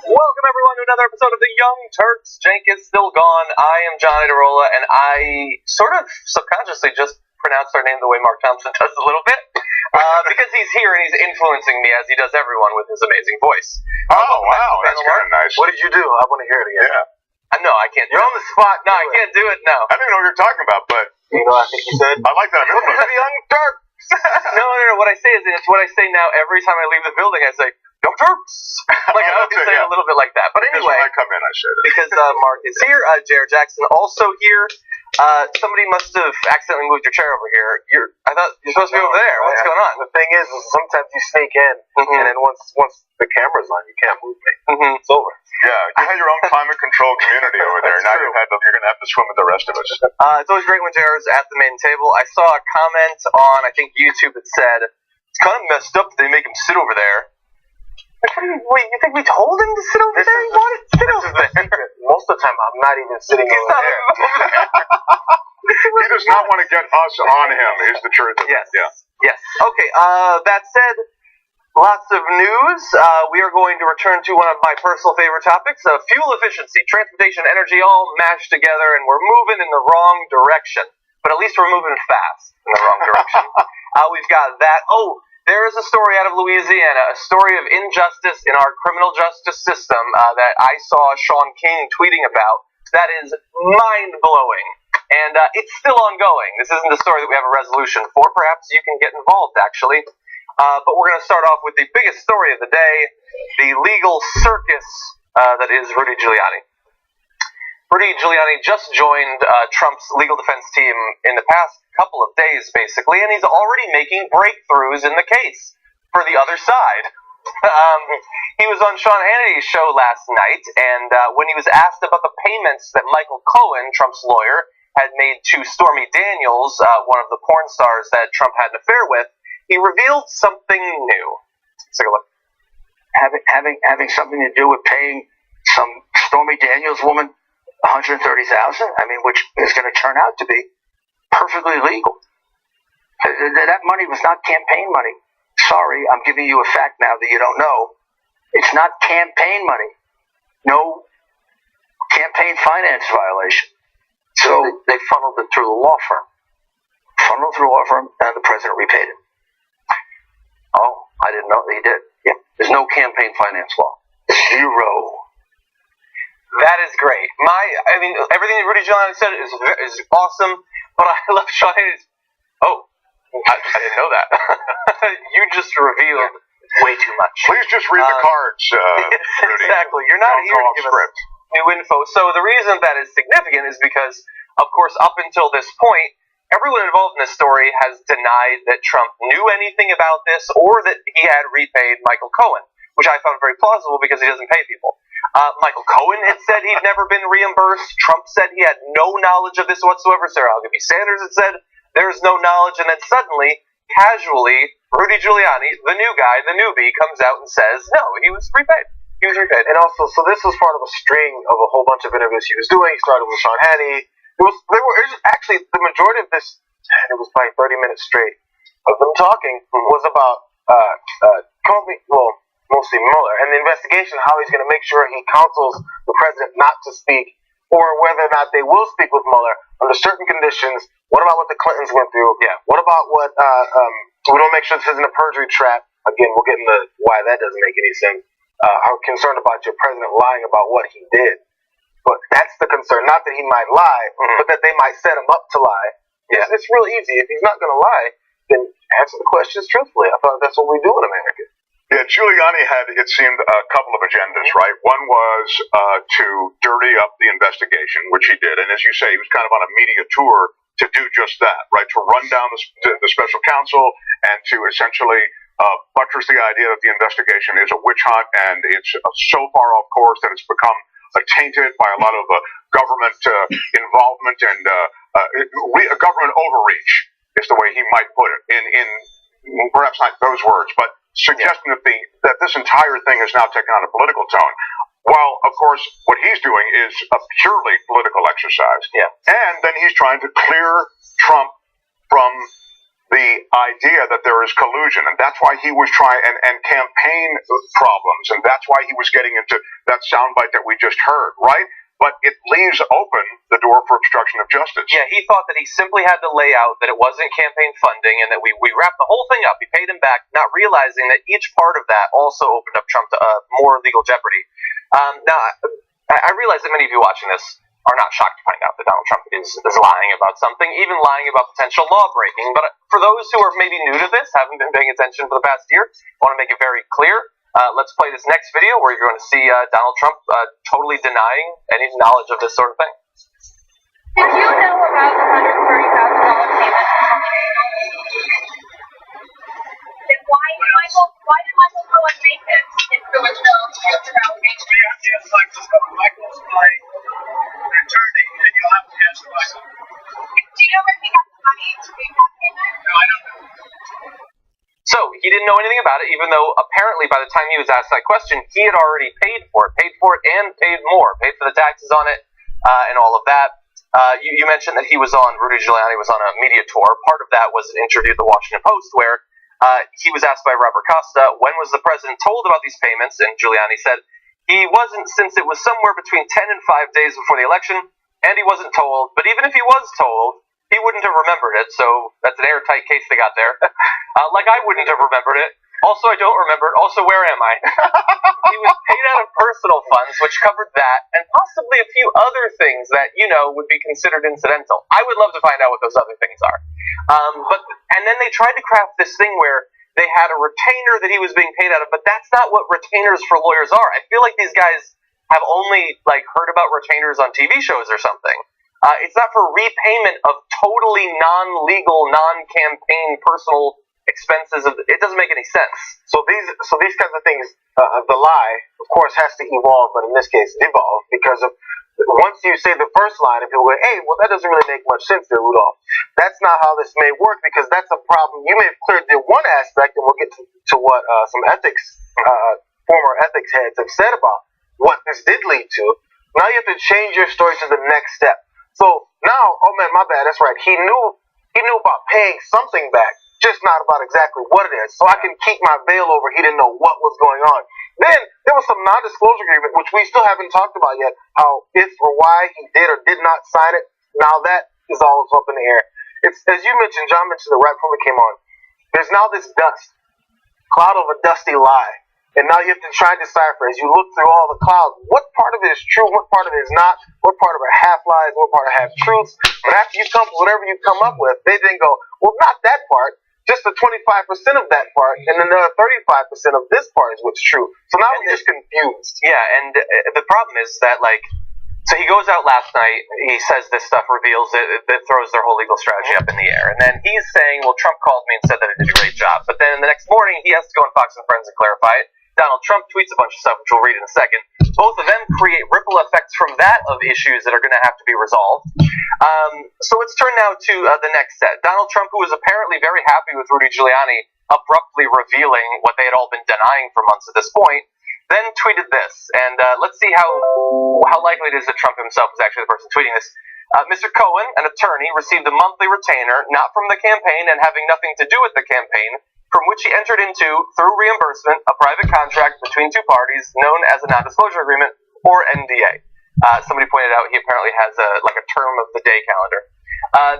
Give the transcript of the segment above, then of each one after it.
Welcome everyone to another episode of the Young Turks. Jake is still gone. I am Johnny DeRola, and I sort of subconsciously just pronounced our name the way Mark Thompson does a little bit, because he's here and he's influencing me as he does everyone with his amazing voice. Oh, wow, that's kind of nice. What did you do? I want to hear it again. Yeah. No, I can't. You're on the spot. No, I can't do it. No. I don't even know what you're talking about, but You know, I think you said. I like that. Welcome to the Young Turks. No. What I say is, it's what I say now every time I leave the building. I say, Young Turks. Like I always say it a little bit like that. But Because anyway, when I come in, I should. because Mark is here, Jared Jackson also here. Somebody must have accidentally moved your chair over here. I thought you're supposed to be over there. What's going on? The thing is sometimes you sneak in, and then once the camera's on, you can't move me. It's over. Yeah, you had your own climate control community over there. Now you're going to have to swim with the rest of us. It's always great when Jared's at the main table. I saw a comment on, I think, YouTube that said, it's kind of messed up that they make him sit over there. Wait, you think we told him to sit over there? He wanted to sit over there. Most of the time, I'm not even sitting over there. He does not want to get us on him, is the truth. Yes. Yeah. Yes. Okay, that said, lots of news. We are going to return to one of my personal favorite topics, fuel efficiency, transportation, energy, all mashed together, and we're moving in the wrong direction. But at least we're moving fast in the wrong direction. We've got that. Oh, there is a story out of Louisiana, a story of injustice in our criminal justice system that I saw Sean King tweeting about. That is mind-blowing. And it's still ongoing. This isn't a story that we have a resolution for. Perhaps you can get involved, actually. But we're going to start off with the biggest story of the day, the legal circus that is Rudy Giuliani. Rudy Giuliani just joined Trump's legal defense team in the past couple of days, basically, and he's already making breakthroughs in the case for the other side. He was on Sean Hannity's show last night, and when he was asked about the payments that Michael Cohen, Trump's lawyer, had made to Stormy Daniels, one of the porn stars that Trump had an affair with, he revealed something new. Let's take a look. Having something to do with paying some Stormy Daniels woman $130,000, I mean, which is going to turn out to be perfectly legal. That money was not campaign money. Sorry, I'm giving you a fact now that you don't know. It's not campaign money. No campaign finance violation. So they funneled it through the law firm. And the president repaid it. Oh, I didn't know he did. Yeah, there's no campaign finance law. Zero. That is great. Everything that Rudy Giuliani said is awesome, but I love Sean Hannity's. Oh, I didn't know that. You just revealed way too much. Please just read the cards, Rudy. Exactly. You're not here to give us new info. So the reason that is significant is because, of course, up until this point, everyone involved in this story has denied that Trump knew anything about this or that he had repaid Michael Cohen, which I found very plausible because he doesn't pay people. Michael Cohen had said he'd never been reimbursed. Trump said he had no knowledge of this whatsoever. Sarah Huckabee Sanders had said there's no knowledge, and then suddenly, casually, Rudy Giuliani, the new guy, the newbie, comes out and says, no, he was repaid. He was repaid. And also, so this was part of a string of a whole bunch of interviews he was doing. He started with Sean Hannity. It was actually the majority of this. It was probably 30 minutes straight of them talking was about Comey, well, mostly Mueller, and the investigation. How he's going to make sure he counsels the president not to speak, or whether or not they will speak with Mueller under certain conditions. What about what the Clintons went through? Yeah. What about what we don't make sure this isn't a perjury trap? Again, we'll get into why that doesn't make any sense. I'm concerned about your president lying about what he did. But that's the concern. Not that he might lie, but that they might set him up to lie. Yeah. It's real easy. If he's not going to lie, then answer the questions truthfully. I thought that's what we do in America. Yeah, Giuliani had, it seemed, a couple of agendas, right? One was to dirty up the investigation, which he did. And as you say, he was kind of on a media tour to do just that, right? To run down the special counsel and to essentially buttress the idea that the investigation is a witch hunt and it's so far off course that it's become tainted by a lot of government involvement and government overreach is the way he might put it in perhaps not those words, but suggesting that this entire thing has now taken on a political tone. While, of course, what he's doing is a purely political exercise. Yeah. And then he's trying to clear Trump from the idea that there is collusion, and that's why he was trying, and campaign problems, and that's why he was getting into that soundbite that we just heard, right? But it leaves open the door for obstruction of justice. Yeah, he thought that he simply had to lay out that it wasn't campaign funding and that we wrapped the whole thing up. We paid him back, not realizing that each part of that also opened up Trump to more legal jeopardy. Now, I realize that many of you watching this are not shocked to find out that Donald Trump is lying about something, even lying about potential law breaking. But for those who are maybe new to this, haven't been paying attention for the past year, I want to make it very clear. Let's play this next video where you're going to see Donald Trump totally denying any knowledge of this sort of thing. Did you know about the $130,000 payment? Then why did Michael Cohen make it if there was no extra allocation? You have to ask Michael's my attorney, and you'll have to ask Michael. Do you know where he got the money to make that payment? No, I don't know. So, he didn't know anything about it, even though apparently by the time he was asked that question, he had already paid for it and paid more, paid for the taxes on it, and all of that. You mentioned that Rudy Giuliani was on a media tour. Part of that was an interview at the Washington Post where he was asked by Robert Costa, when was the president told about these payments? And Giuliani said he wasn't, since it was somewhere between 10 and 5 days before the election, and he wasn't told. But even if he was told, he wouldn't have remembered it, so that's an airtight case they got there. Like I wouldn't have remembered it. Also, I don't remember it. Also, where am I? He was paid out of personal funds, which covered that, and possibly a few other things that, would be considered incidental. I would love to find out what those other things are. And then they tried to craft this thing where they had a retainer that he was being paid out of, but that's not what retainers for lawyers are. I feel like these guys have only, heard about retainers on TV shows or something. It's not for repayment of totally non-legal, non-campaign personal expenses. It doesn't make any sense. So these kinds of things, the lie, of course, has to evolve, but in this case, devolve, because of once you say the first line, and people go, hey, well, that doesn't really make much sense there, Rudolph. That's not how this may work, because that's a problem. You may have cleared the one aspect, and we'll get to what some former ethics heads have said about what this did lead to. Now you have to change your story to the next step. So now, oh man, my bad, that's right. He knew about paying something back, just not about exactly what it is. So I can keep my veil over. He didn't know what was going on. Then there was some non-disclosure agreement, which we still haven't talked about yet, how if or why he did or did not sign it. Now that is all up in the air. It's, as you mentioned, John mentioned it right before we came on, there's now this cloud of a dusty lie. And now you have to try and decipher, as you look through all the clouds, what part of it is true, what part of it is not, what part of it are half lies, what part are half truths. But after you come with whatever you come up with, they then go, well, not that part, just the 25% of that part, and another 35% of this part is what's true. So now we're just confused. Yeah, and the problem is that, So he goes out last night. He says this stuff reveals it throws their whole legal strategy up in the air. And then he's saying, well, Trump called me and said that I did a great job. But then the next morning, he has to go on Fox and Friends and clarify it. Donald Trump tweets a bunch of stuff, which we'll read in a second. Both of them create ripple effects from that of issues that are going to have to be resolved. So let's turn now to the next set. Donald Trump, who was apparently very happy with Rudy Giuliani abruptly revealing what they had all been denying for months at this point, then tweeted this, and let's see how likely it is that Trump himself is actually the person tweeting this. Mr. Cohen, an attorney, received a monthly retainer, not from the campaign and having nothing to do with the campaign, from which he entered into, through reimbursement, a private contract between two parties known as a non-disclosure agreement, or NDA. Somebody pointed out he apparently has a term of the day calendar.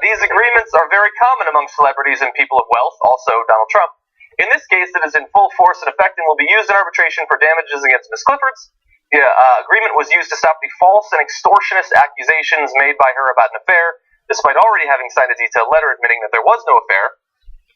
These agreements are very common among celebrities and people of wealth, also Donald Trump. In this case, it is in full force and effect and will be used in arbitration for damages against Ms. Clifford's. The agreement was used to stop the false and extortionist accusations made by her about an affair, despite already having signed a detailed letter admitting that there was no affair.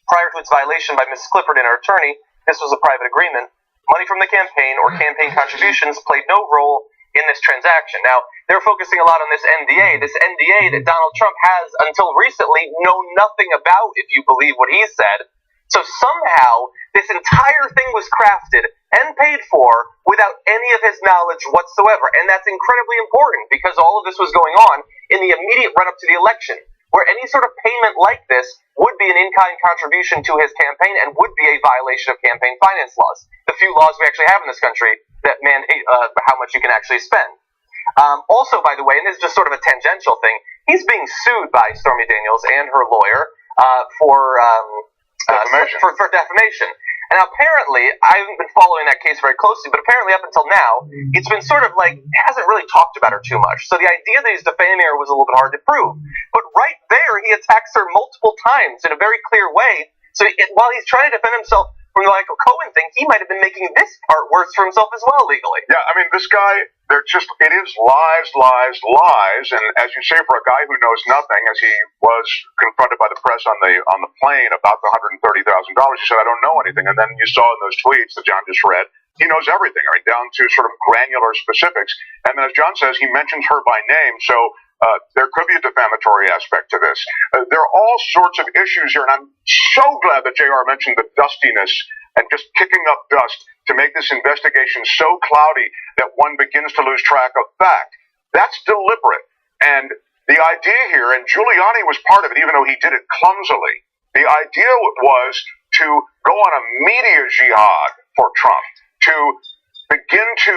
Prior to its violation by Ms. Clifford and her attorney, this was a private agreement. Money from the campaign or campaign contributions played no role in this transaction. Now, they're focusing a lot on this NDA that Donald Trump has, until recently, known nothing about, if you believe what he said. So somehow, this entire thing was crafted and paid for without any of his knowledge whatsoever. And that's incredibly important, because all of this was going on in the immediate run-up to the election, where any sort of payment like this would be an in-kind contribution to his campaign and would be a violation of campaign finance laws. The few laws we actually have in this country that mandate how much you can actually spend. Also, by the way, and this is just sort of a tangential thing, he's being sued by Stormy Daniels and her lawyer for defamation. And apparently, I haven't been following that case very closely, but apparently up until now, it's been sort of hasn't really talked about her too much. So the idea that he's defaming her was a little bit hard to prove. But right there, he attacks her multiple times in a very clear way. So while he's trying to defend himself from the Michael Cohen thing, he might have been making this part worse for himself as well legally. Yeah, I mean, this guy, it is lies, lies, lies, and as you say, for a guy who knows nothing, as he was confronted by the press on the plane about the $130,000, he said, I don't know anything, and then you saw in those tweets that John just read, he knows everything, right, down to sort of granular specifics, and then as John says, he mentions her by name, so there could be a defamatory aspect to this. There are all sorts of issues here, and I'm so glad that JR mentioned the dustiness and just kicking up dust to make this investigation so cloudy that one begins to lose track of fact. That's deliberate. And the idea here, and Giuliani was part of it, even though he did it clumsily, the idea was to go on a media jihad for Trump, to begin to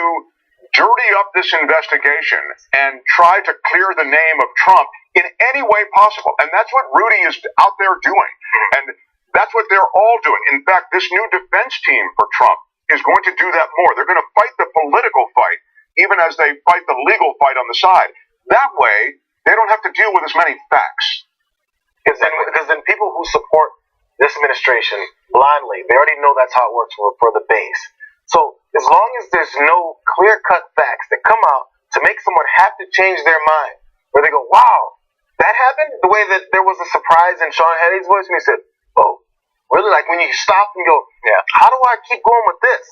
dirty up this investigation and try to clear the name of Trump in any way possible. And that's what Rudy is out there doing. And that's what they're all doing. In fact, this new defense team for Trump is going to do that more. They're going to fight the political fight, even as they fight the legal fight on the side. That way, they don't have to deal with as many facts. Because then people who support this administration blindly, they already know that's how it works for the base. So as long as there's no clear-cut facts that come out to make someone have to change their mind, where they go, wow, that happened? The way that there was a surprise in Sean Hannity's voice when he said, oh, really? Like when you stop and go, yeah, how do I keep going with this?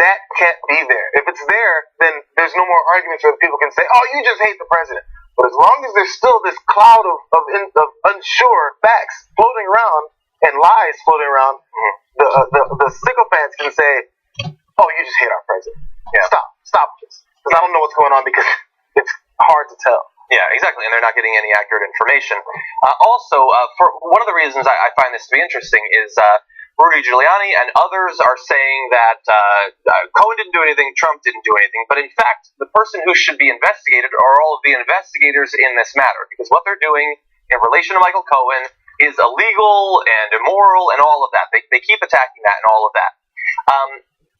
That can't be there. If it's there, then there's no more arguments where people can say, oh, you just hate the president. But as long as there's still this cloud of unsure facts floating around and lies floating around, the sycophants can say, oh, you just hate our president. Yeah. Stop this. Because I don't know what's going on because it's hard to tell. Yeah, exactly, and they're not getting any accurate information. Also, for one of the reasons I find this to be interesting is Rudy Giuliani and others are saying that Cohen didn't do anything, Trump didn't do anything, but in fact, the person who should be investigated are all of the investigators in this matter, because what they're doing in relation to Michael Cohen is illegal and immoral and all of that. They keep attacking that and all of that.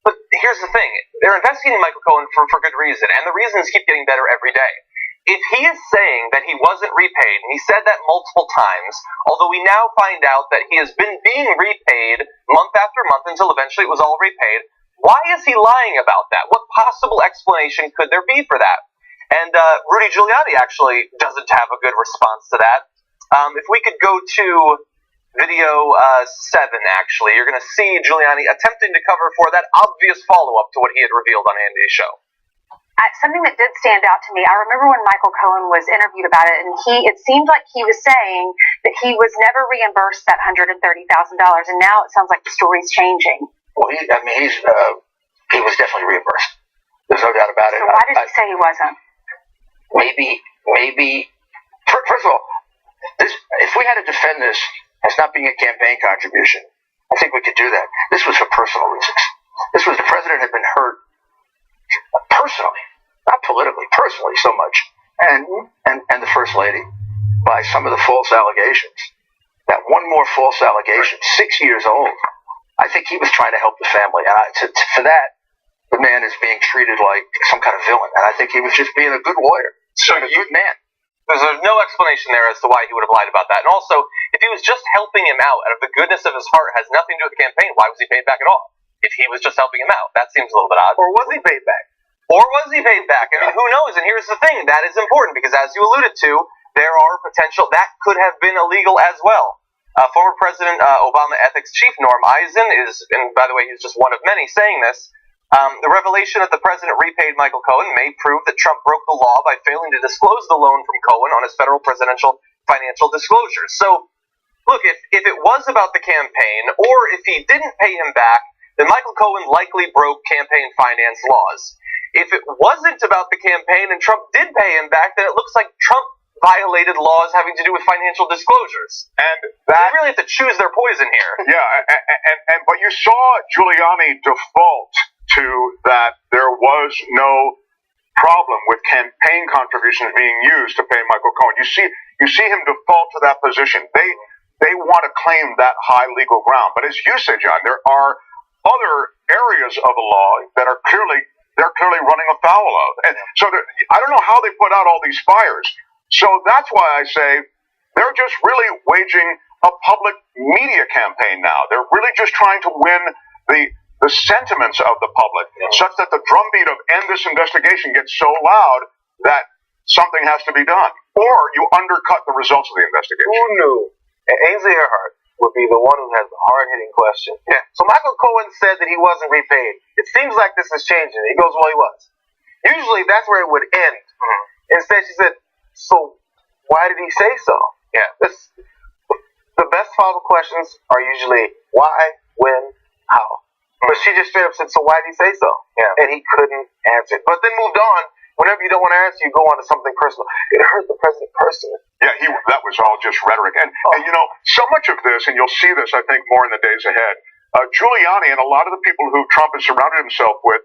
But here's the thing. They're investigating Michael Cohen for good reason, and the reasons keep getting better every day. If he is saying that he wasn't repaid, and he said that multiple times, although we now find out that he has been being repaid month after month until eventually it was all repaid, why is he lying about that? What possible explanation could there be for that? And Rudy Giuliani actually doesn't have a good response to that. If we could go to video 7, actually, you're going to see Giuliani attempting to cover for that obvious follow-up to what he had revealed on Hannity's show. something that did stand out to me, I remember when Michael Cohen was interviewed about it, and it seemed like he was saying that he was never reimbursed that $130,000, and now it sounds like the story's changing. Well, he was definitely reimbursed. There's no doubt about it. So why did he say he wasn't? Maybe. First of all, if we had to defend this as not being a campaign contribution, I think we could do that. This was for personal reasons. This was the president had been hurt personally, not politically, personally so much, and the first lady by some of the false allegations. That one more false allegation, 6 years old. I think he was trying to help the family, and for that, the man is being treated like some kind of villain, and I think he was just being a good lawyer, a good man. There's no explanation there as to why he would have lied about that. And also, if he was just helping him out of the goodness of his heart, has nothing to do with the campaign, why was he paid back at all? If he was just helping him out, that seems a little bit odd. Or was he paid back? Or was he paid back? I mean, who knows? And here's the thing, that is important, because as you alluded to, there are potential, that could have been illegal as well. Former President Obama ethics chief Norm Eisen is, and by the way, he's just one of many saying this, the revelation that the president repaid Michael Cohen may prove that Trump broke the law by failing to disclose the loan from Cohen on his federal presidential financial disclosures. So, look, if it was about the campaign, or if he didn't pay him back, then Michael Cohen likely broke campaign finance laws. If it wasn't about the campaign and Trump did pay him back, then it looks like Trump violated laws having to do with financial disclosures. And they really have to choose their poison here. Yeah, but you saw Giuliani default to that there was no problem with campaign contributions being used to pay Michael Cohen. You see him default to that position. They want to claim that high legal ground. But as you said, John, there are other areas of the law that are clearly running afoul of. And so I don't know how they put out all these fires. So that's why I say they're just really waging a public media campaign now. They're really just trying to win the sentiments of the public, such that the drumbeat of end this investigation gets so loud that something has to be done, or you undercut the results of the investigation. Who knew? And Ainsley Earhart would be the one who has the hard-hitting question. Yeah. So Michael Cohen said that he wasn't repaid. It seems like this is changing. He goes, well, he was. Usually that's where it would end. Instead, she said, so why did he say so? Yeah. The best follow-up questions are usually why, when, how. But she just straight up said, so why did he say so? Yeah. And he couldn't answer it. But then moved on. Whenever you don't want to answer, you go on to something personal. It hurt the president personally. Yeah, that was all just rhetoric. And you know, so much of this, and you'll see this, I think, more in the days ahead, Giuliani and a lot of the people who Trump has surrounded himself with,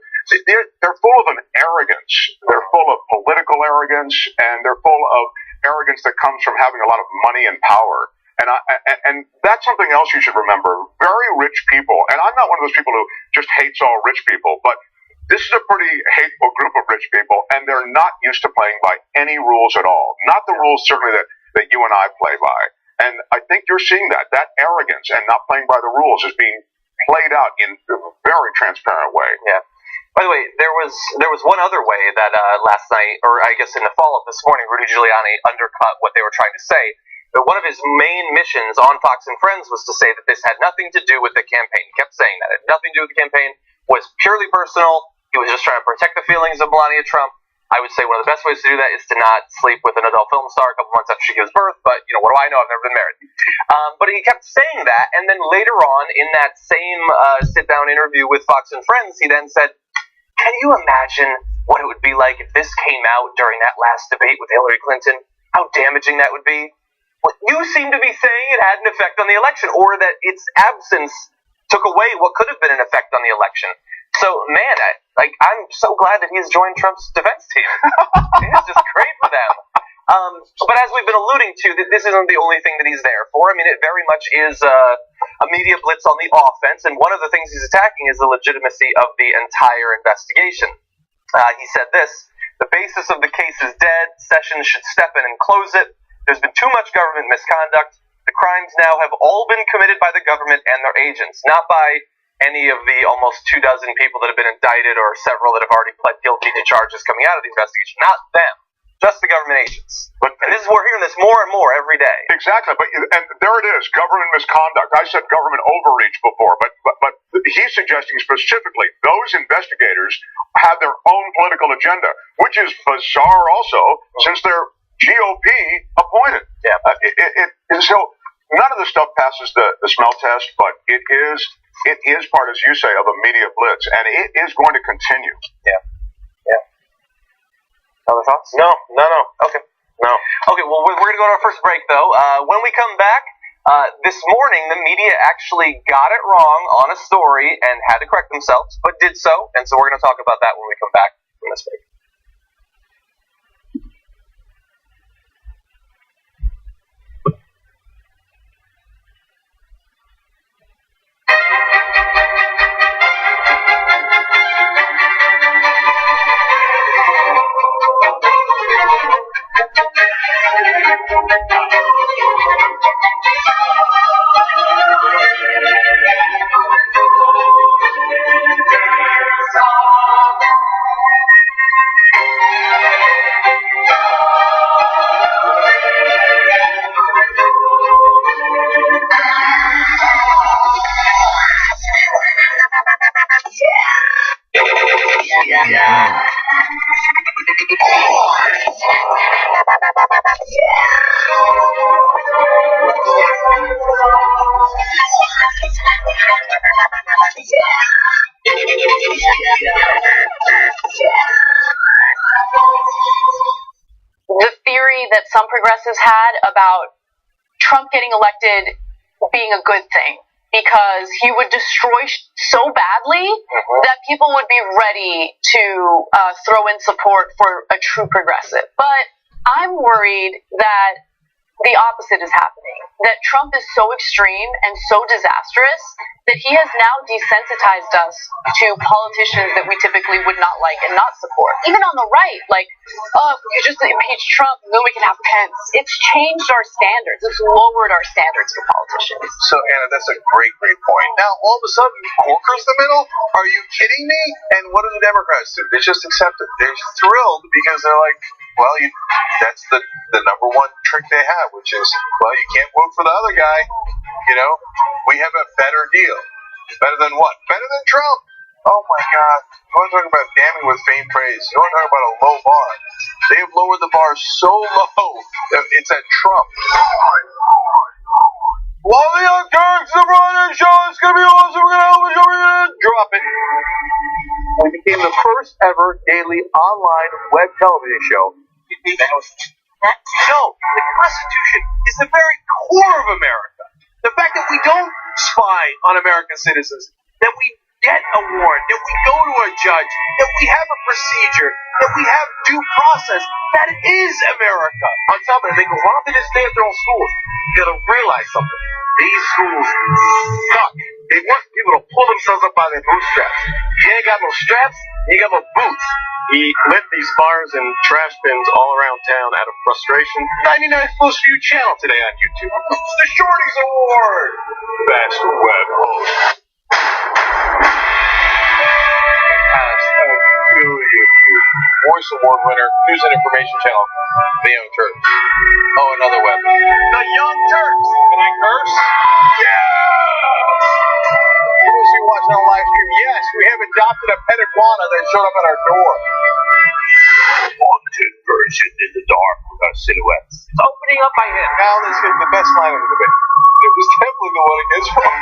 they're full of an arrogance. They're full of political arrogance, and they're full of arrogance that comes from having a lot of money and power. And that's something else you should remember. Very rich people, and I'm not one of those people who just hates all rich people, but this is a pretty hateful group of rich people, and they're not used to playing by any rules at all. Not the rules, certainly, that you and I play by. And I think you're seeing that arrogance and not playing by the rules is being played out in a very transparent way. Yeah. By the way, there was one other way that last night, or I guess in the follow-up this morning, Rudy Giuliani undercut what they were trying to say. But one of his main missions on Fox and Friends was to say that this had nothing to do with the campaign. He kept saying that. It had nothing to do with the campaign, was purely personal. He was just trying to protect the feelings of Melania Trump. I would say one of the best ways to do that is to not sleep with an adult film star a couple months after she gives birth, but, you know, what do I know? I've never been married. But he kept saying that, and then later on in that same sit-down interview with Fox and Friends, he then said, can you imagine what it would be like if this came out during that last debate with Hillary Clinton? How damaging that would be? Well, you seem to be saying it had an effect on the election, or that its absence took away what could have been an effect on the election. So, man, I'm so glad that he's joined Trump's defense team. It's just great for them. But as we've been alluding to, this isn't the only thing that he's there for. I mean, it very much is a media blitz on the offense, and one of the things he's attacking is the legitimacy of the entire investigation. He said this, the basis of the case is dead. Sessions should step in and close it. There's been too much government misconduct. The crimes now have all been committed by the government and their agents, not by any of the almost 24 people that have been indicted or several that have already pled guilty to charges coming out of the investigation. Not them. Just the government agents. And this is, we're hearing this more and more every day. Exactly. And there it is, government misconduct. I said government overreach before, but he's suggesting specifically those investigators have their own political agenda, which is bizarre also, since they're GOP appointed. Yeah. So none of the stuff passes the smell test, but it is part, as you say, of a media blitz, and it is going to continue. Yeah. Other thoughts? No. Okay. No. Okay, well, we're going to go to our first break, though. When we come back, this morning, the media actually got it wrong on a story and had to correct themselves, but did so. And so we're going to talk about that when we come back from this break. The theory that some progressives had about Trump getting elected being a good thing because he would destroy so badly that people would be ready to throw in support for a true progressive. But I'm worried that the opposite is happening, that Trump is so extreme and so disastrous that he has now desensitized us to politicians that we typically would not like and not support. Even on the right, like, oh, if we could just impeach Trump and then we can have Pence. It's changed our standards. It's lowered our standards for politicians. So, Anna, that's a great point. Now, all of a sudden, Corker's the middle? Are you kidding me? And what do the Democrats do? They just accept it. They're thrilled because they're like, well, that's the number one trick they have, which is, well, you can't vote for the other guy. You know, we have a better deal. Better than what? Better than Trump. Oh, my God. You want to talk about damning with faint praise. You want to talk about a low bar. They have lowered the bar so low that it's at Trump. Well, the Young Turks, the Runner Show, it's going to be awesome. We're going to open it. Drop it. We became the first ever daily online web television show. No, the Constitution is the very core of America. The fact that we don't spy on American citizens, that we get a warrant, that we go to a judge, that we have a procedure, that we have due process, that is America. On top of it, they go, why don't they just stay at their own schools? You gotta realize something. These schools suck. They want people to pull themselves up by their bootstraps. You ain't got no straps, you ain't got no boots. He lit these fires and trash bins all around town out of frustration. 99th Most Viewed channel today on YouTube. It's the Shorties Award. Best web host. Past a billion views. Voice Award winner, News and Information Channel, The Young Turks. Oh, another web. The Young Turks. Can I curse? Yeah. For those of you watching on live stream, yes, we have adopted a pet iguana that showed up at our door. Haunted version in the dark with our silhouettes. It's opening up my head. Now let's get the best line of the debate. It was definitely the one it gets wrong.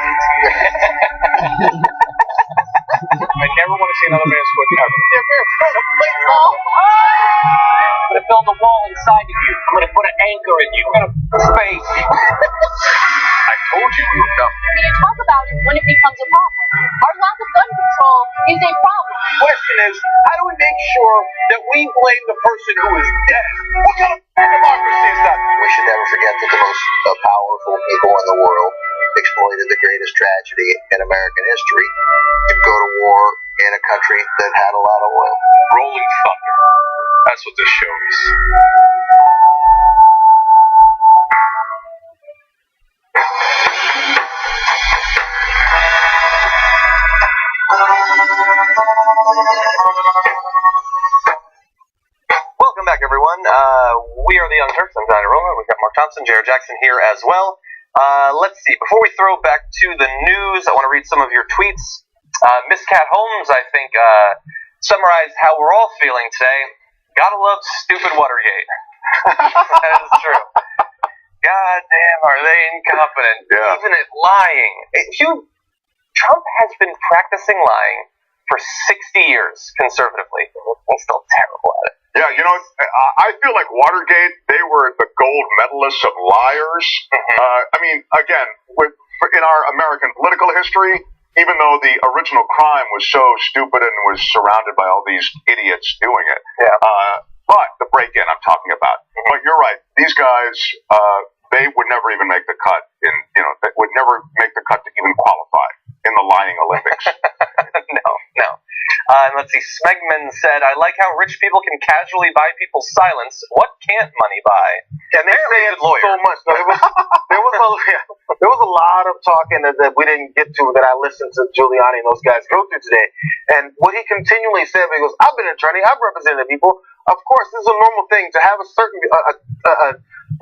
I never want to see another man's foot ever. Yeah, bear, throw the plate ball. I'm going to build a wall inside of you. I'm going to put an anchor in you. I'm going to space. I told you we would come. We can talk about it when it becomes a problem. Our lack of gun control is a problem. The question is, how do we make sure that we blame the person who is dead? What kind of democracy is that? We should never forget that the most powerful people in the world exploited the greatest tragedy in American history to go to war in a country that had a lot of oil. Rolling thunder. That's what this show is. Welcome back, everyone. We are the Young Turks. I'm Johnny Roller. We've got Mark Thompson, Jared Jackson here as well. Let's see. Before we throw back to the news, I want to read some of your tweets. Miss Cat Holmes, I think, summarized how we're all feeling today. Gotta love stupid Watergate. That is true. God damn, are they incompetent? Yeah. Even at lying. Trump has been practicing lying for 60 years conservatively. He's still terrible at it. Yeah, you know, I feel like Watergate, they were the gold medalists of liars. I mean, again, in our American political history, even though the original crime was so stupid and was surrounded by all these idiots doing it. Yeah. But the break-in I'm talking about. But you're right. These guys, they would never even make the cut they would never make the cut to even qualify in the lying Olympics. No. And let's see, Smegman said, I like how rich people can casually buy people's silence. What can't money buy? And they say it so much. No, there was a lot of talking that we didn't get to that I listened to Giuliani and those guys go through today. And what he continually said, he goes, I've been an attorney, I've represented people. Of course, this is a normal thing to have a certain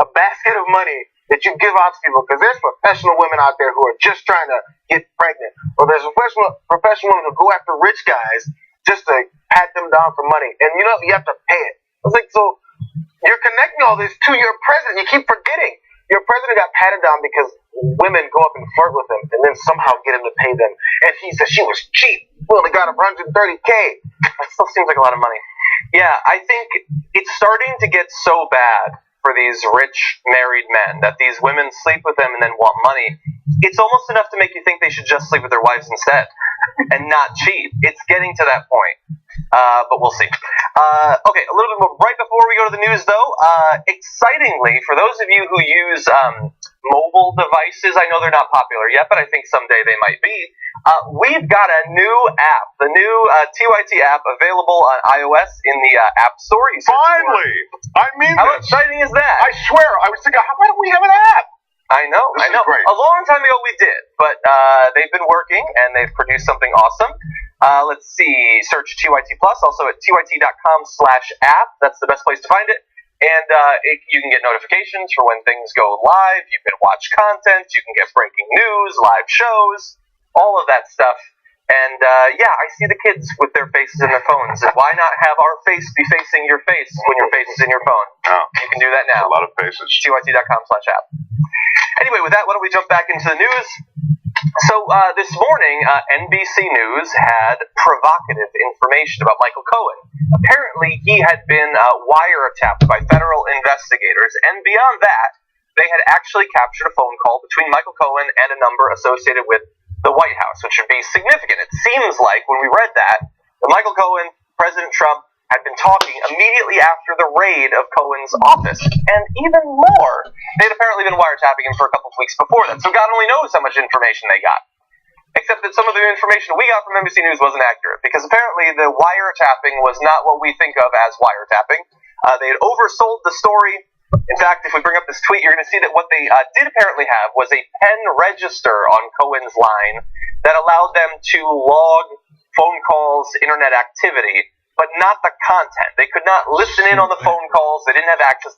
a basket of money that you give out to people, because there's professional women out there who are just trying to get pregnant, or there's professional women who go after rich guys just to pat them down for money, and you have to pay it. I was like, so you're connecting all this to your president. You keep forgetting your president got patted down because women go up and flirt with him, and then somehow get him to pay them, and he said she was cheap. We only got 130K. That still seems like a lot of money. Yeah, I think it's starting to get so bad for these rich married men that these women sleep with them and then want money. It's almost enough to make you think they should just sleep with their wives instead and not cheat. It's getting to that point. But we'll see. Okay, a little bit more. Right before we go to the news, though, excitingly, for those of you who use mobile devices, I know they're not popular yet, but I think someday they might be. We've got a new app, the new TYT app, available on iOS in the App Store. Finally! I mean, how exciting is that? I swear, I was thinking, why don't we have an app? I know. This is great. A long time ago we did, but they've been working and they've produced something awesome. Let's see, search TYT Plus, also at tyt.com/app. That's the best place to find it. And you can get notifications for when things go live. You can watch content. You can get breaking news, live shows, all of that stuff. And I see the kids with their faces in their phones. And why not have our face be facing your face when your face is in your phone? Oh, you can do that now. A lot of faces. tyt.com/app. Anyway, with that, why don't we jump back into the news? So this morning, NBC News had provocative information about Michael Cohen. Apparently, he had been wiretapped by federal investigators, and beyond that, they had actually captured a phone call between Michael Cohen and a number associated with the White House, which would be significant. It seems like, when we read that Michael Cohen, President Trump, had been talking immediately after the raid of Cohen's office. And even more, they'd apparently been wiretapping him for a couple of weeks before that. So God only knows how much information they got. Except that some of the information we got from NBC News wasn't accurate, because apparently the wiretapping was not what we think of as wiretapping. They had oversold the story. In fact, if we bring up this tweet, you're going to see that what they did apparently have was a pen register on Cohen's line that allowed them to log phone calls, internet activity, but not the content. They could not listen in on the phone calls. They didn't have access.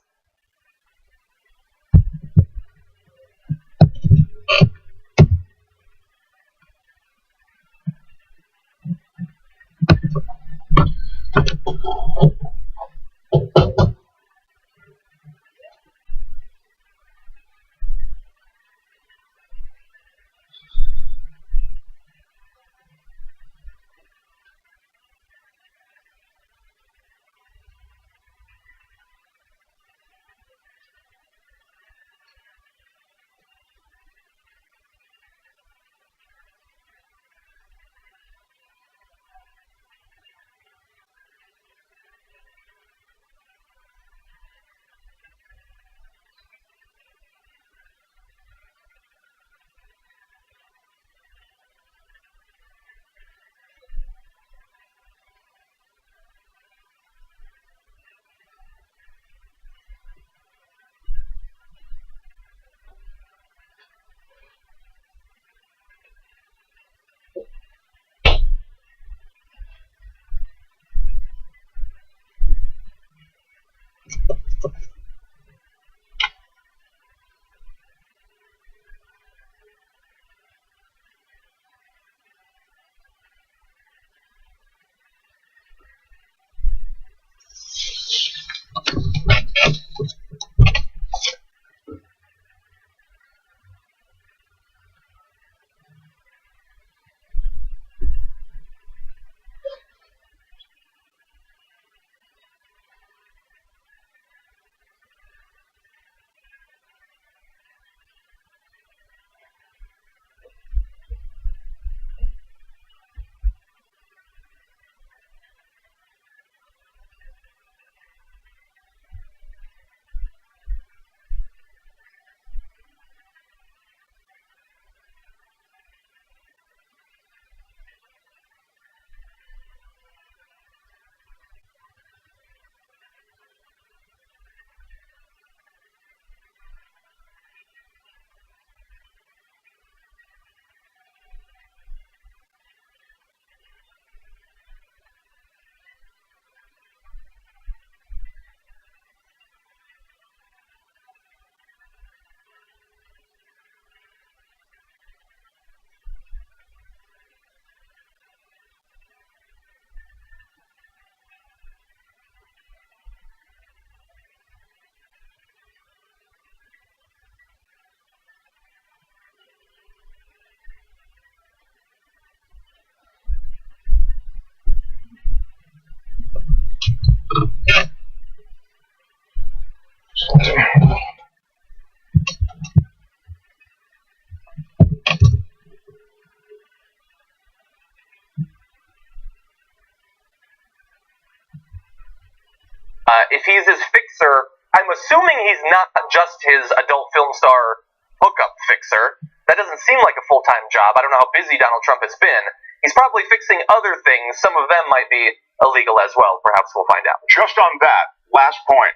if he's his fixer, I'm assuming he's not just his adult film star hookup fixer. That doesn't seem like a full-time job. I don't know how busy Donald Trump has been. He's probably fixing other things. Some of them might be illegal as well. Perhaps we'll find out. Just on that last point,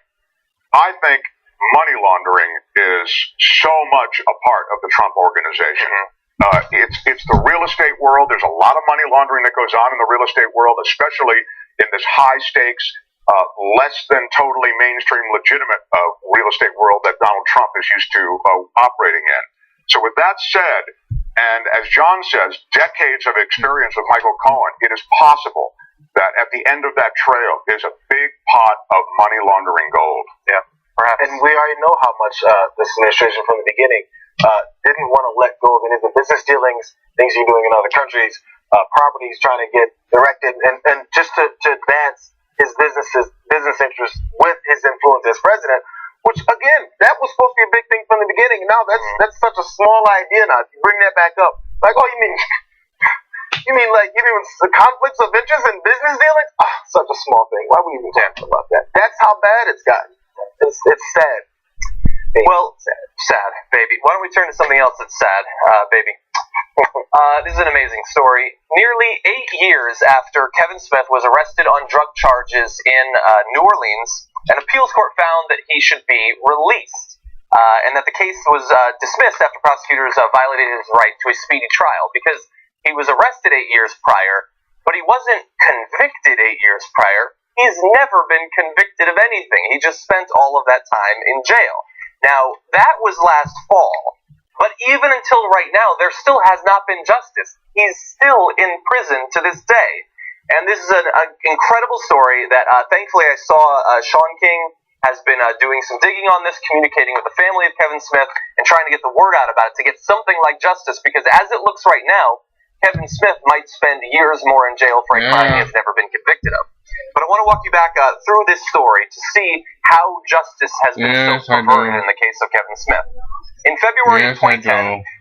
I think money laundering is so much a part of the Trump organization. It's the real estate world. There's a lot of money laundering that goes on in the real estate world, especially in this high stakes, less than totally mainstream legitimate real estate world that Donald Trump is used to operating in. So with that said, and as John says, decades of experience with Michael Cohen, it is possible that at the end of that trail is a big pot of money laundering gold. Yeah, perhaps. And we already know how much this administration from the beginning didn't want to let go of any of the business dealings, things you're doing in other countries, properties trying to get erected, and just to advance his business interests with his influence as president, which, again, that was supposed to be a big thing from the beginning. Now that's such a small idea now. If you bring that back up, like, oh, you mean the conflicts of interest in business dealings? Ah, such a small thing. Why would we even talk about that? That's how bad it's gotten. It's sad. Baby. Well, sad, baby. Why don't we turn to something else that's sad, baby? This is an amazing story. Nearly 8 years after Kevin Smith was arrested on drug charges in New Orleans, an appeals court found that he should be released, and that the case was dismissed after prosecutors violated his right to a speedy trial because he was arrested 8 years prior, but he wasn't convicted 8 years prior. He's never been convicted of anything. He just spent all of that time in jail. Now, that was last fall, but even until right now, there still has not been justice. He's still in prison to this day. And this is an incredible story that, thankfully, I saw Sean King has been doing some digging on this, communicating with the family of Kevin Smith, and trying to get the word out about it to get something like justice, because as it looks right now, Kevin Smith might spend years more in jail for a crime he has never been convicted of. But I want to walk you back through this story to see how justice has been so perverted in the case of Kevin Smith. In February of 2010,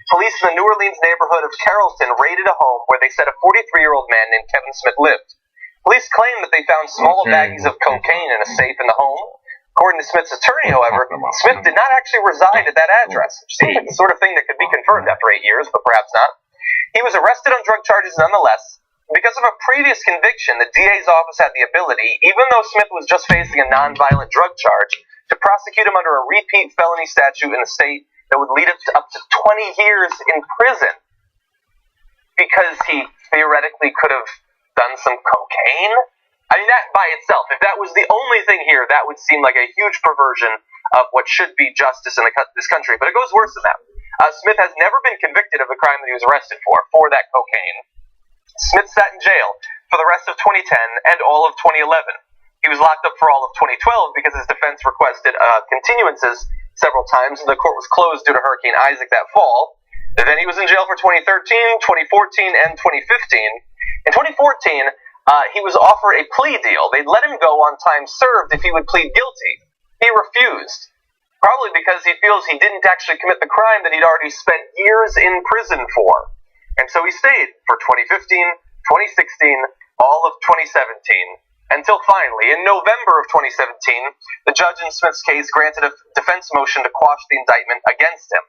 police in the New Orleans neighborhood of Carrollton raided a home where they said a 43-year-old man named Kevin Smith lived. Police claimed that they found small baggies of cocaine in a safe in the home. According to Smith's attorney, however, Smith did not actually reside at that address, which seems like the sort of thing that could be confirmed after 8 years, but perhaps not. He was arrested on drug charges nonetheless. Because of a previous conviction, the DA's office had the ability, even though Smith was just facing a nonviolent drug charge, to prosecute him under a repeat felony statute in the state that would lead up to 20 years in prison. Because he theoretically could have done some cocaine? I mean, that by itself, if that was the only thing here, that would seem like a huge perversion of what should be justice in this country. But it goes worse than that. Smith has never been convicted of the crime that he was arrested for that cocaine. Smith sat in jail for the rest of 2010 and all of 2011. He was locked up for all of 2012 because his defense requested continuances several times, and the court was closed due to Hurricane Isaac that fall. And then he was in jail for 2013, 2014, and 2015. In 2014, he was offered a plea deal. They'd let him go on time served if he would plead guilty. He refused, probably because he feels he didn't actually commit the crime that he'd already spent years in prison for. And so he stayed for 2015, 2016, all of 2017, until finally, in November of 2017, the judge in Smith's case granted a defense motion to quash the indictment against him.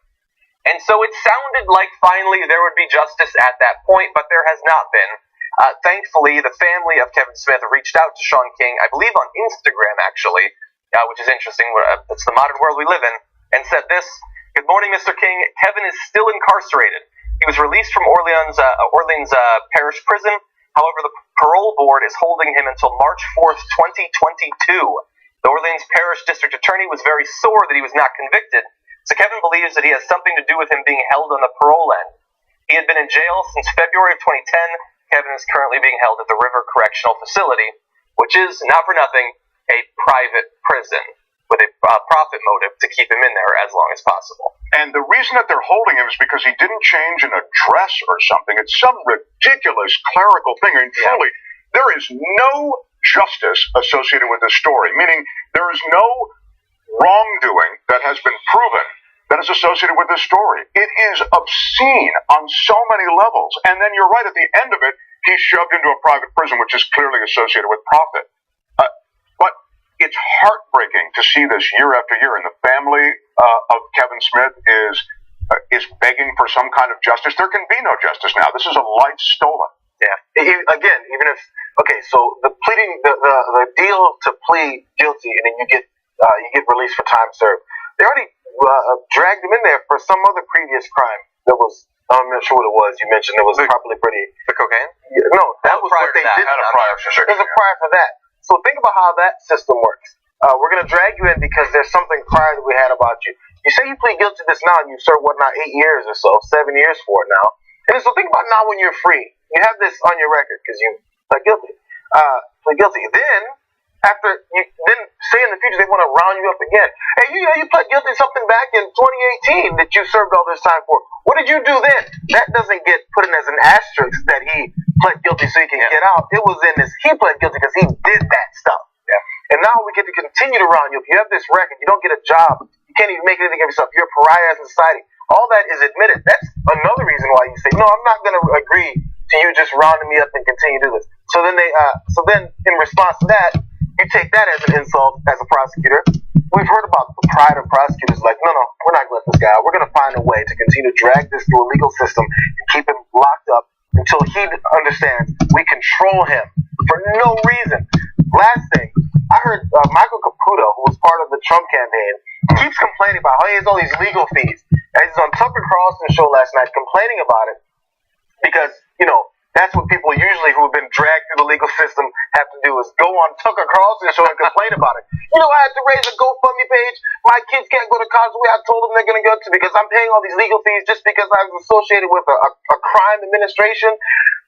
And so it sounded like finally there would be justice at that point, but there has not been. Thankfully, the family of Kevin Smith reached out to Sean King, I believe on Instagram actually, which is interesting, it's the modern world we live in, and said this: "Good morning, Mr. King. Kevin is still incarcerated. He was released from Orleans Parish Prison. However, the parole board is holding him until March 4th, 2022. The Orleans Parish District Attorney was very sore that he was not convicted, so Kevin believes that he has something to do with him being held on the parole end. He had been in jail since February of 2010. Kevin is currently being held at the River Correctional Facility, which is, not for nothing, a private prison, with a profit motive to keep him in there as long as possible." And the reason that they're holding him is because he didn't change an address or something. It's some ridiculous clerical thing. I mean, truly, there is no justice associated with this story, meaning there is no wrongdoing that has been proven that is associated with this story. It is obscene on so many levels. And then you're right, at the end of it, he's shoved into a private prison, which is clearly associated with profit. But it's heartbreaking to see this year after year, and the family of Kevin Smith is begging for some kind of justice. There can be no justice now. This is a life stolen. Yeah. Again, even if so the deal to plead guilty and then you get released for time served. They already dragged him in there for some other previous crime that was. I'm not sure what it was. You mentioned it was probably pretty. The cocaine? Yeah, no, that was what they did. There's a prior for that. So think about how that system works. We're going to drag you in because there's something prior that we had about you. You say you plead guilty to this now and you serve, 8 years or so, 7 years for it now. And so think about now when you're free. You have this on your record because you pled guilty. Then, say in the future they want to round you up again. Hey, you pled guilty to something back in 2018 that you served all this time for. What did you do then? That doesn't get put in as an asterisk that he pled guilty so he can get out. It was in this, he pled guilty because he did that stuff. Yeah. And now we get to continue to round you up. You have this record. You don't get a job. You can't even make anything of yourself. You're a pariah in society. All that is admitted. That's another reason why you say, no, I'm not going to agree to you just rounding me up and continue to do this. So then in response to that, you take that as an insult as a prosecutor. We've heard about the pride of prosecutors like, no, we're not going to let this guy out. We're going to find a way to continue to drag this through a legal system and keep him locked up until he understands we control him for no reason. Last thing, I heard Michael Caputo, who was part of the Trump campaign, keeps complaining about how he has all these legal fees. And he's on Tucker Carlson's show last night complaining about it because, that's what people usually who have been dragged through the legal system have to do is go on Tucker Carlson's show and complain about it. I had to raise a GoFundMe page. My kids can't go to college the way I told them they're going to go to because I'm paying all these legal fees just because I was associated with a crime administration.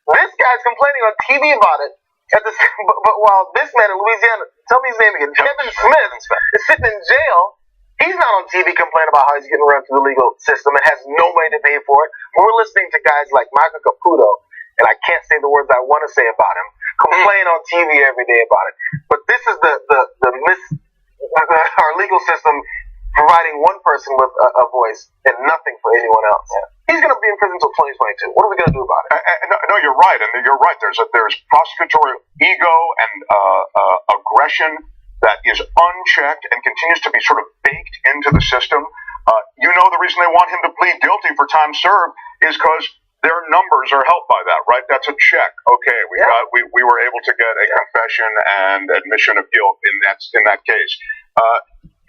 This guy's complaining on TV about it. But while this man in Louisiana, tell me his name again, Kevin Smith is sitting in jail. He's not on TV complaining about how he's getting run through the legal system and has no money to pay for it. We're listening to guys like Michael Caputo, and I can't say the words I want to say about him, complain on TV every day about it. But this is our legal system providing one person with a voice and nothing for anyone else. Yeah. He's going to be in prison until 2022. What are we going to do about it? No, you're right, and you're right. There's prosecutorial ego and aggression that is unchecked and continues to be sort of baked into the system. The reason they want him to plead guilty for time served is because their numbers are helped by that, right? That's a check. Okay, we were able to get a confession and admission of guilt in that case.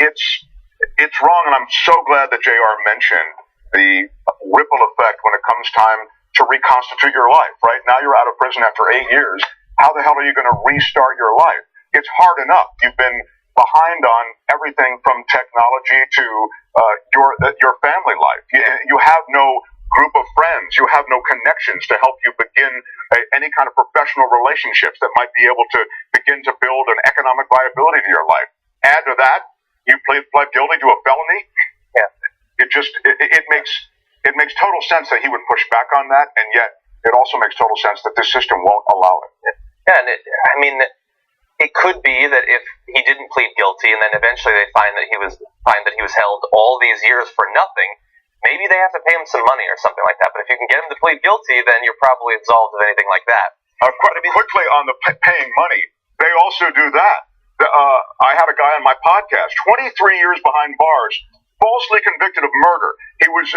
It's wrong, and I'm so glad that JR mentioned the ripple effect when it comes time to reconstitute your life. Right now, you're out of prison after 8 years. How the hell are you going to restart your life? It's hard enough. You've been behind on everything from technology to your family life. You have no group of friends. You have no connections to help you begin any kind of professional relationships that might be able to begin to build an economic viability to your life. Add to that, you pled guilty to a felony. Yeah, it makes total sense that he would push back on that, and yet it also makes total sense that this system won't allow it. Yeah, and it could be that if he didn't plead guilty, and then eventually they find that he was held all these years for nothing. Maybe they have to pay him some money or something like that. But if you can get him to plead guilty, then you're probably absolved of anything like that. Quickly on the paying money, they also do that. I had a guy on my podcast, 23 years behind bars, falsely convicted of murder. He was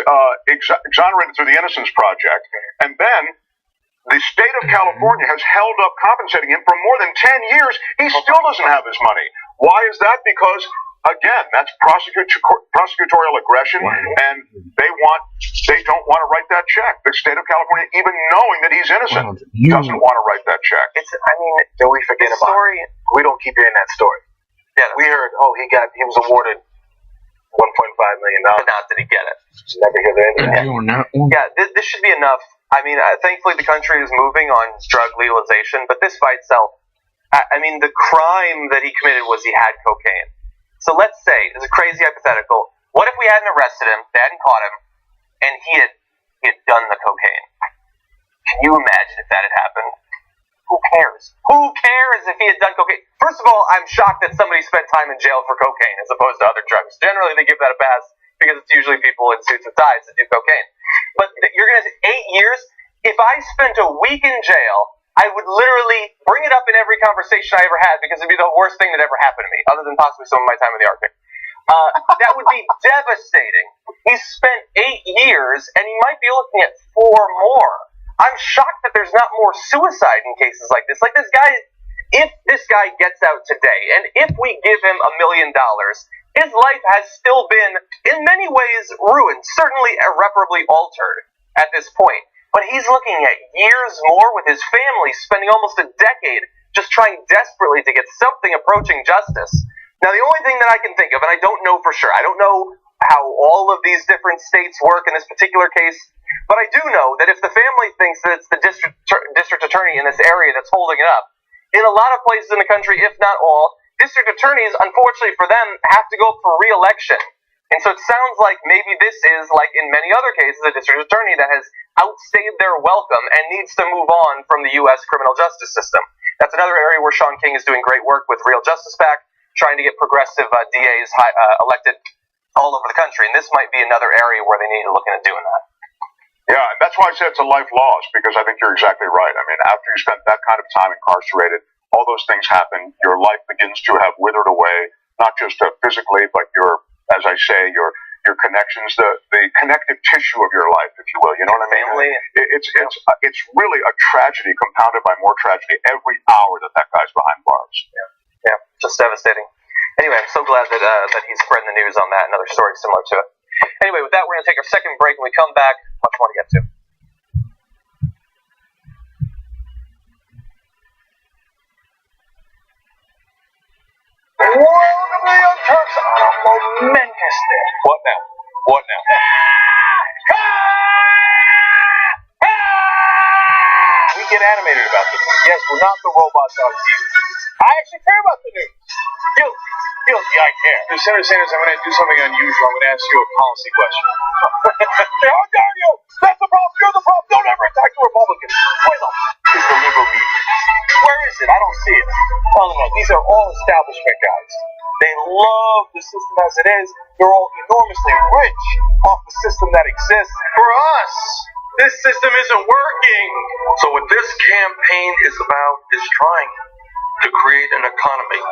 exonerated through the Innocence Project. And then the state of California has held up compensating him for more than 10 years. He still doesn't have his money. Why is that? Because again, that's prosecutorial aggression, and they don't want to write that check. The state of California, even knowing that he's innocent, doesn't want to write that check. Then we forget about it. We don't keep hearing that story. Yeah, we heard, he was awarded $1.5 million. But not did he get it. Never hear anything. Yeah, this should be enough. Thankfully the country is moving on drug legalization, but this by itself, the crime that he committed was he had cocaine. So let's say, it's a crazy hypothetical, what if we hadn't arrested him, they hadn't caught him, and he had done the cocaine? Can you imagine if that had happened? Who cares? Who cares if he had done cocaine? First of all, I'm shocked that somebody spent time in jail for cocaine as opposed to other drugs. Generally, they give that a pass because it's usually people in suits and ties that do cocaine. But you're going to say 8 years? If I spent a week in jail, I would literally bring it up in every conversation I ever had because it'd be the worst thing that ever happened to me, other than possibly some of my time in the Arctic. That would be devastating. He's spent 8 years, and he might be looking at 4 more. I'm shocked that there's not more suicide in cases like this. Like this guy, if this guy gets out today, and if we give him $1 million, his life has still been, in many ways, ruined, certainly irreparably altered at this point. But he's looking at years more with his family, spending almost a decade just trying desperately to get something approaching justice. Now, the only thing that I can think of, and I don't know for sure, I don't know how all of these different states work in this particular case, but I do know that if the family thinks that it's the district attorney in this area that's holding it up, in a lot of places in the country, if not all, district attorneys, unfortunately for them, have to go for re-election. And so it sounds like maybe this is, like in many other cases, a district attorney that has outstayed their welcome and needs to move on from the U.S. criminal justice system. That's another area where Sean King is doing great work with Real Justice PAC, trying to get progressive DAs elected all over the country. And this might be another area where they need to look into doing that. Yeah, and that's why I said it's a life loss, because I think you're exactly right. I mean, after you spend that kind of time incarcerated, all those things happen. Your life begins to have withered away, not just physically, but your, as I say, your connections, the connective tissue of your life, if you will. You know what I mean? Family. It's really a tragedy compounded by more tragedy every hour that guy's behind bars. Yeah, just devastating. Anyway, I'm so glad that he's spreading the news on that. Another story similar to it. Anyway, with that, we're going to take our second break. When we come back, much more to get to. Welcome to the Young Turks on a momentous day. What now? What now? We get animated about this. Yes, we're not the robots on TV. I actually care about the news. Guilty, I care. Senator Sanders, I'm going to do something unusual. I'm going to ask you a policy question. How dare you? That's the problem. You're the problem. Don't ever attack the Republicans. Where the is the liberal media? Where is it? I don't see it. No. These are all establishment guys. They love the system as it is. They're all enormously rich off the system that exists. For us, this system isn't working. So what this campaign is about is trying to create an economy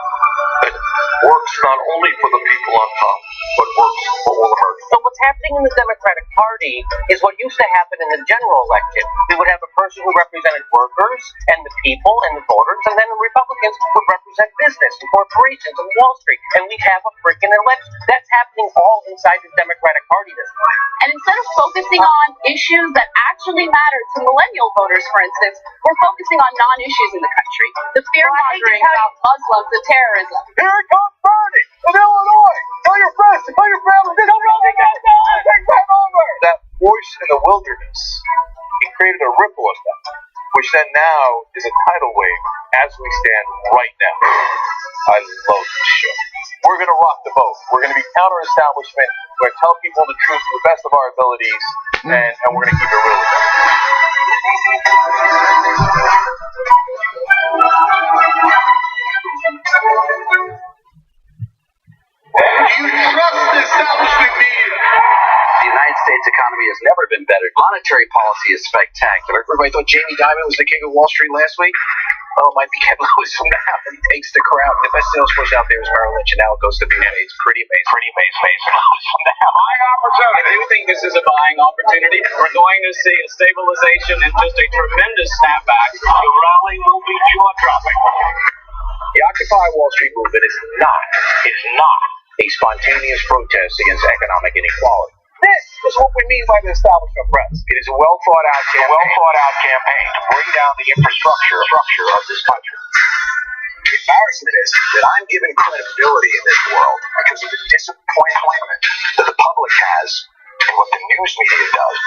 that works not only for the people on top, but works for all of us. So what's happening in the Democratic Party is what used to happen in the general election. We would have a person who represented workers and the people and the voters, and then the Republicans would represent business and corporations and Wall Street, and we'd have a freaking election. That's happening all inside the Democratic Party this time. And instead of focusing on issues that actually matter to millennial voters, for instance, we're focusing on non-issues in the country. The fear-mongering about Muslims and terrorism. Here it comes Bernie in Illinois. Tell your friends, tell your family. This is really good. Take that over. That voice in the wilderness, it created a ripple effect, which then now is a tidal wave as we stand right now. I love this show. We're going to rock the boat. We're going to be counter-establishment. We're going to tell people the truth to the best of our abilities, and we're going to keep it real with them. Do you trust the establishment media? The United States economy has never been better. Monetary policy is spectacular. Everybody thought Jamie Dimon was the king of Wall Street last week. Well, it might be Kevin Lewis from now. He takes the crowd. The best sales push out there is Merrill Lynch, and now it goes to BNA. It's pretty amazing. Buying opportunity. I do think this is a buying opportunity. We're going to see a stabilization and just a tremendous snapback. The rally will be jaw-dropping. The Occupy Wall Street movement is not a spontaneous protest against economic inequality. This is what we mean by the establishment press. It is a well thought out campaign to bring down the infrastructure of this country. The embarrassment is that I'm given credibility in this world because of the disappointment that the public has in what the news media does.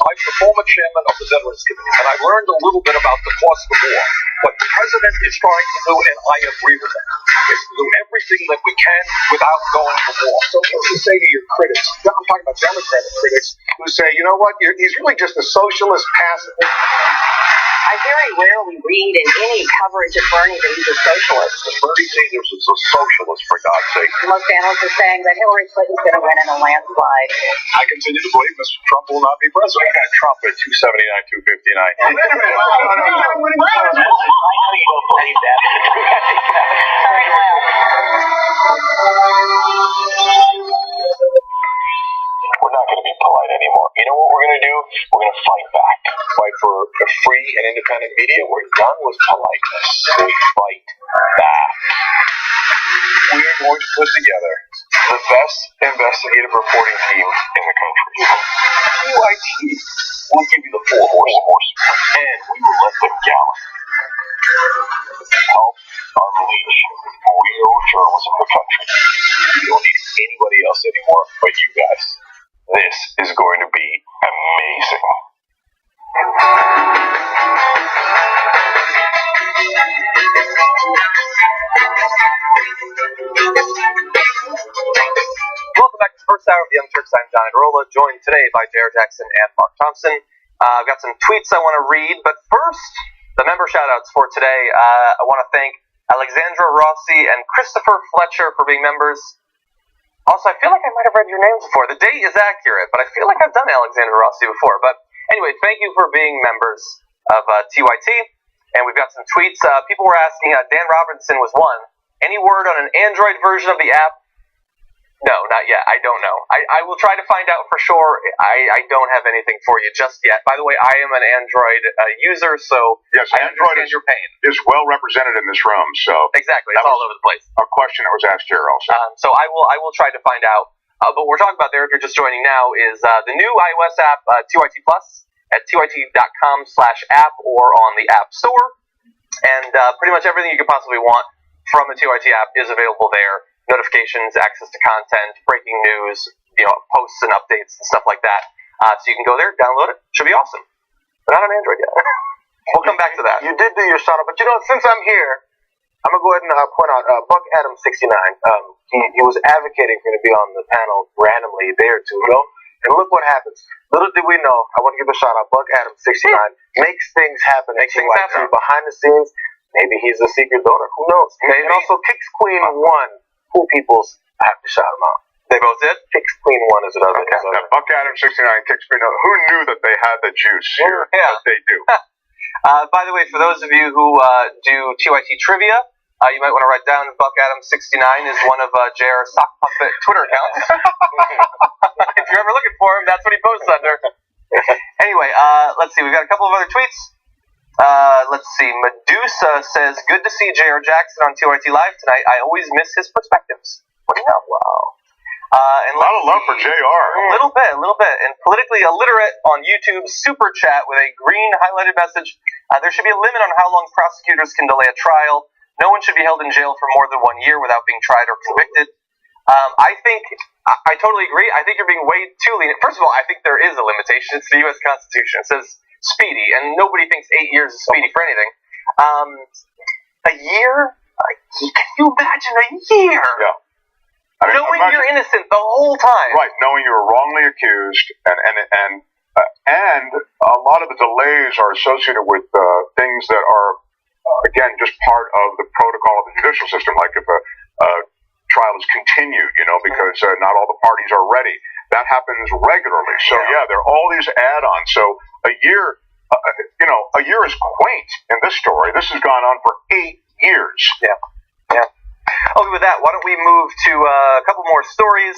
I'm the former chairman of the Veterans Committee, and I learned a little bit about the cost of war. What the president is trying to do, and I agree with him, is to do everything that we can without going to war. So what you say to your critics, I'm talking about Democratic critics, who say, you know what, he's really just a socialist pacifist. I I very rarely read in any coverage of Bernie that he's a socialist. Bernie Sanders is a socialist, for God's sake. Most analysts are saying that Hillary Clinton's going to win in a landslide. I continue to believe Mr. Trump will not be president. I got Trump at 279, 259. Wait a minute. I know you don't believe that. Sorry, We're not going to be polite anymore. You know what we're going to do? We're going to fight back. Fight for a free and independent media. We're done with politeness. We fight back. We are going to put together the best investigative reporting team in the country. QIT will give you the four horsemen, and we will let them gallop. Help unleash real journalism in the country. We don't need anybody else anymore but you guys. This is going to be amazing. Welcome back to the first hour of the Young Turks. I'm John Rolla, joined today by Jared Jackson and Mark Thompson. I've got some tweets I want to read, but first, the member shoutouts for today. I want to thank Alexandra Rossi and Christopher Fletcher for being members. Also, I feel like I might have read your names before. The date is accurate, but I feel like I've done Alexandra Rossi before. But anyway, thank you for being members of TYT. And we've got some tweets. People were asking, Dan Robinson was one. Any word on an Android version of the app? No, not yet. I don't know. I will try to find out for sure. I don't have anything for you just yet. By the way, I am an Android user, so yes, I Android understand your pain. is well represented in this room. So exactly, it's all over the place. A question that was asked here also. So I will try to find out. But what we're talking about there, if you're just joining now, is the new iOS app, TYT Plus, at tyt.com/app or on the App Store. And pretty much everything you could possibly want from the TYT app is available there. Notifications, access to content, breaking news, posts and updates and stuff like that. So you can go there, download it. Should be awesome. But not on Android yet. We'll come back to that. You did do your shout out, but since I'm here, I'm gonna go ahead and point out Buck Adams 69. He was advocating for me to be on the panel randomly a day or two ago, and look what happens. Little did we know. I want to give a shout out. Buck Adams 69 makes things happen. Makes things happen behind the scenes. Maybe he's a secret donor. Who knows? Maybe. And also, Kicks Queen 1. Cool peoples. I have to shout them out. They both did? Kicks Queen 1 is another. Okay. Now, Buck Adams 69, Kicks Queen 1. Who knew that they had the juice here? Yeah. But they do. By the way, for those of you who do TYT trivia, you might want to write down Buck Adams 69 is one of JR's sock puppet Twitter accounts. If you're ever looking for him, that's what he posts under. Anyway, let's see. We've got a couple of other tweets. Let's see. Medusa says, good to see J.R. Jackson on TYT Live tonight. I always miss his perspectives. What do you know? Wow. And a lot of love for JR. A little bit. And politically illiterate on YouTube super chat with a green highlighted message. There should be a limit on how long prosecutors can delay a trial. No one should be held in jail for more than 1 year without being tried or convicted. I totally agree. I think you're being way too lenient. First of all, I think there is a limitation. It's the U.S. Constitution. It says speedy, and nobody thinks 8 years is speedy for anything. A year? Can you imagine a year? Yeah. Knowing you're innocent the whole time. Right, knowing you were wrongly accused, and a lot of the delays are associated with things that are, again, just part of the protocol of the judicial system, like if a trial is continued, because not all the parties are ready. That happens regularly. So, yeah, there are all these add-ons. So a year, a year is quaint in this story. This has gone on for 8 years. Yeah. Okay, with that, why don't we move to a couple more stories.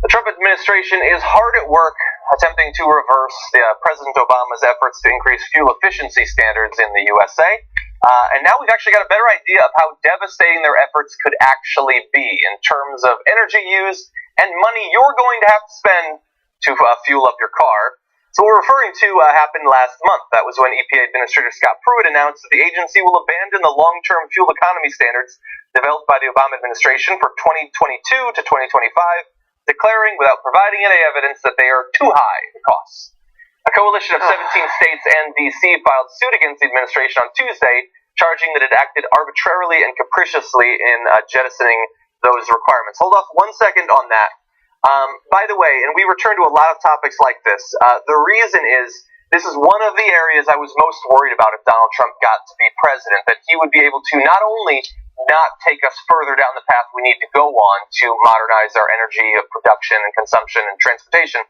The Trump administration is hard at work attempting to reverse President Obama's efforts to increase fuel efficiency standards in the USA. And now we've actually got a better idea of how devastating their efforts could actually be in terms of energy use and money you're going to have to spend to fuel up your car. So what we're referring to happened last month. That was when EPA Administrator Scott Pruitt announced that the agency will abandon the long-term fuel economy standards developed by the Obama administration for 2022 to 2025, declaring without providing any evidence that they are too high in costs. A coalition of 17 states and D.C. filed suit against the administration on Tuesday, charging that it acted arbitrarily and capriciously in jettisoning those requirements. Hold off 1 second on that. By the way, and we return to a lot of topics like this, the reason is This is one of the areas I was most worried about if Donald Trump got to be president, that he would be able to not only not take us further down the path we need to go on to modernize our energy production and consumption and transportation,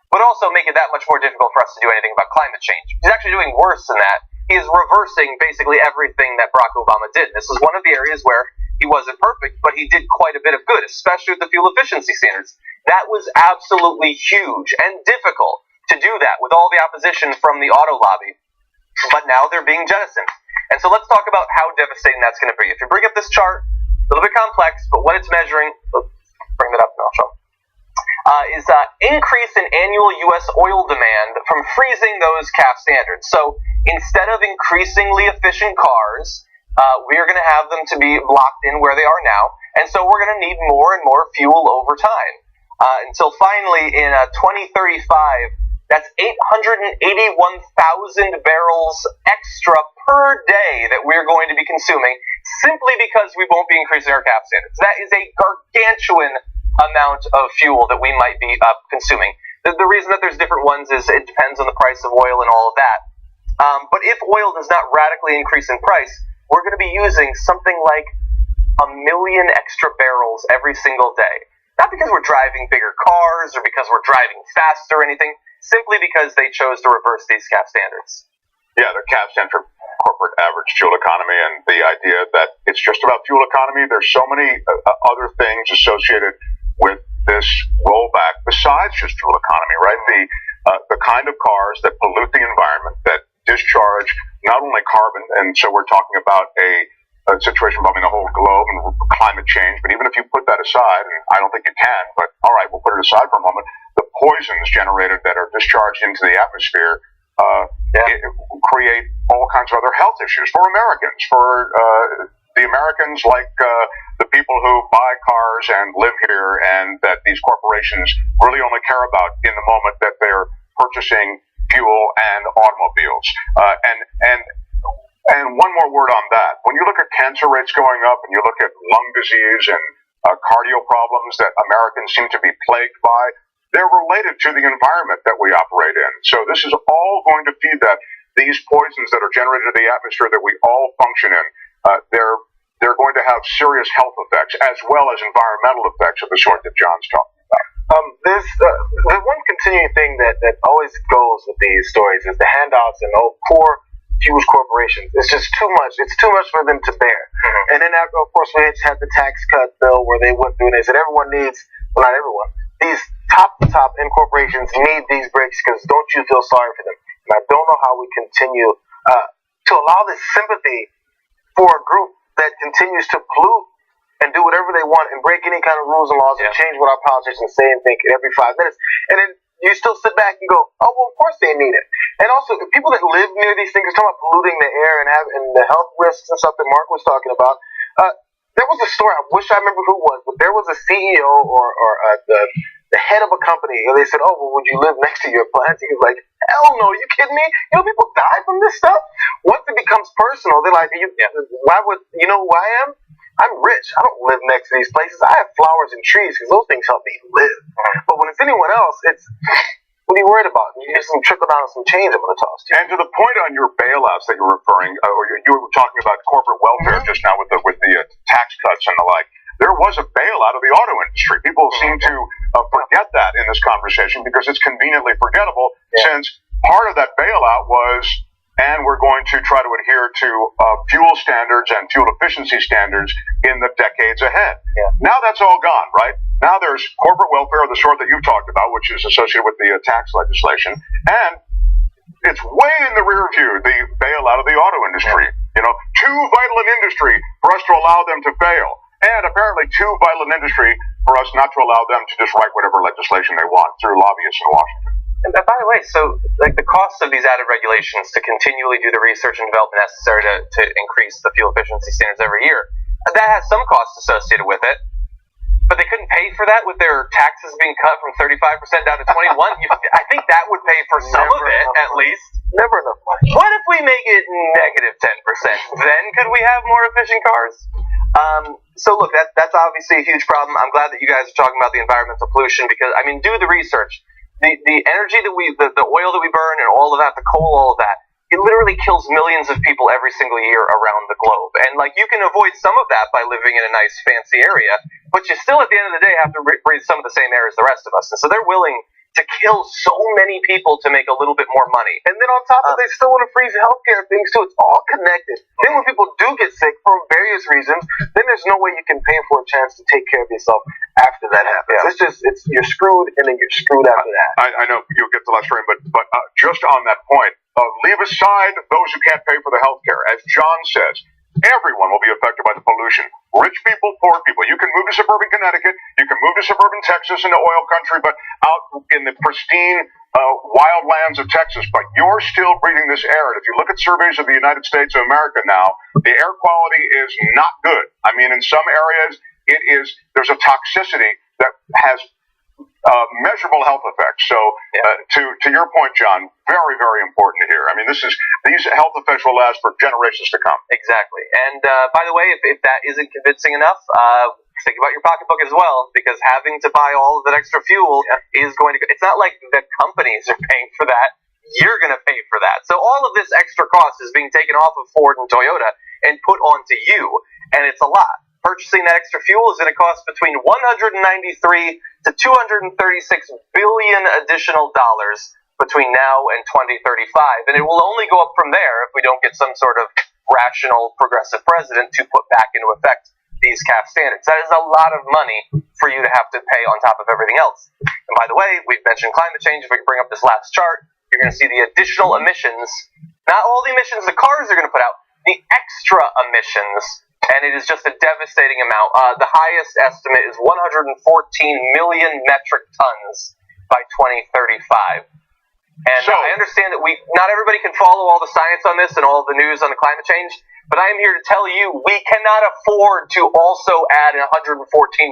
but also make it that much more difficult for us to do anything about climate change. He's actually doing worse than that. He is reversing basically everything that Barack Obama did. This is one of the areas where he wasn't perfect, but he did quite a bit of good, especially with the fuel efficiency standards. That was absolutely huge and difficult to do that with all the opposition from the auto lobby. But now they're being jettisoned. And so let's talk about how devastating that's going to be. If you bring up this chart, a little bit complex, but what it's measuring, let's bring that up now, Sean, is increase in annual U.S. oil demand from freezing those CAF standards. So instead of increasingly efficient cars, we are going to have them to be locked in where they are now. And so we're going to need more and more fuel over time. Until finally in 2035, that's 881,000 barrels extra per day that we're going to be consuming simply because we won't be increasing our CAF standards. That is a gargantuan amount of fuel that we might be consuming. The reason that there's different ones is it depends on the price of oil and all of that. But if oil does not radically increase in price, we're going to be using something like 1 million extra barrels every single day. Not because we're driving bigger cars or because we're driving faster or anything, simply because they chose to reverse these CAF standards. Yeah, the CAF stand for corporate average fuel economy, and the idea that it's just about fuel economy. There's so many other things associated with this rollback besides just fuel economy, right? The kind of cars that pollute the environment, that discharge not only carbon, and so we're talking about a situation involving the whole globe and climate change, but even if you put that aside, and I don't think you can, but all right, we'll put it aside for a moment, the poisons generated that are discharged into the atmosphere create all kinds of other health issues for Americans, for the Americans like the people who buy cars and live here, and that these corporations really only care about in the moment that they're purchasing fuel and automobiles. And one more word on that. When you look at cancer rates going up and you look at lung disease and cardio problems that Americans seem to be plagued by, they're related to the environment that we operate in. So this is all going to feed that. These poisons that are generated in the atmosphere that we all function in, they're going to have serious health effects as well as environmental effects of the sort that John's talking about. There's the one continuing thing that always goes with these stories is the handouts and poor huge corporations. It's just too much. It's too much for them to bear. Mm-hmm. And then, of course, we had the tax cut bill where they went through and they said everyone needs, well, not everyone, these top end corporations need these breaks because don't you feel sorry for them? And I don't know how we continue to allow this sympathy for a group that continues to pollute and do whatever they want and break any kind of rules and laws and change what our politicians say and think every 5 minutes. And then you still sit back and go, oh, well, of course they need it. And also, the people that live near these things are talking about polluting the air and the health risks and stuff that Mark was talking about. There was a story, I wish I remember who it was, but there was a CEO or the head of a company, and they said, oh, well, would you live next to your plant? He was like, hell no, are you kidding me? You know, people die from this stuff. Once it becomes personal, they're like, why would, you know who I am? I'm rich. I don't live next to these places. I have flowers and trees because those things help me live. But when it's anyone else, it's, what are you worried about? You just some trickle down some change I'm going to toss to you. And to the point on your bailouts that you're referring, or you were talking about corporate welfare just now with the tax cuts and the like. There was a bailout of the auto industry. People seem to forget that in this conversation because it's conveniently forgettable, since part of that bailout was, and we're going to try to adhere to fuel standards and fuel efficiency standards in the decades ahead. Now that's all gone, right? Now there's corporate welfare of the sort that you've talked about, which is associated with the tax legislation, and it's way in the rear view, the bailout of the auto industry. You know, too vital an industry for us to allow them to fail, and apparently too vital an industry for us not to allow them to just write whatever legislation they want through lobbyists in Washington. And by the way, so like the cost of these added regulations to continually do the research and development necessary to increase the fuel efficiency standards every year, that has some costs associated with it. But they couldn't pay for that with their taxes being cut from 35% down to 21%. I think that would pay for some of it, at least. Never enough money. What if we make it negative 10%? Then could we have more efficient cars? So look, that's obviously a huge problem. I'm glad that you guys are talking about the environmental pollution because, I mean, do the research. the energy that the oil that we burn and all of that, the coal, all of that, it literally kills millions of people every single year around the globe. And like, you can avoid some of that by living in a nice fancy area, but you still at the end of the day have to breathe some of the same air as the rest of us. And so they're willing to kill so many people to make a little bit more money. And then on top of it, they still want to freeze healthcare things too. It's all connected. Then when people do get sick for various reasons, then there's no way you can pay for a chance to take care of yourself after that happens. It's you're screwed, and then you're screwed after that. I know you'll get the last frame, but just on that point, leave aside those who can't pay for the healthcare. As John says, everyone will be affected by the pollution. Rich people, poor people. You can move to suburban Connecticut. You can move to suburban Texas into oil country, but out in the pristine wild lands of Texas. But you're still breathing this air. And if you look at surveys of the United States of America now, the air quality is not good. I mean, in some areas, there's a toxicity that has measurable health effects. So, to your point, John, very, very important to hear. I mean, these health effects will last for generations to come. Exactly. And by the way, if that isn't convincing enough, think about your pocketbook as well, because having to buy all of that extra fuel is going to. It's not like the companies are paying for that. You're going to pay for that. So all of this extra cost is being taken off of Ford and Toyota and put onto you, and it's a lot. Purchasing that extra fuel is going to cost between $193 to $236 billion additional dollars between now and 2035, and it will only go up from there if we don't get some sort of rational, progressive president to put back into effect these CAF standards. That is a lot of money for you to have to pay on top of everything else. And by the way, we've mentioned climate change. If we can bring up this last chart, you're going to see the additional emissions, not all the emissions the cars are going to put out, the extra emissions. And it is just a devastating amount. The highest estimate is 114 million metric tons by 2035. And I understand that not everybody can follow all the science on this and all the news on the climate change, but I am here to tell you we cannot afford to also add 114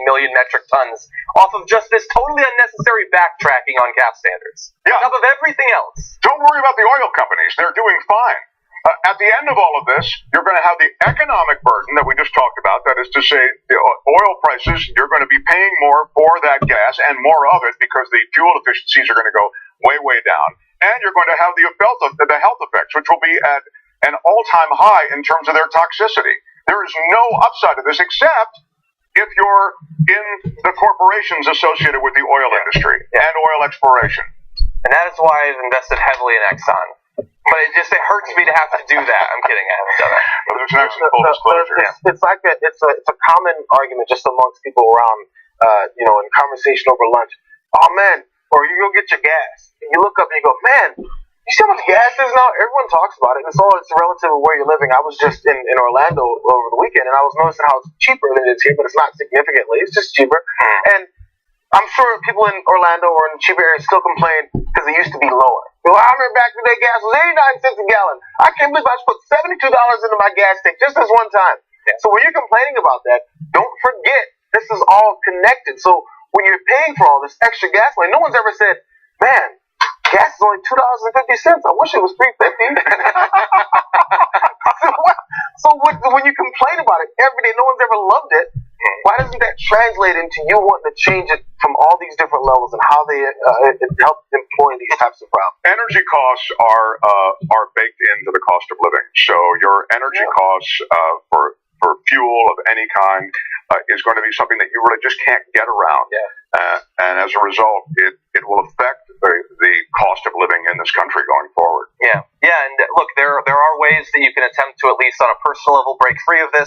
million metric tons off of just this totally unnecessary backtracking on CAF standards. Yeah. On top of everything else. Don't worry about the oil companies. They're doing fine. At the end of all of this, you're going to have the economic burden that we just talked about. That is to say, the oil prices, you're going to be paying more for that gas and more of it because the fuel efficiencies are going to go way, way down. And you're going to have the health effects, which will be at an all-time high in terms of their toxicity. There is no upside to this except if you're in the corporations associated with the oil industry and oil exploration. And that is why I've invested heavily in Exxon. But it hurts me to have to do that. I'm kidding. I haven't done that. But there's an actual full disclosure. It's a common argument just amongst people around, in conversation over lunch. Oh man, or you go get your gas, and you look up and you go, man, you see how much gas is now? Everyone talks about it, and it's relative to where you're living. I was just in Orlando over the weekend, and I was noticing how it's cheaper than it is here, but it's not significantly. It's just cheaper, and I'm sure people in Orlando or in cheaper areas still complain because it used to be lower. Well, I remember back in the day, gas was 89 cents a gallon. I can't believe I just put $72 into my gas tank just this one time. Yeah. So when you're complaining about that, don't forget this is all connected. So when you're paying for all this extra gas money, no one's ever said, man, gas is only $2.50. I wish it was $3.50. So when you complain about it every day, no one's ever loved it. Why doesn't that translate into you wanting to change it from all these different levels and how they help employ these types of problems? Energy costs are baked into the cost of living. So your energy costs for fuel of any kind is going to be something that you really just can't get around. Yeah. And as a result, it will affect the cost of living in this country going forward. Yeah. Yeah. And look, there are ways that you can attempt to, at least on a personal level, break free of this.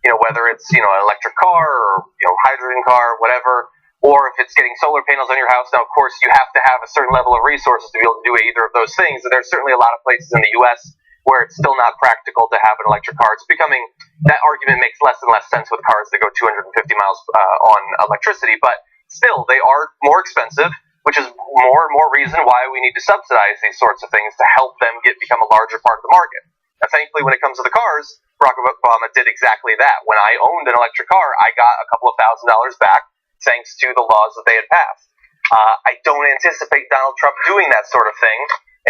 Whether it's, an electric car or, hydrogen car, whatever, or if it's getting solar panels on your house. Now, of course, you have to have a certain level of resources to be able to do either of those things. And there's certainly a lot of places in the U.S. where it's still not practical to have an electric car. It's becoming, that argument makes less and less sense with cars that go 250 miles on electricity. But still, they are more expensive, which is more and more reason why we need to subsidize these sorts of things to help them become a larger part of the market. Now, thankfully, when it comes to the cars, Barack Obama did exactly that. When I owned an electric car, I got a couple of $1,000s back thanks to the laws that they had passed. I don't anticipate Donald Trump doing that sort of thing,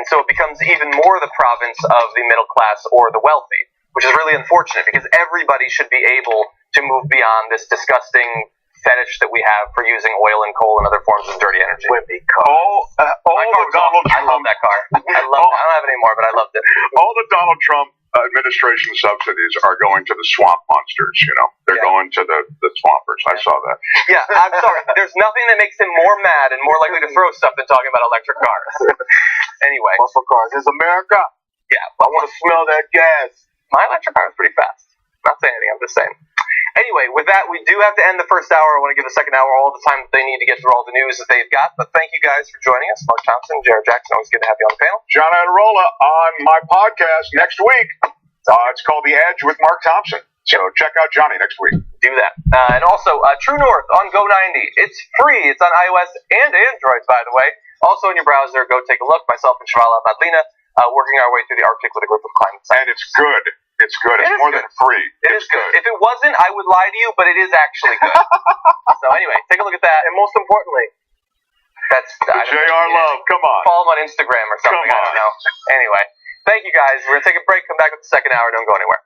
and so it becomes even more the province of the middle class or the wealthy, which is really unfortunate because everybody should be able to move beyond this disgusting fetish that we have for using oil and coal and other forms of dirty energy. All My car the was Donald awesome. I love Trump, that car. I love it. I don't have it anymore, but I loved it. all the Donald Trump administration subsidies are going to the swamp monsters. They're going to the swampers. I saw that. Yeah, I'm sorry. There's nothing that makes him more mad and more likely to throw stuff than talking about electric cars. Anyway. Muscle cars. This is America. Yeah. I want to smell that gas. My electric car is pretty fast. Not saying anything, I'm just saying. Anyway, with that, we do have to end the first hour. I want to give the second hour all the time that they need to get through all the news that they've got. But thank you guys for joining us. Mark Thompson, Jared Jackson, always good to have you on the panel. John Adirola on my podcast next week. It's called The Edge with Mark Thompson. So check out Johnny next week. Do that. And also, True North on Go90. It's free. It's on iOS and Android, by the way. Also in your browser, go take a look. Myself and Shivala Madlina working our way through the Arctic with a group of climate scientists. And it's good. It's good. It's more than free. It is good. If it wasn't, I would lie to you, but it is actually good. So anyway, take a look at that. And most importantly, that's JR Love. Come on. Follow him on Instagram or something. I don't know. Anyway, thank you guys. We're going to take a break. Come back with the second hour. Don't go anywhere.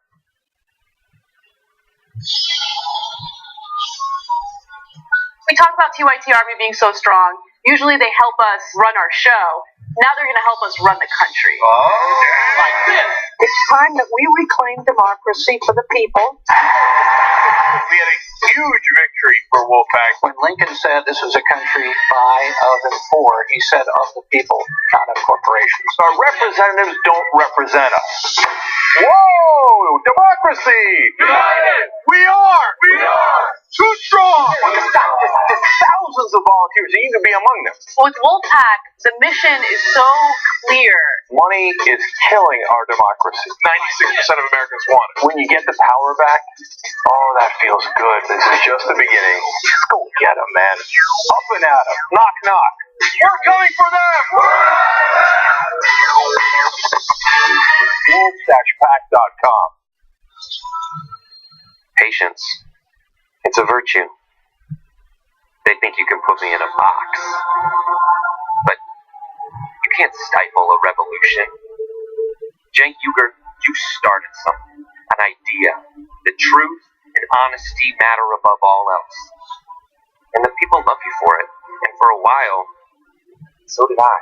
We talk about TYT Army being so strong. Usually they help us run our show. Now they're going to help us run the country. Like this. It's time that we reclaim democracy for the people. We had a huge victory for Wolfpack. When Lincoln said this was a country by, of, and for, he said of the people, not of corporations. Our representatives don't represent us. Whoa! Democracy! United! We are! Too strong! There's thousands of volunteers, and you can be among them. With Wolfpack, the mission is so clear. Money is killing our democracy. 96% of Americans want it. When you get the power back, oh, that feels good. This is just the beginning. Let's go get them, man. Up and at them. Knock, knock. We're coming for them! Wolf-pack.com. Patience. It's a virtue. They think you can put me in a box. But you can't stifle a revolution. Cenk Uygur, you started something. An idea. The truth and honesty matter above all else. And the people love you for it. And for a while, so did I.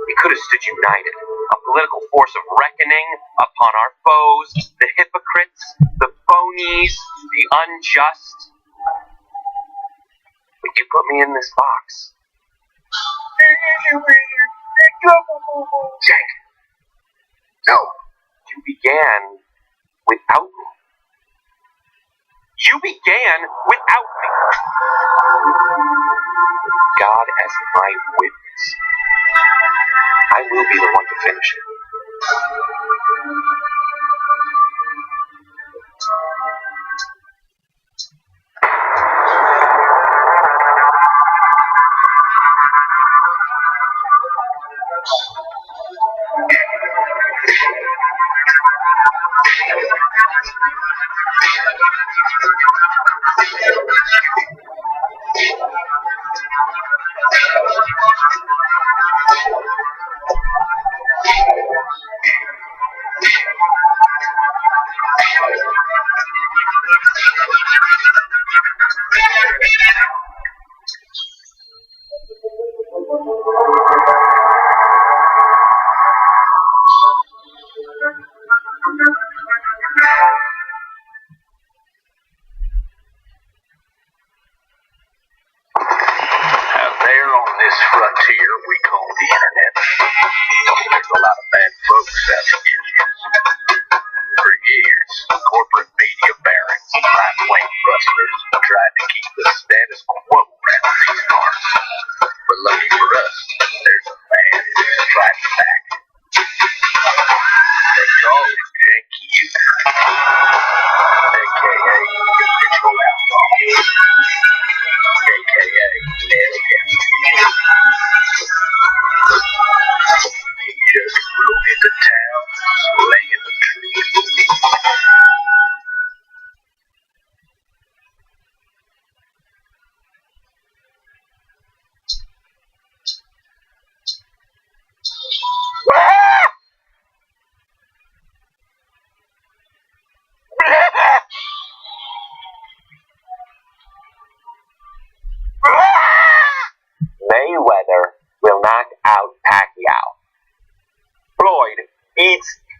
We could have stood united, a political force of reckoning upon our foes, the hypocrites, the phonies, the unjust. But you put me in this box. Cenk. No. You began without me. You began without me. God as my witness. I will be the one to finish it.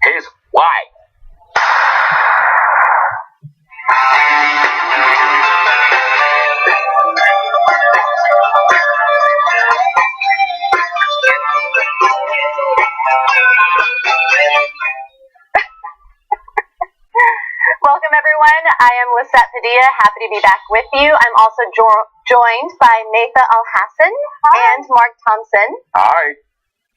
Here's why. Welcome, everyone. I am Lisette Padilla, happy to be back with you. I'm also joined by Natha Al-Hassan and Mark Thompson. Hi.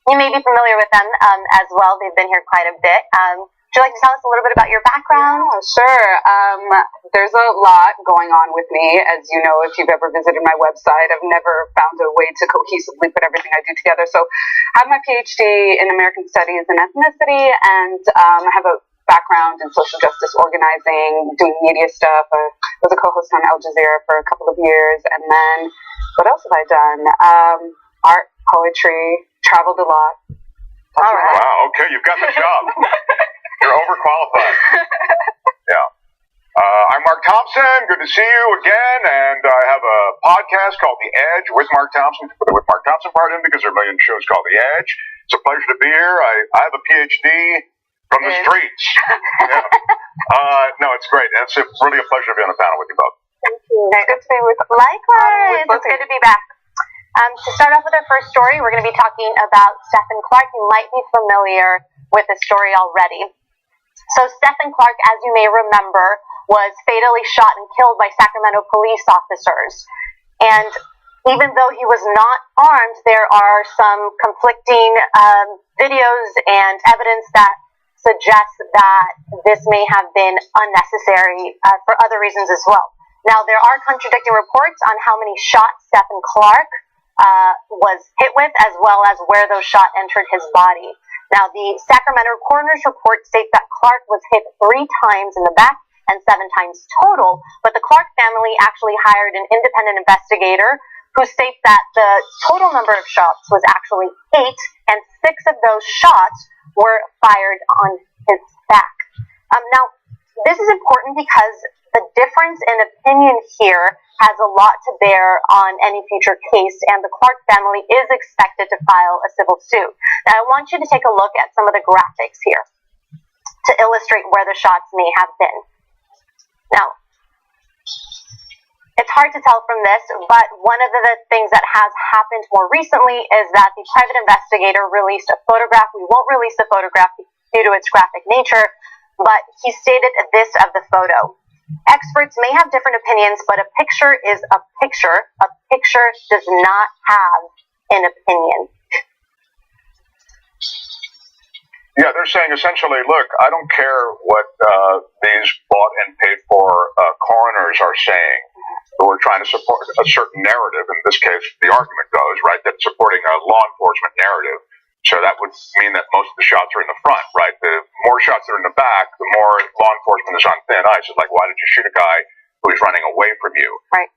You may be familiar with them as well. They've been here quite a bit. Would you like to tell us a little bit about your background? Yeah, sure. There's a lot going on with me. As you know, if you've ever visited my website, I've never found a way to cohesively put everything I do together. So I have my PhD in American Studies and Ethnicity, and I have a background in social justice organizing, doing media stuff. I was a co-host on Al Jazeera for a couple of years. And then what else have I done? Art, poetry, traveled a lot. All right. Wow, okay, you've got the job. You're overqualified. Yeah. I'm Mark Thompson. Good to see you again. And I have a podcast called The Edge with Mark Thompson. Put the with Mark Thompson part in because there are a million shows called The Edge. It's a pleasure to be here. I have a PhD from the streets. Yeah. No, it's great. It's really a pleasure to be on the panel with you both. Thank you. Good to be with you. Likewise. It's good to be back. To start off with our first story, we're going to be talking about Stephen Clark. You might be familiar with the story already. So Stephen Clark, as you may remember, was fatally shot and killed by Sacramento police officers. And even though he was not armed, there are some conflicting videos and evidence that suggests that this may have been unnecessary for other reasons as well. Now, there are contradicting reports on how many shots Stephen Clark was hit with, as well as where those shots entered his body. Now, the Sacramento coroner's report states that Clark was hit 3 times in the back and 7 times total, but the Clark family actually hired an independent investigator who states that the total number of shots was actually 8, and 6 of those shots were fired on his back. Now, this is important because the difference in opinion here has a lot to bear on any future case, and the Clark family is expected to file a civil suit. Now, I want you to take a look at some of the graphics here to illustrate where the shots may have been. Now, it's hard to tell from this, but one of the things that has happened more recently is that the private investigator released a photograph. We won't release the photograph due to its graphic nature, but he stated this of the photo. Experts may have different opinions, but a picture is a picture. A picture does not have an opinion. Yeah, they're saying essentially, look, I don't care what these bought and paid for coroners are saying. We're trying to support a certain narrative. In this case, the argument goes, right, that supporting a law enforcement narrative. So that would mean that most of the shots are in the front, right? The more shots that are in the back, the more law enforcement is on thin ice. It's like, why did you shoot a guy who's running away from you? Right.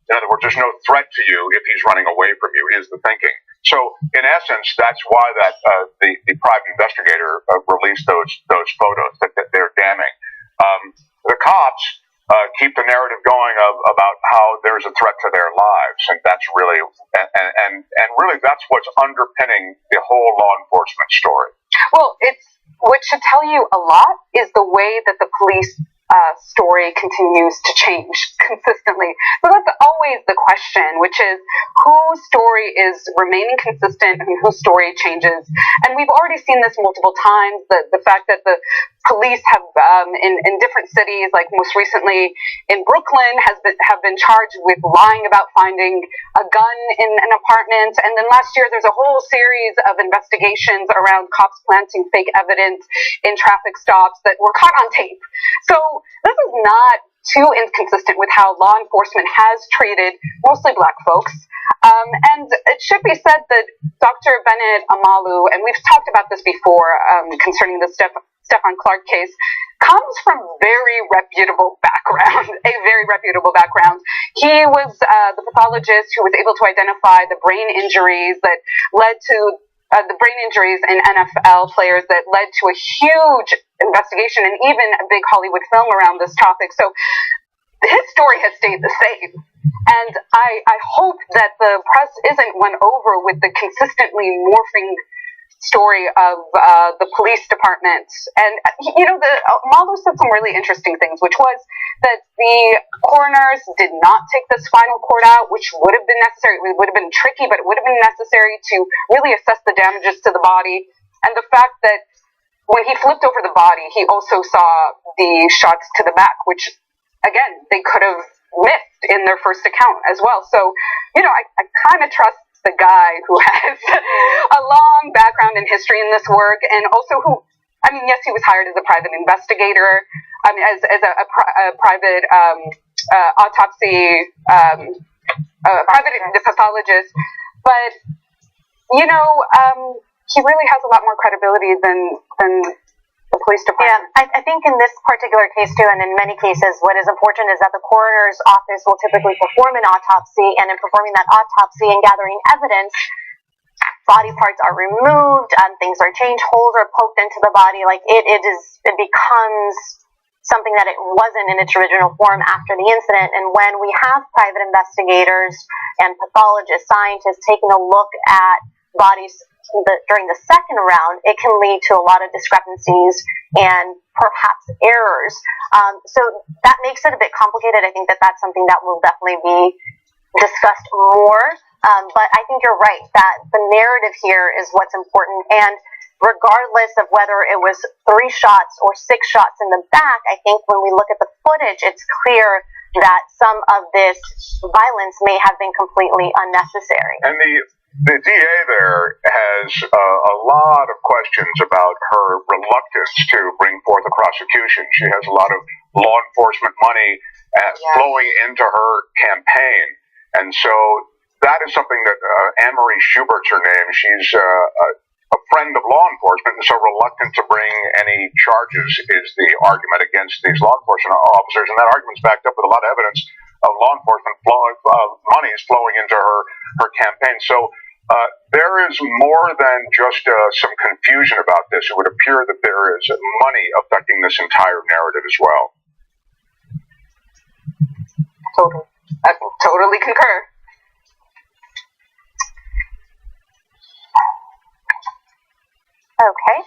In other words, there's no threat to you if he's running away from you, is the thinking. So, in essence, that's why that the private investigator released those photos, that they're damning. The cops keep the narrative going about how there's a threat to their lives, and that's really and really that's what's underpinning the whole law enforcement story. Well, what should tell you a lot is the way that the police story continues to change consistently. So that's always the question, which is whose story is remaining consistent and whose story changes. And we've already seen this multiple times, the fact that the police have in different cities, like most recently in Brooklyn, have been charged with lying about finding a gun in an apartment. And then last year there's a whole series of investigations around cops planting fake evidence in traffic stops that were caught on tape. So this is not too inconsistent with how law enforcement has treated mostly black folks. And it should be said that Dr. Bennett Amalu, and we've talked about this before concerning the Stephen Clark case, comes from very reputable background, a very reputable background. He was the pathologist who was able to identify the brain injuries that led to the brain injuries in NFL players that led to a huge investigation and even a big Hollywood film around this topic. So his story has stayed the same. And I hope that the press isn't won over with the consistently morphing story of the police department. And, Malo said some really interesting things, which was that the coroners did not take the spinal cord out, which would have been necessary. It would have been tricky, but it would have been necessary to really assess the damages to the body. And the fact that when he flipped over the body, he also saw the shots to the back, which, again, they could have missed in their first account as well. So, I kind of trust the guy who has a long background in history in this work, and also yes, he was hired as a private investigator, as a private autopsy, private pathologist, but, he really has a lot more credibility than the police department. Yeah, I think in this particular case too, and in many cases, what is important is that the coroner's office will typically perform an autopsy, and in performing that autopsy and gathering evidence, body parts are removed, things are changed, holes are poked into the body. Like it becomes something that it wasn't in its original form after the incident. And when we have private investigators and pathologists, scientists taking a look at bodies during the second round, it can lead to a lot of discrepancies and perhaps errors. So that makes it a bit complicated. I think that that's something that will definitely be discussed more. But I think you're right that the narrative here is what's important. And regardless of whether it was 3 shots or 6 shots in the back, I think when we look at the footage, it's clear that some of this violence may have been completely unnecessary. And the DA there has a lot of questions about her reluctance to bring forth a prosecution. She has a lot of law enforcement money flowing into her campaign. And so that is something that Anne-Marie Schubert's her name. She's a friend of law enforcement, and so reluctant to bring any charges is the argument against these law enforcement officers. And that argument's backed up with a lot of evidence of law enforcement money is flowing into her campaign. So there is more than just some confusion about this. It would appear that there is money affecting this entire narrative as well. I totally concur. Okay.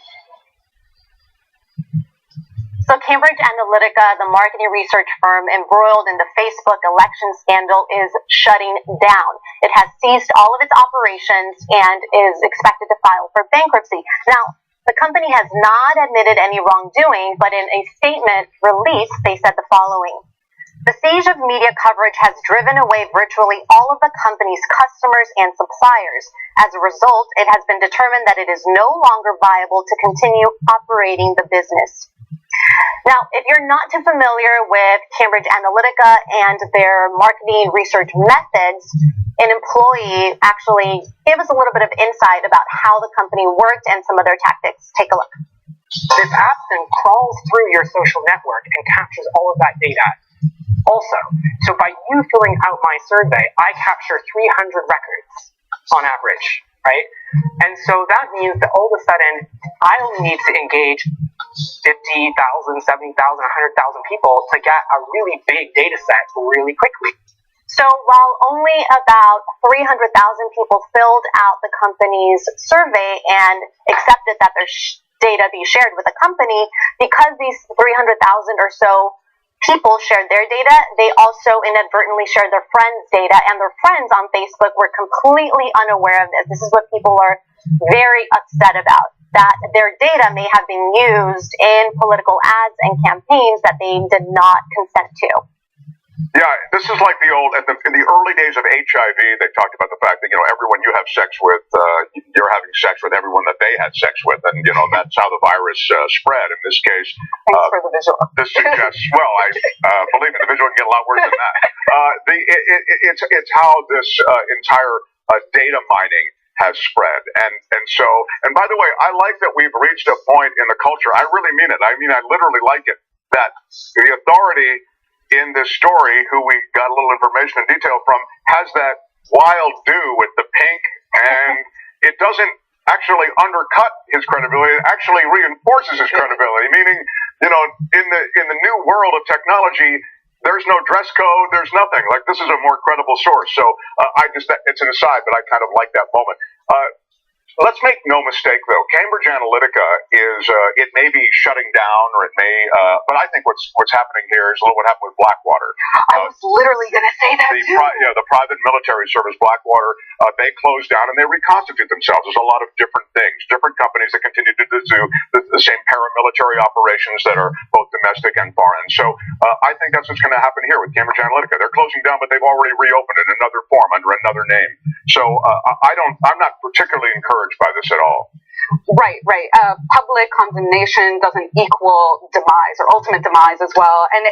So Cambridge Analytica, the marketing research firm embroiled in the Facebook election scandal, is shutting down. It has ceased all of its operations and is expected to file for bankruptcy. Now, the company has not admitted any wrongdoing, but in a statement released, they said the following. The siege of media coverage has driven away virtually all of the company's customers and suppliers. As a result, it has been determined that it is no longer viable to continue operating the business. Now, if you're not too familiar with Cambridge Analytica and their marketing research methods, an employee actually gave us a little bit of insight about how the company worked and some of their tactics. Take a look. This app then crawls through your social network and captures all of that data. Also, so by you filling out my survey, I capture 300 records on average, right? And so that means that all of a sudden, I only need to engage 50,000, 70,000, 100,000 people to get a really big data set really quickly. So while only about 300,000 people filled out the company's survey and accepted that their data be shared with the company, because these 300,000 or so people shared their data, they also inadvertently shared their friends' data, and their friends on Facebook were completely unaware of this. This is what people are very upset about, that their data may have been used in political ads and campaigns that they did not consent to. Yeah, this is like in the early days of HIV, they talked about the fact that, everyone you have sex with, you're having sex with everyone that they had sex with, and, that's how the virus spread. In this case, thanks for the visual. This suggests, well, I believe me, the visual can get a lot worse than that. It's how this entire data mining has spread. And by the way, I like that we've reached a point in the culture. I really mean it. I literally like it, that the authority in this story, who we got a little information and detail from, has that wild do with the pink, and it doesn't actually undercut his credibility. It actually reinforces his credibility, meaning, in the new world of technology, there's no dress code, there's nothing. Like, this is a more credible source. So it's an aside, but I kind of like that moment. let's make no mistake, though. Cambridge Analytica is it may be shutting down, or it may, but I think what's happening here is a little what happened with Blackwater. I was literally going to say that too. The private military service Blackwater, they closed down and they reconstitute themselves. There's a lot of different things, different companies that continue to do the same paramilitary operations that are both domestic and foreign. So I think that's what's going to happen here with Cambridge Analytica. They're closing down, but they've already reopened in another form under another name. So I'm not particularly encouraged by this at all. Right. Public condemnation doesn't equal demise or ultimate demise as well. And,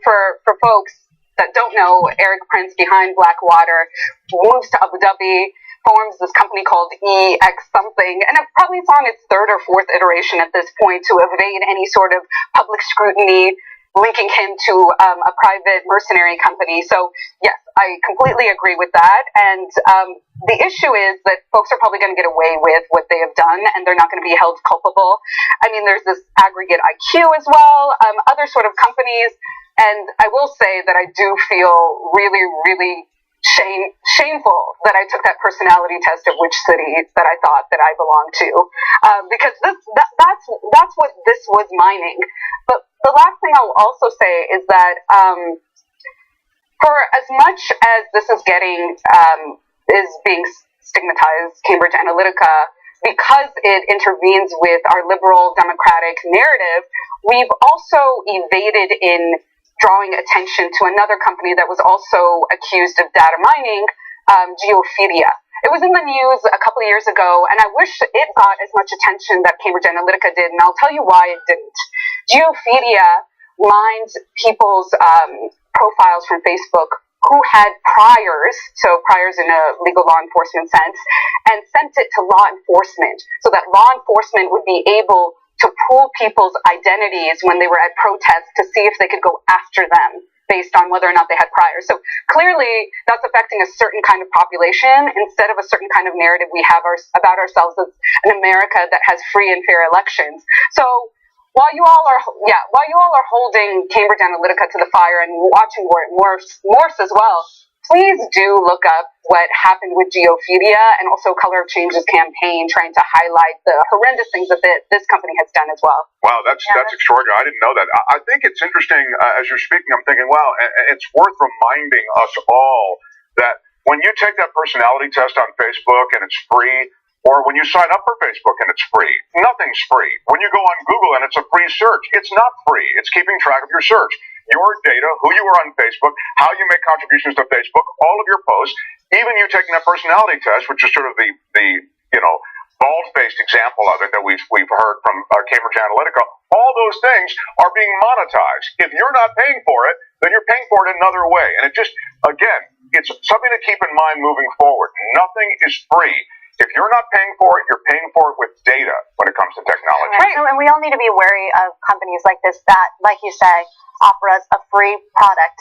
for folks that don't know, Eric Prince behind Blackwater moves to Abu Dhabi, forms this company called EX something, and it probably is on its third or fourth iteration at this point to evade any sort of public scrutiny, linking him to a private mercenary company. So, yes, I completely agree with that. And the issue is that folks are probably going to get away with what they have done, and they're not going to be held culpable. I mean, there's this aggregate IQ as well, other sort of companies. And I will say that I do feel really, really shameful that I took that personality test of which city that I thought that I belonged to, because that's what this was mining. But the last thing I'll also say is that for as much as this is is being stigmatized, Cambridge Analytica, because it intervenes with our liberal democratic narrative, we've also evaded in drawing attention to another company that was also accused of data mining, Geophilia. It was in the news a couple of years ago, and I wish it got as much attention that Cambridge Analytica did, and I'll tell you why it didn't. Geophilia mined people's profiles from Facebook who had priors, so priors in a legal law enforcement sense, and sent it to law enforcement so that law enforcement would be able to pool people's identities when they were at protests to see if they could go after them based on whether or not they had priors. So clearly that's affecting a certain kind of population instead of a certain kind of narrative we have about ourselves as an America that has free and fair elections. So while you all are holding Cambridge Analytica to the fire and watching where it morphs as well, please do look up what happened with Geophilia and also Color of Change's campaign trying to highlight the horrendous things that this company has done as well. Wow, that's extraordinary. I didn't know that. I think it's interesting, as you're speaking, I'm thinking, wow, it's worth reminding us all that when you take that personality test on Facebook and it's free, or when you sign up for Facebook and it's free, nothing's free. When you go on Google and it's a free search, it's not free. It's keeping track of your search. Your data, who you are on Facebook, how you make contributions to Facebook, all of your posts, even you taking that personality test, which is sort of the bald-faced example of it that we've heard from Cambridge Analytica, all those things are being monetized. If you're not paying for it, then you're paying for it another way. And it just, again, it's something to keep in mind moving forward. Nothing is free. If you're not paying for it, you're paying for it with data when it comes to technology. Right. And we all need to be wary of companies like this that, like you say, offer us a free product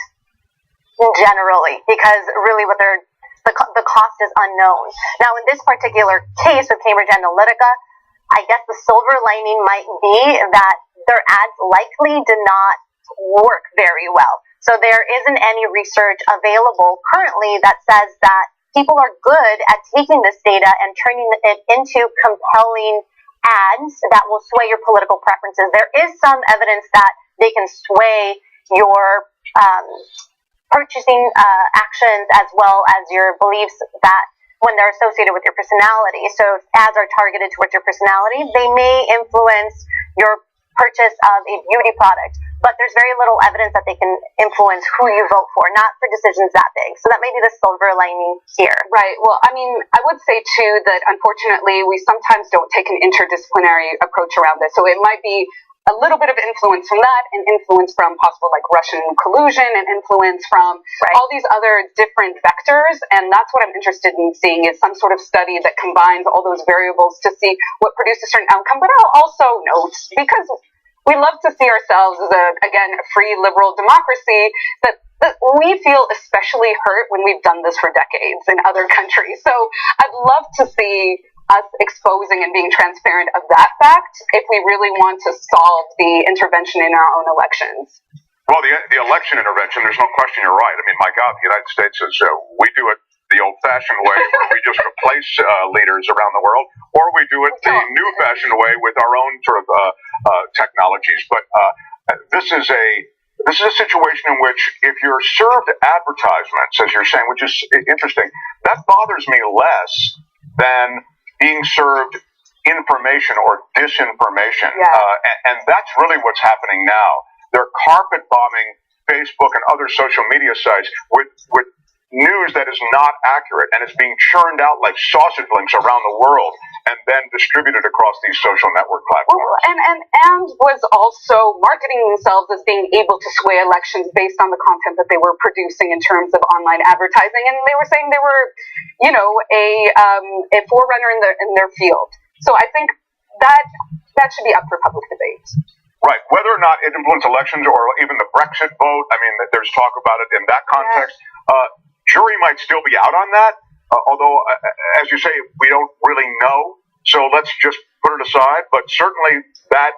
generally, because really what the cost is unknown. Now, in this particular case with Cambridge Analytica, I guess the silver lining might be that their ads likely did not work very well. So there isn't any research available currently that says that people are good at taking this data and turning it into compelling ads that will sway your political preferences. There is some evidence that they can sway your purchasing actions as well as your beliefs that when they're associated with your personality. So if ads are targeted towards your personality, they may influence your purchase of a beauty product. But there's very little evidence that they can influence who you vote for, not for decisions that big. So that may be the silver lining here. Right. Well, I mean, I would say, too, that unfortunately we sometimes don't take an interdisciplinary approach around this. So it might be a little bit of influence from that and influence from possible like Russian collusion and influence from all these other different vectors. And that's what I'm interested in seeing is some sort of study that combines all those variables to see what produces a certain outcome. But I'll also note, because we love to see ourselves as a free liberal democracy, that we feel especially hurt when we've done this for decades in other countries. So I'd love to see us exposing and being transparent of that fact if we really want to solve the intervention in our own elections. Well, the election intervention, there's no question you're right. I mean, my God, the United States is, we do it the old-fashioned way where we just replace leaders around the world, or we do it the new-fashioned way with our own sort of technologies. But this is a situation in which if you're served advertisements, as you're saying, which is interesting, that bothers me less than being served information or disinformation. And that's really what's happening now. They're carpet bombing Facebook and other social media sites with news that is not accurate, and it's being churned out like sausage links around the world and then distributed across these social network platforms. Well, and was also marketing themselves as being able to sway elections based on the content that they were producing in terms of online advertising, and they were saying they were, a forerunner in their field. So I think that should be up for public debate. Right. Whether or not it influenced elections or even the Brexit vote, I mean, there's talk about it in that context. Jury might still be out on that, although, as you say, we don't really know. So let's just put it aside. But certainly that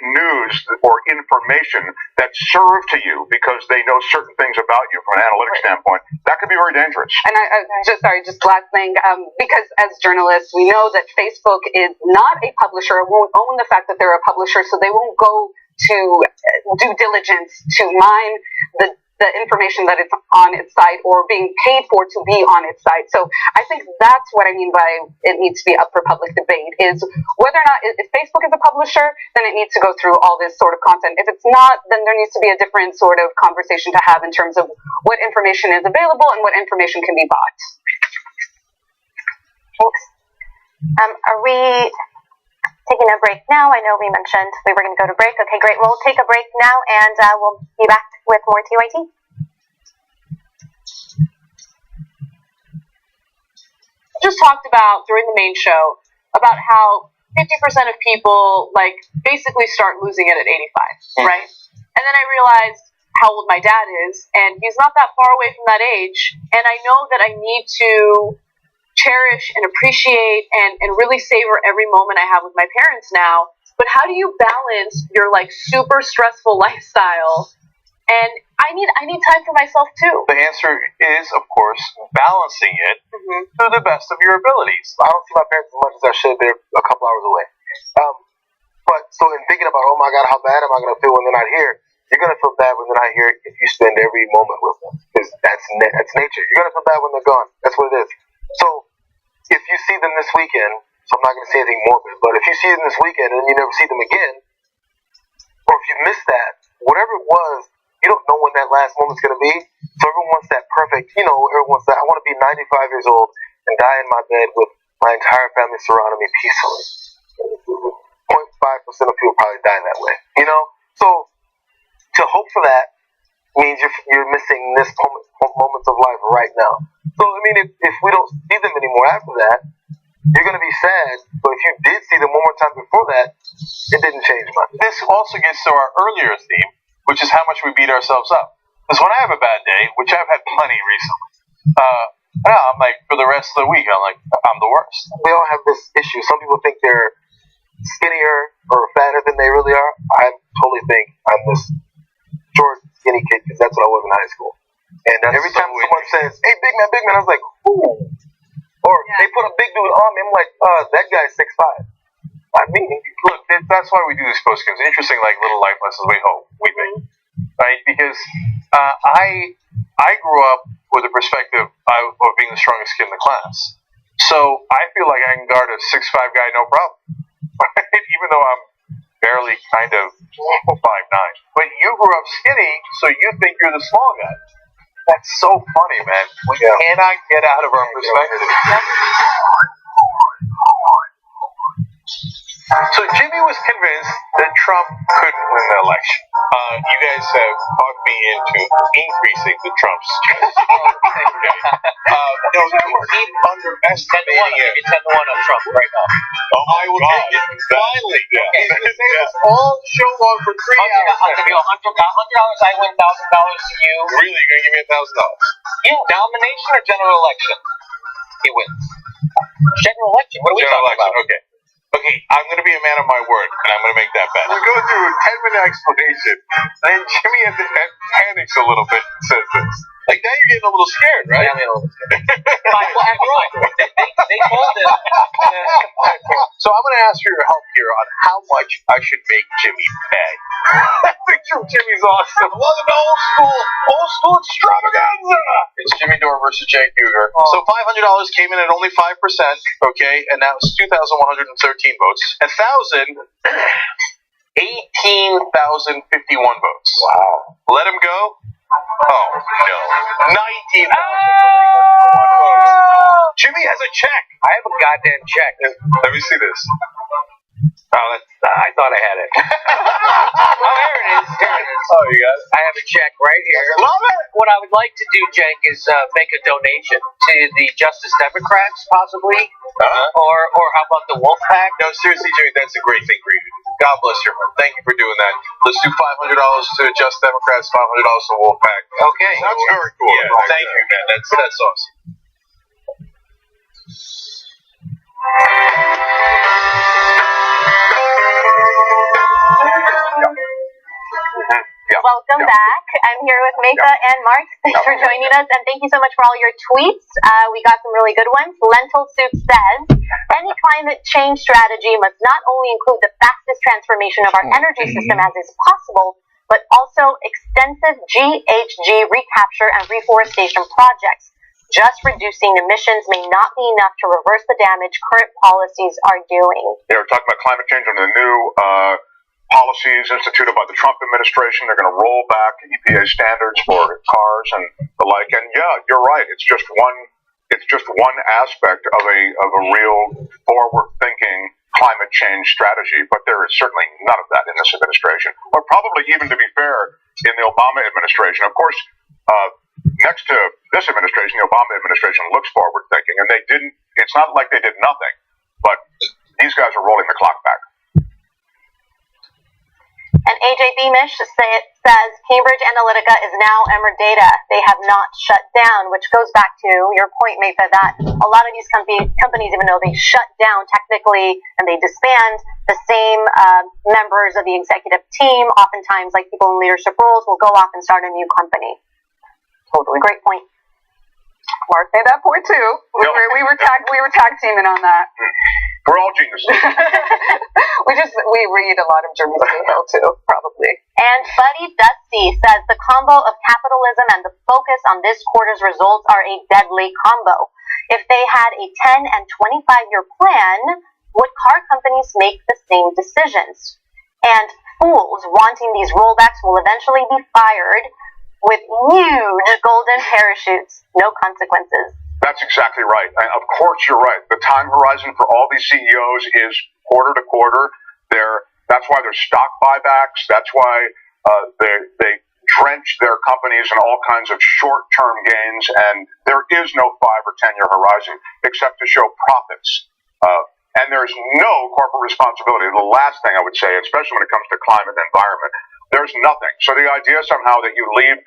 news or information that's served to you because they know certain things about you from an analytic standpoint, that could be very dangerous. And just last thing, because as journalists, we know that Facebook is not a publisher, won't own the fact that they're a publisher, so they won't go to due diligence to mine the information that it's on its site or being paid for to be on its site. So I think that's what I mean by it needs to be up for public debate, is whether or not, if Facebook is a publisher, then it needs to go through all this sort of content. If it's not, then there needs to be a different sort of conversation to have in terms of what information is available and what information can be bought. Thanks. Are we taking a break now? I know we mentioned we were going to go to break. Okay, great. We'll take a break now, and we'll be back with more TYT. Just talked about during the main show about how 50% of people basically start losing it at 85, right? And then I realized how old my dad is, and he's not that far away from that age, and I know that I need to cherish and appreciate and really savor every moment I have with my parents now. But how do you balance your super stressful lifestyle? And I need time for myself too. The answer is, of course, balancing it to the best of your abilities. I don't see my parents as much as I should. They're a couple hours away. But so in thinking about, oh my God, how bad am I going to feel when they're not here? You're going to feel bad when they're not here if you spend every moment with them. Because that's nature. You're going to feel bad when they're gone. That's what it is. So if you see them this weekend, so I'm not going to say anything morbid, but if you see them this weekend and you never see them again, or if you miss that, whatever it was, you don't know when that last moment's going to be. So everyone wants that perfect, everyone wants that. I want to be 95 years old and die in my bed with my entire family surrounding me peacefully. 0.5% of people probably die that way, So to hope for that means you're missing this moments of life right now. So, I mean, if we don't see them anymore after that, you're going to be sad. But if you did see them one more time before that, it didn't change much. This also gets to our earlier theme, which is how much we beat ourselves up. Because when I have a bad day, which I've had plenty recently, I'm for the rest of the week, I'm the worst. We all have this issue. Some people think they're skinnier or fatter than they really are. I totally think I'm this short, skinny kid because that's what I was in high school. And every time someone says, hey, big man, I was like, ooh. Or they put a big dude on me, I'm like, that guy's 6'5". I mean, look, that's why we do these post games. Interesting, little life lessons we think, right? Because I grew up with a perspective of being the strongest kid in the class. So I feel like I can guard a 6'5" guy no problem, right? Even though I'm barely kind of 5'9". But you grew up skinny, so you think you're the small guy. That's so funny, man. We cannot get out of our perspective. So Jimmy was convinced that Trump couldn't win the election. You guys have talked me into increasing the Trump's chances. No, keep underestimating it. 10-1 on Trump right now. Oh, I will take it. Finally. All show long for 3 hours. I'll give you $100. I win $1,000 to you. Really? You're going to give me $1,000? Yeah. Nomination or general election? He wins. General election. What are we talking about? Okay. hey, I'm going to be a man of my word, and I'm going to make that bet. We go through a 10-minute explanation, and then Jimmy at the end panics a little bit and says this. Like, now you're getting a little scared, right? Yeah, I'm getting a little scared. After all, they called it. So I'm going to ask for your help here on how much I should make Jimmy pay. I think Jimmy's awesome. Welcome to old school extravaganza. It's Jimmy Dore versus Jake Huger. So $500 came in at only 5%, okay, and that was 2,113 votes. 18,051 votes. Wow. Let him go. Oh, no. 19,031 votes. Jimmy has a check. I have a goddamn check. Let me see this. Oh, I thought I had it. Oh, here it is. Here it is. Oh, you got it? I have a check right here. Love it. What I would like to do, Jake, is make a donation to the Justice Democrats, possibly, or how about the Wolfpack? No, seriously, Jimmy, that's a great thing for you. God bless you. Thank you for doing that. Let's do $500 to Justice Democrats, $500 to Wolfpack. Okay. That's very cool. Yeah, thank you, man. That's awesome. Welcome back. I'm here with Mesa and Mark. Thanks for joining us, and thank you so much for all your tweets. We got some really good ones. Lentil Soup says, any climate change strategy must not only include the fastest transformation of our energy system as is possible, but also extensive GHG recapture and reforestation projects. Just reducing emissions may not be enough to reverse the damage current policies are doing. They were talking about climate change and the new policies instituted by the Trump administration. They're going to roll back EPA standards for cars and the like. And yeah, you're right. It's just one aspect of a real forward-thinking climate change strategy. But there is certainly none of that in this administration, or probably even, to be fair, in the Obama administration. Of course, next to this administration, the Obama administration looks forward-thinking, and they didn't. It's not like they did nothing, but these guys are rolling the clock back. And AJ Beamish says Cambridge Analytica is now Emmer Data. They have not shut down, which goes back to your point, Mesa, that a lot of these companies, even though they shut down technically and they disband, the same members of the executive team, oftentimes like people in leadership roles, will go off and start a new company. Totally great point. Mark made that point too. We were tag teaming on that. We're all geniuses. we read a lot of Jeremy Hill too, probably. And Buddy Dusty says the combo of capitalism and the focus on this quarter's results are a deadly combo. If they had a 10 and 25-year plan, would car companies make the same decisions? And fools wanting these rollbacks will eventually be fired with huge golden parachutes, no consequences. That's exactly right. And of course, you're right. The time horizon for all these CEOs is quarter to quarter. That's why there's stock buybacks. That's why they drench their companies in all kinds of short-term gains. And there is no 5 or 10-year horizon except to show profits. And there's no corporate responsibility. The last thing I would say, especially when it comes to climate and environment, there's nothing. So the idea somehow that you leave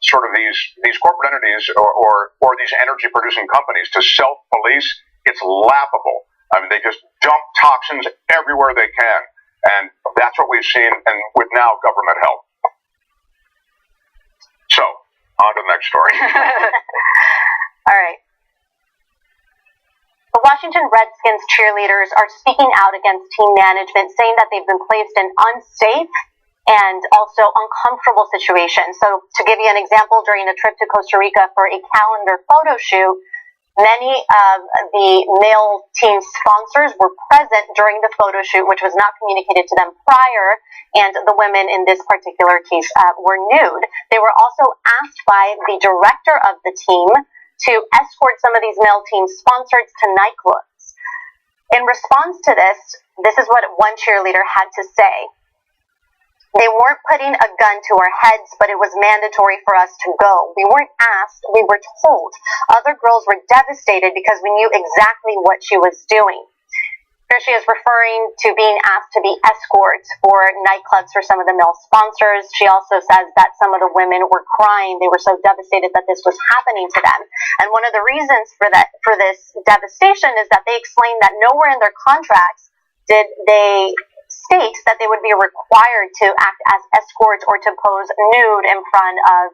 sort of these corporate entities or these energy producing companies to self-police, it's laughable. I mean, they just dump toxins everywhere they can. And that's what we've seen, and with now government help. So, on to the next story. All right. The Washington Redskins cheerleaders are speaking out against team management, saying that they've been placed in unsafe and also uncomfortable situations. So to give you an example, during a trip to Costa Rica for a calendar photo shoot, many of the male team sponsors were present during the photo shoot, which was not communicated to them prior, and the women in this particular case were nude. They were also asked by the director of the team to escort some of these male team sponsors to nightclubs. In response to this is what one cheerleader had to say. They weren't putting a gun to our heads, but it was mandatory for us to go. We weren't asked, we were told. Other girls were devastated because we knew exactly what she was doing. Here she is referring to being asked to be escorts for nightclubs for some of the male sponsors. She also says that some of the women were crying. They were so devastated that this was happening to them. And one of the reasons for this devastation is that they explained that nowhere in their contracts did they state that they would be required to act as escorts or to pose nude in front of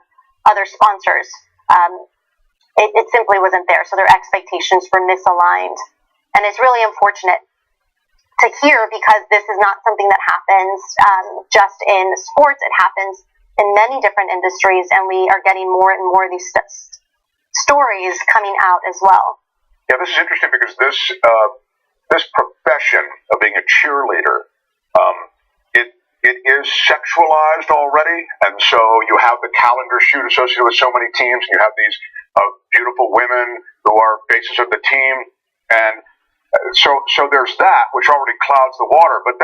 other sponsors. It simply wasn't there, so their expectations were misaligned. And it's really unfortunate to hear, because this is not something that happens just in sports. It happens in many different industries, and we are getting more and more of these stories coming out as well. Yeah, this is interesting because this profession of being a cheerleader, it is sexualized already, and so you have the calendar shoot associated with so many teams, and you have these beautiful women who are faces of the team, and so there's that, which already clouds the water. But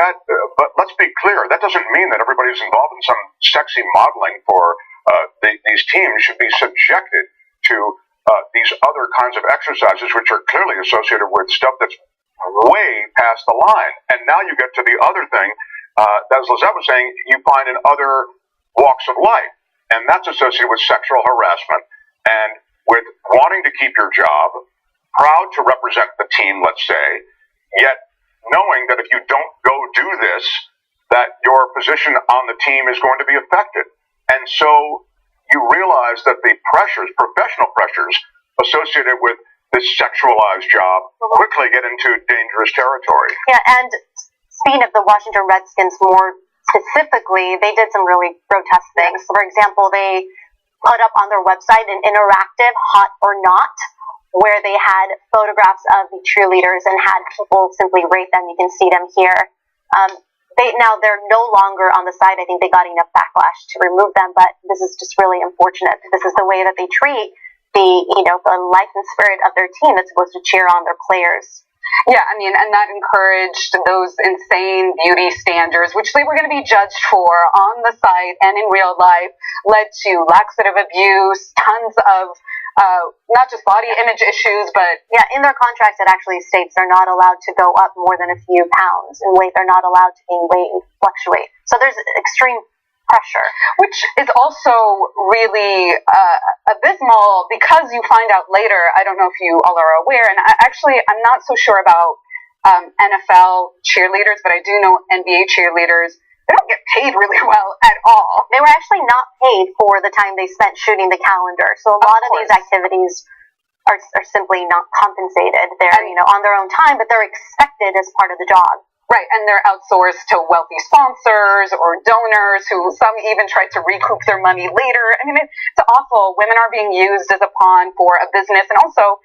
let's be clear, that doesn't mean that everybody who's involved in some sexy modeling for these teams should be subjected to these other kinds of exercises, which are clearly associated with stuff that's way past the line. And now you get to the other thing, as Lizette was saying, you find in other walks of life, and that's associated with sexual harassment and with wanting to keep your job, proud to represent the team, let's say, yet knowing that if you don't go do this, that your position on the team is going to be affected. And so you realize that the pressures, professional pressures, associated with this sexualized job quickly get into dangerous territory. Yeah, and speaking of the Washington Redskins more specifically, they did some really grotesque things. For example, they put up on their website an interactive hot or not, where they had photographs of the cheerleaders and had people simply rate them. You can see them here. They're no longer on the site. I think they got enough backlash to remove them, but this is just really unfortunate. This is the way that they treat the life and spirit of their team that's supposed to cheer on their players. Yeah, I mean, and that encouraged those insane beauty standards, which they were going to be judged for on the site and in real life, led to laxative abuse, tons of not just body image issues, but... Yeah, in their contracts it actually states they're not allowed to go up more than a few pounds in weight. They're not allowed to gain weight and fluctuate. So there's extreme pressure. Which is also really abysmal, because you find out later, I don't know if you all are aware, and I'm not so sure about NFL cheerleaders, but I do know NBA cheerleaders. They don't get paid really well at all. They were actually not paid for the time they spent shooting the calendar. So a lot of these activities are simply not compensated. They're on their own time, but they're expected as part of the job. Right, and they're outsourced to wealthy sponsors or donors who some even try to recoup their money later. I mean, it's awful. Women are being used as a pawn for a business. And also,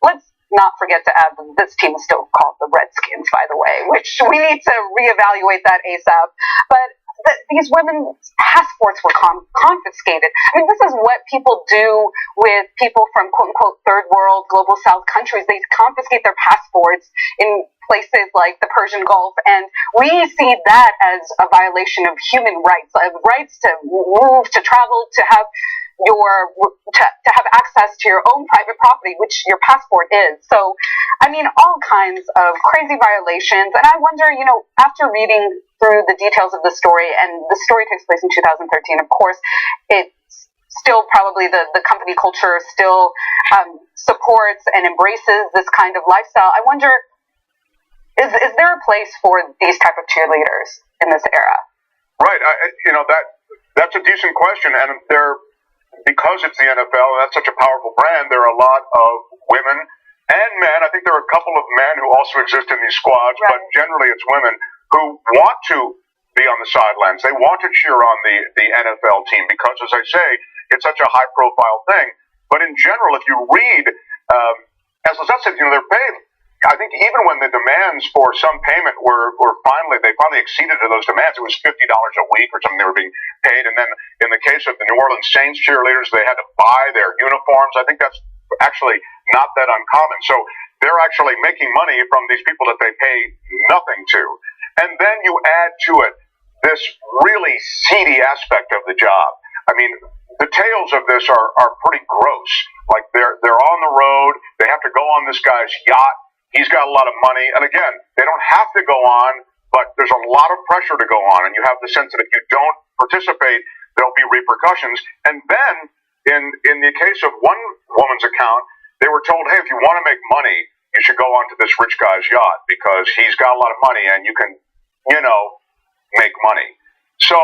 let's not forget to add that this team is still called the Redskins, by the way, which we need to reevaluate that ASAP. But these women's passports were confiscated. I mean, this is what people do with people from quote-unquote third world, global south countries. They confiscate their passports in places like the Persian Gulf, and we see that as a violation of human rights, rights to move, to travel, to have to have access to your own private property, which your passport is. So, I mean, all kinds of crazy violations. And I wonder, after reading through the details of the story, and the story takes place in 2013, of course, it's still probably the company culture still supports and embraces this kind of lifestyle. I wonder, is there a place for these type of cheerleaders in this era? Right. That's a decent question, and because it's the NFL and that's such a powerful brand, there are a lot of women and men. I think there are a couple of men who also exist in these squads, right. But generally it's women who want to be on the sidelines. They want to cheer on the NFL team because, as I say, it's such a high-profile thing. But in general, if you read, as Lizette said, they're paid. I think even when the demands for some payment were they finally exceeded to those demands, it was $50 a week or something they were being paid. And then in the case of the New Orleans Saints cheerleaders, they had to buy their uniforms. I think that's actually not that uncommon. So they're actually making money from these people that they pay nothing to. And then you add to it this really seedy aspect of the job. I mean, the tales of this are pretty gross. Like they're on the road, they have to go on this guy's yacht. He's got a lot of money, and again, they don't have to go on, but there's a lot of pressure to go on, and you have the sense that if you don't participate, there'll be repercussions. And then, in the case of one woman's account, they were told, hey, if you want to make money, you should go onto this rich guy's yacht because he's got a lot of money and you can, make money. So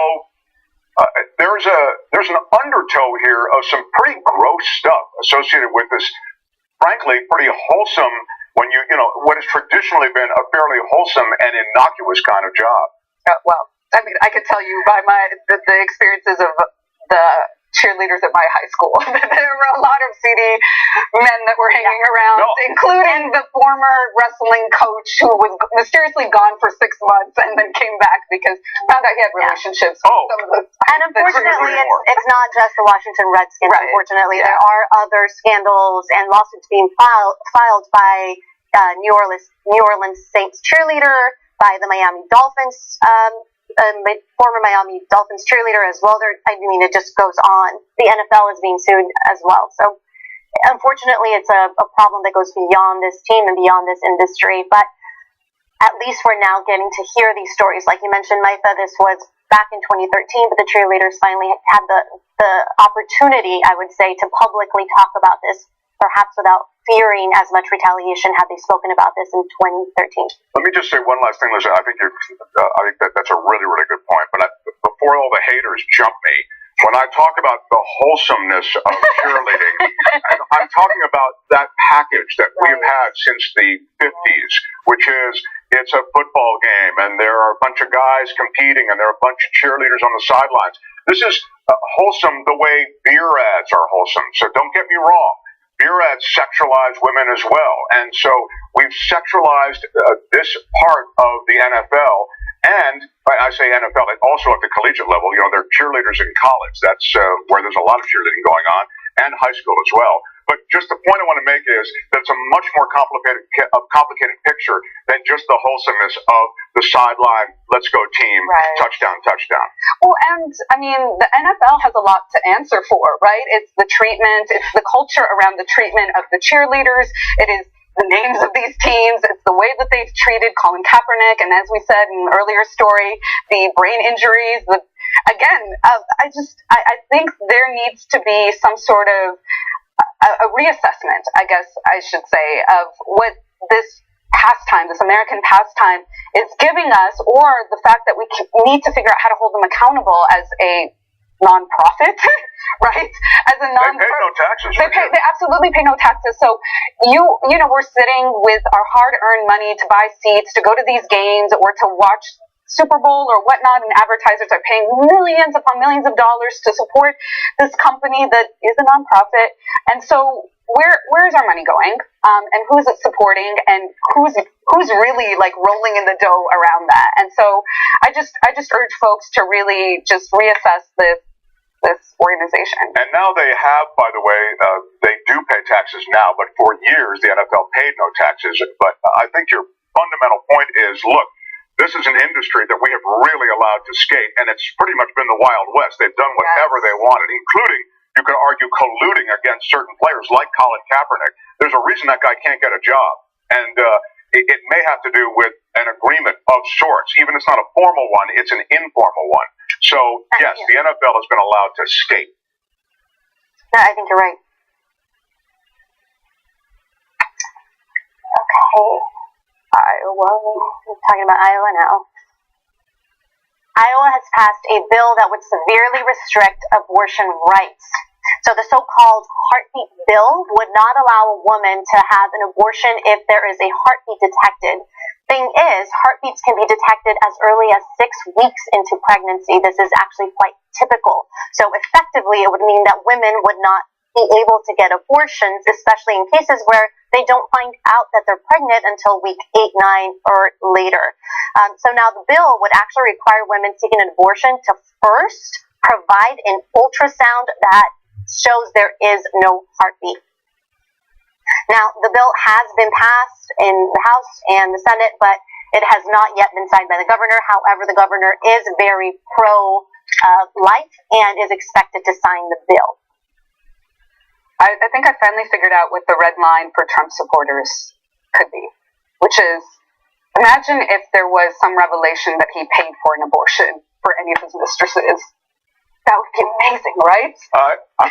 there's an undertow here of some pretty gross stuff associated with this, frankly, pretty wholesome, what has traditionally been a fairly wholesome and innocuous kind of job. Well, I mean, I could tell you by the experiences of the cheerleaders at my high school. There were a lot of seedy men that were hanging around, including the former wrestling coach who was mysteriously gone for 6 months and then came back because found out he had relationships with some of the. And unfortunately, it's not just the Washington Redskins. Right. Unfortunately, there are other scandals and lawsuits being filed by New Orleans Saints cheerleader, by the Miami Dolphins. Former Miami Dolphins cheerleader as well. It just goes on. The NFL is being sued as well. So, unfortunately, it's a problem that goes beyond this team and beyond this industry. But at least we're now getting to hear these stories. Like you mentioned, Maitha, this was back in 2013, but the cheerleaders finally had the opportunity, I would say, to publicly talk about this, perhaps without fearing as much retaliation had they spoken about this in 2013. Let me just say one last thing, Lisa. I think that's a really, really good point. But before all the haters jump me, when I talk about the wholesomeness of cheerleading, I'm talking about that package that we've had since the 50s, which is it's a football game and there are a bunch of guys competing and there are a bunch of cheerleaders on the sidelines. This is wholesome the way beer ads are wholesome. So don't get me wrong. Beer ads sexualize women as well. And so we've sexualized this part of the NFL. And I say NFL, also at the collegiate level, they're cheerleaders in college. That's where there's a lot of cheerleading going on, and high school as well. But just the point I want to make is that it's a much more complicated picture than just the wholesomeness of the sideline, let's go team, touchdown. Well, and I mean, the NFL has a lot to answer for, right? It's the treatment, it's the culture around the treatment of the cheerleaders, it is the names of these teams, it's the way that they've treated Colin Kaepernick, and as we said in an earlier story, the brain injuries, I think there needs to be some sort of a reassessment, I guess I should say, of what this pastime, this American pastime, is giving us, or the fact that we need to figure out how to hold them accountable as a nonprofit, right? As a they pay no taxes. They absolutely pay no taxes. So we're sitting with our hard-earned money to buy seats, to go to these games, or to watch Super Bowl or whatnot, and advertisers are paying millions upon millions of dollars to support this company that is a nonprofit. And so where is our money going? And who's it supporting? And who's really like rolling in the dough around that? And so I just urge folks to really just reassess this organization. And now they have, by the way, they do pay taxes now, but for years the NFL paid no taxes. But I think your fundamental point is, look, this is an industry that we have really allowed to skate, and it's pretty much been the Wild West. They've done whatever they wanted, including, you could argue, colluding against certain players like Colin Kaepernick. There's a reason that guy can't get a job, and it may have to do with an agreement of sorts. Even if it's not a formal one, it's an informal one. So, yes, the NFL has been allowed to skate. No, I think you're right. Okay. Iowa. We're talking about Iowa now. Iowa has passed a bill that would severely restrict abortion rights. So the so-called heartbeat bill would not allow a woman to have an abortion if there is a heartbeat detected. Thing is, heartbeats can be detected as early as 6 weeks into pregnancy. This is actually quite typical. So effectively, it would mean that women would not be able to get abortions, especially in cases where they don't find out that they're pregnant until week 8, 9, or later. So now the bill would actually require women seeking an abortion to first provide an ultrasound that shows there is no heartbeat. Now, the bill has been passed in the House and the Senate, but it has not yet been signed by the governor. However, the governor is very pro-life and is expected to sign the bill. I think I finally figured out what the red line for Trump supporters could be, which is, imagine if there was some revelation that he paid for an abortion for any of his mistresses. That would be amazing, right? I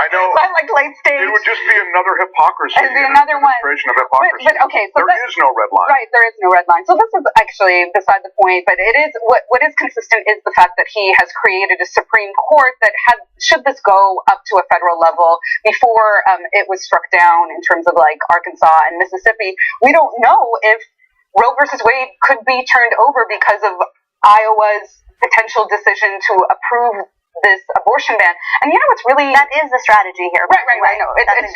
know. Like late stage. It would just be another hypocrisy. It'd be another one. Demonstration of hypocrisy. But okay, so there is no red line. Right, there is no red line. So this is actually beside the point, but it is what is consistent is the fact that he has created a Supreme Court that should this go up to a federal level before it was struck down in terms of like Arkansas and Mississippi. We don't know if Roe versus Wade could be turned over because of Iowa's potential decision to approve this abortion ban. And you know what's really... That is the strategy here. Right. No, it's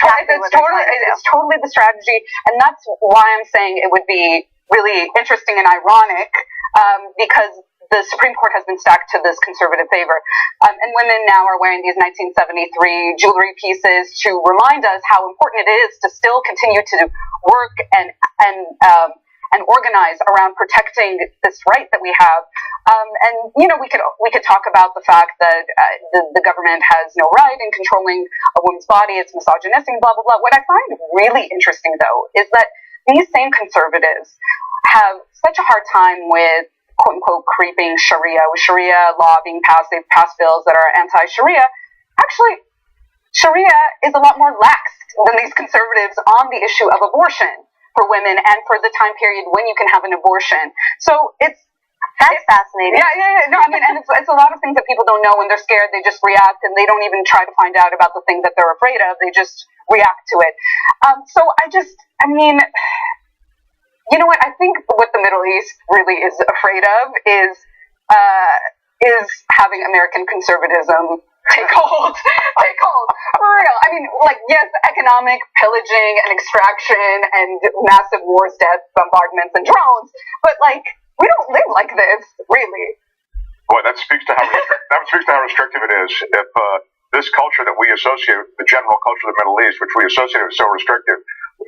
totally the strategy. And that's why I'm saying it would be really interesting and ironic because the Supreme Court has been stacked to this conservative favor. And women now are wearing these 1973 jewelry pieces to remind us how important it is to still continue to work and organize around protecting this right that we have. And you know, we could talk about the fact that the government has no right in controlling a woman's body. It's misogynistic, blah blah blah. What I find really interesting, though, is that these same conservatives have such a hard time with quote unquote creeping Sharia, with Sharia law being passed. They've passed bills that are anti-Sharia. Actually, Sharia is a lot more lax than these conservatives on the issue of abortion for women and for the time period when you can have an abortion. So that's fascinating. Yeah. No, I mean, and it's a lot of things that people don't know. When they're scared, they just react, and they don't even try to find out about the thing that they're afraid of. They just react to it. I mean, you know what? I think what the Middle East really is afraid of is having American conservatism take hold, for real. I mean, like, yes, economic pillaging and extraction and massive wars, death, bombardments, and drones, but like, we don't live like this, really. Boy, that speaks to how restrictive it is. If this culture that we associate, the general culture of the Middle East, which we associate with so restrictive,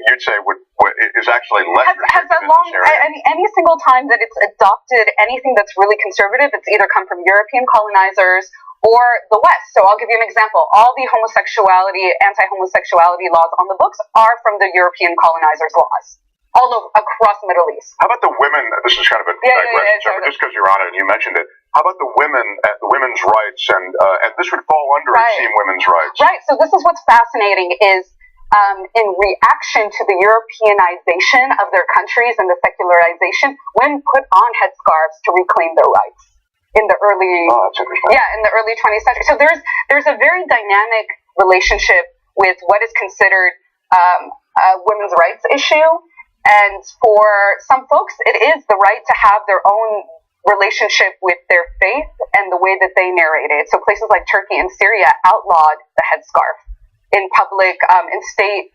you'd say is actually less restrictive in this area. Any single time that it's adopted anything that's really conservative, it's either come from European colonizers or the West. So I'll give you an example. All the anti-homosexuality laws on the books are from the European colonizers' laws, all over, across the Middle East. How about the women? This is kind of a digression, just because you're on it and you mentioned it. How about the women, the women's rights, and this would fall under, it seems, women's rights. Right. So this is what's fascinating is in reaction to the Europeanization of their countries and the secularization, women put on headscarves to reclaim their rights. In the early, in the early 20th century. So there's a very dynamic relationship with what is considered a women's rights issue, and for some folks, it is the right to have their own relationship with their faith and the way that they narrate it. So places like Turkey and Syria outlawed the headscarf in public, in state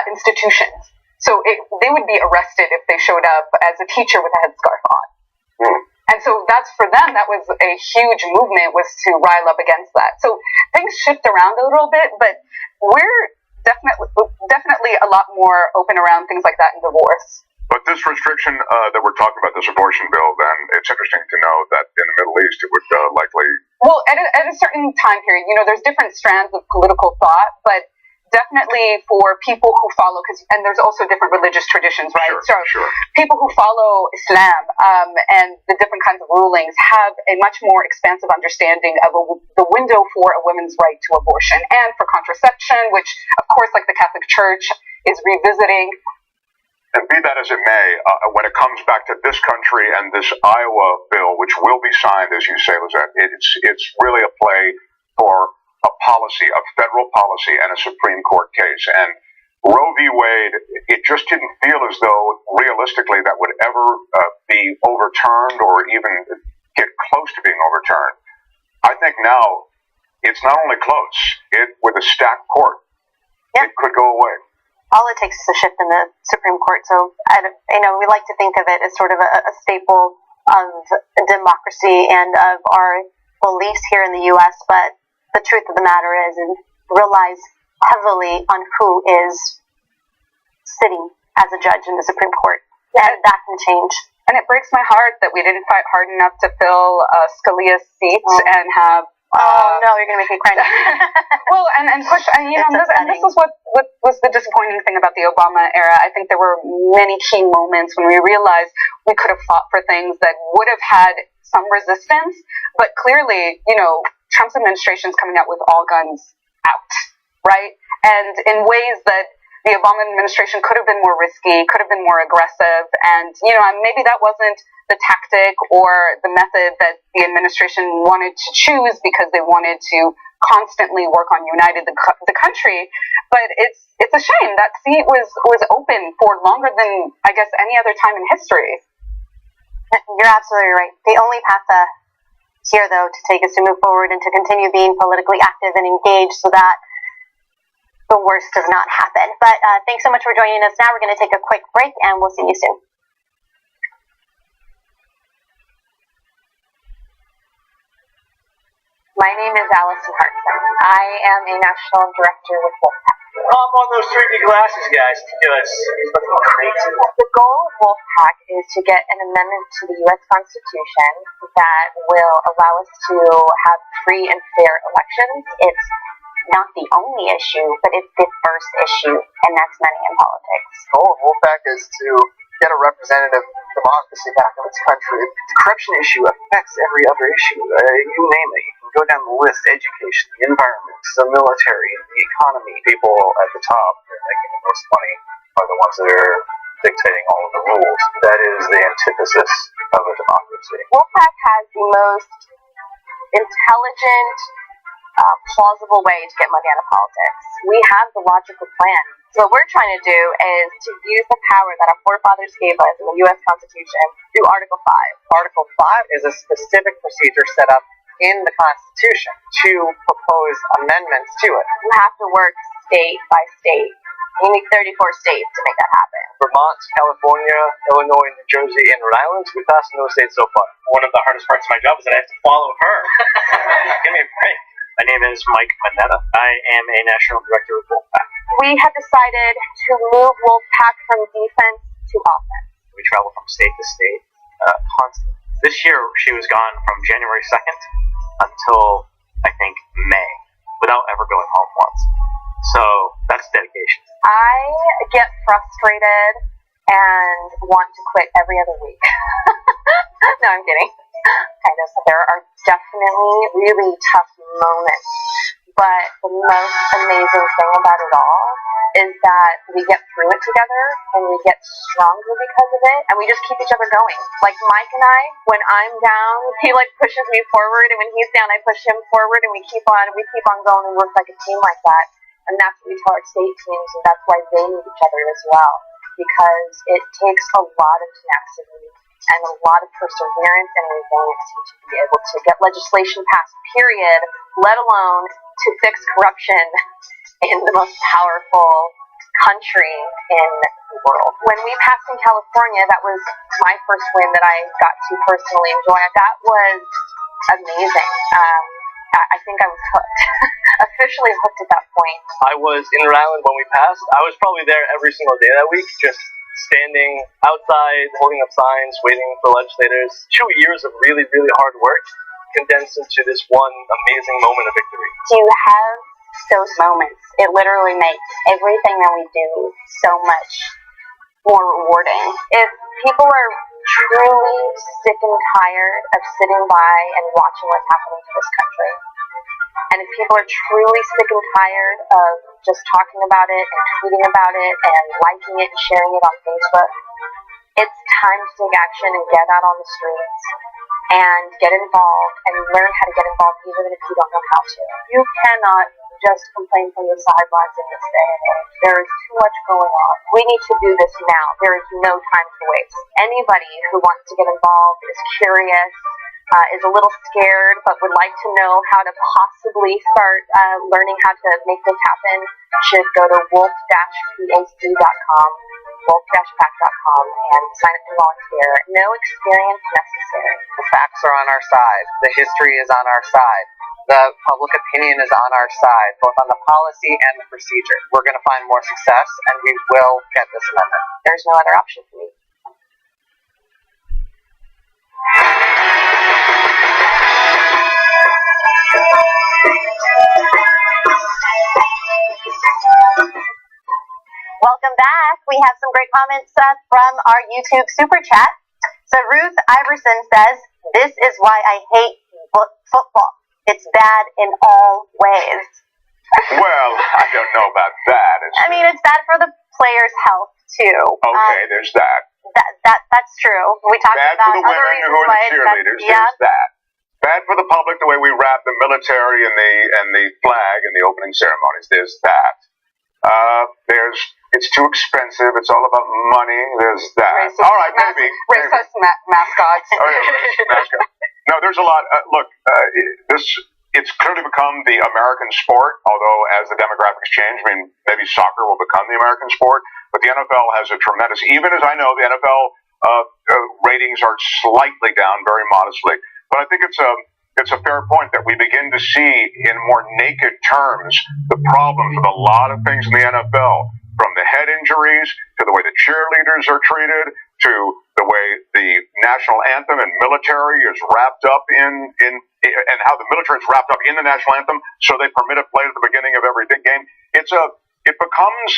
institutions. So they would be arrested if they showed up as a teacher with a headscarf on. And so that's, for them, that was a huge movement, was to rile up against that. So things shift around a little bit, but we're definitely a lot more open around things like that in divorce. But this restriction that we're talking about, this abortion bill, then it's interesting to know that in the Middle East it would likely... Well, at a certain time period, you know, there's different strands of political thought, but definitely for people who follow, and there's also different religious traditions, right? Sure. People who follow Islam and the different kinds of rulings have a much more expansive understanding of the window for a woman's right to abortion and for contraception, which, of course, like the Catholic Church is revisiting. And be that as it may, when it comes back to this country and this Iowa bill, which will be signed, as you say, Lizette, it's really a play for a policy, a federal policy, and a Supreme Court case. And Roe v. Wade, it just didn't feel as though realistically that would ever be overturned or even get close to being overturned. I think now it's not only close, with a stacked court, it could go away. All it takes is a shift in the Supreme Court. So, we like to think of it as sort of a staple of democracy and of our beliefs here in the U.S., but the truth of the matter is, and relies heavily on who is sitting as a judge in the Supreme Court. And that can change. And it breaks my heart that we didn't fight hard enough to fill Scalia's seat and have Oh no, you're gonna make me cry now. Well, and push, and this is what was the disappointing thing about the Obama era. I think there were many key moments when we realized we could have fought for things that would have had some resistance, but clearly, Trump's administration is coming out with all guns out, right? And in ways that the Obama administration could have been more risky, could have been more aggressive, and maybe that wasn't the tactic or the method that the administration wanted to choose because they wanted to constantly work on uniting the country. But it's a shame that seat was open for longer than I guess any other time in history. You're absolutely right. The only path here, though, to take is to move forward and to continue being politically active and engaged so that the worst does not happen. But thanks so much for joining us. Now we're going to take a quick break, and we'll see you soon. My name is Allison Hartson. I am a national director with Wolfpack. Pop on those 3D glasses, guys. He's looking crazy. The goal of Wolfpack is to get an amendment to the U.S. Constitution that will allow us to have free and fair elections. It's not the only issue, but it's the first issue, and that's money in politics. The goal of Wolfpack is to get a representative democracy back in this country. The corruption issue affects every other issue. You name it. You can go down the list: education, the environment, the military, the economy. People at the top that are making the most money are the ones that are dictating all of the rules. That is the antithesis of a democracy. Wolfpack has the most intelligent, plausible way to get money out of politics. We have the logical plan. So what we're trying to do is to use the power that our forefathers gave us in the U.S. Constitution through Article 5. Article 5 is a specific procedure set up in the Constitution to propose amendments to it. You have to work state by state. You need 34 states to make that happen. Vermont, California, Illinois, New Jersey, and Rhode Island. We passed no states so far. One of the hardest parts of my job is that I have to follow her. Give me a break. My name is Mike Manetta. I am a national director of Wolfpack. We have decided to move Wolfpack from defense to offense. We travel from state to state constantly. This year, she was gone from January 2nd until, I think, May, without ever going home once. So that's dedication. I get frustrated and want to quit every other week. No, I'm kidding. Kind of. There are definitely really tough moments, but the most amazing thing about it all is that we get through it together and we get stronger because of it, and we just keep each other going. Like Mike and I, when I'm down, he pushes me forward, and when he's down, I push him forward, and we keep on going and work like a team like that. And that's what we tell our state teams, and that's why they need each other as well, because it takes a lot of tenacity and a lot of perseverance and resiliency to be able to get legislation passed, period, let alone to fix corruption in the most powerful country in the world. When we passed in California, that was my first win that I got to personally enjoy. That was amazing. I think I was hooked, officially hooked at that point. I was in Rhode Island when we passed. I was probably there every single day that week, just standing outside, holding up signs, waiting for legislators. 2 years of really, really hard work condensed into this one amazing moment of victory. To have those moments, it literally makes everything that we do so much more rewarding. If people are truly sick and tired of sitting by and watching what's happening to this country, and if people are truly sick and tired of just talking about it and tweeting about it and liking it and sharing it on Facebook, it's time to take action and get out on the streets and get involved and learn how to get involved even if you don't know how to. You cannot just complain from the sidelines in this day and age. There is too much going on. We need to do this now. There is no time to waste. Anybody who wants to get involved, is curious, is a little scared, but would like to know how to possibly start learning how to make this happen, should go to wolf-pac.com, wolf-pac.com, and sign up to volunteer. No experience necessary. The facts are on our side. The history is on our side. The public opinion is on our side, both on the policy and the procedure. We're going to find more success, and we will get this amendment. There's no other option for me. have some great comments from our YouTube super chat. So Ruth Iverson says, "This is why I hate football. It's bad in all ways." Well, I don't know about that. It's bad for the players' health too. Okay, there's that. That's true. We talked bad about for the other women reasons who are why the cheerleaders. There's that. Bad for the public the way we wrap the military and the flag in the opening ceremonies. There's that. It's too expensive. It's all about money. There's that. Racist, all right, maybe. Racist mascots. Oh, yeah, racist mascot. No, there's a lot. Look, it's clearly become the American sport, although as the demographics change, maybe soccer will become the American sport, but the NFL has a tremendous, even as I know the NFL ratings are slightly down very modestly, but I think it's a fair point that we begin to see in more naked terms the problems with a lot of things in the NFL, from the head injuries to the way the cheerleaders are treated to the way the national anthem and military is wrapped up in and how the military is wrapped up in the national anthem, so they permit it played at the beginning of every game. It becomes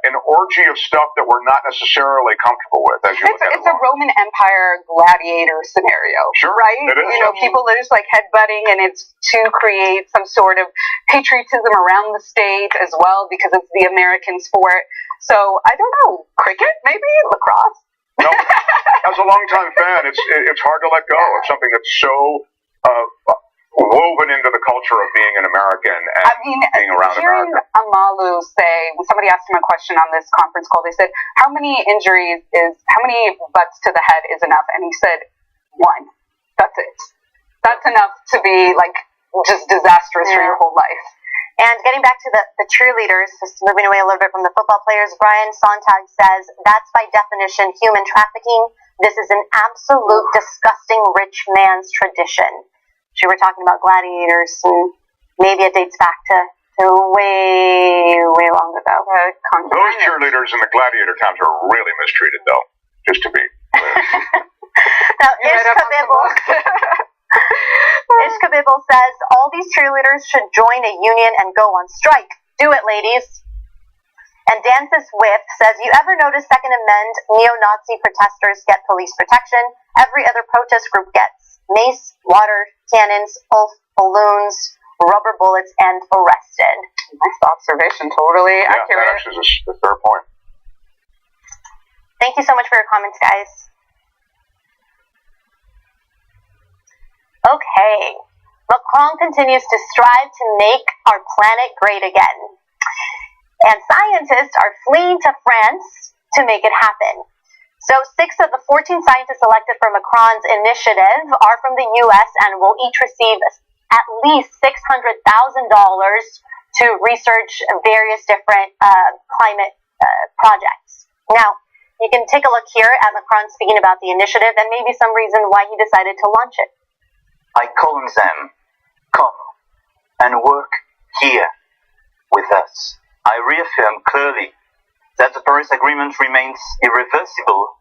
an orgy of stuff that we're not necessarily comfortable with. As you look at it's a Roman Empire gladiator scenario, sure, right? It is. People are just like headbutting, and it's to create some sort of patriotism around the state as well, because it's the American sport. So I don't know, cricket, maybe lacrosse. No, as a longtime fan, it's hard to let go of something that's so woven into the culture of being an American and being around hearing America. Amalu say, when somebody asked him a question on this conference call, they said, how many butts to the head is enough? And he said, one. That's it. That's enough to be just disastrous for your whole life. And getting back to the cheerleaders, just moving away a little bit from the football players, Brian Sontag says, that's by definition human trafficking. This is an absolute disgusting rich man's tradition. We were talking about gladiators, and maybe it dates back to way, way long ago. Those cheerleaders in the gladiator times are really mistreated, though, just to be clear. Now, Ishka Bibble says, all these cheerleaders should join a union and go on strike. Do it, ladies. And Dances Whiff says, you ever notice Second Amendment neo-Nazi protesters get police protection? Every other protest group gets mace, water cannons, balloons, rubber bullets, and arrested. Nice observation. Totally accurate. That actually is a fair point. Thank you so much for your comments, guys. Okay. Macron continues to strive to make our planet great again. And scientists are fleeing to France to make it happen. So 6 of the 14 scientists elected for Macron's initiative are from the U.S. and will each receive at least $600,000 to research various different climate projects. Now, you can take a look here at Macron speaking about the initiative and maybe some reason why he decided to launch it. I call on them, come and work here with us. I reaffirm clearly that the Paris Agreement remains irreversible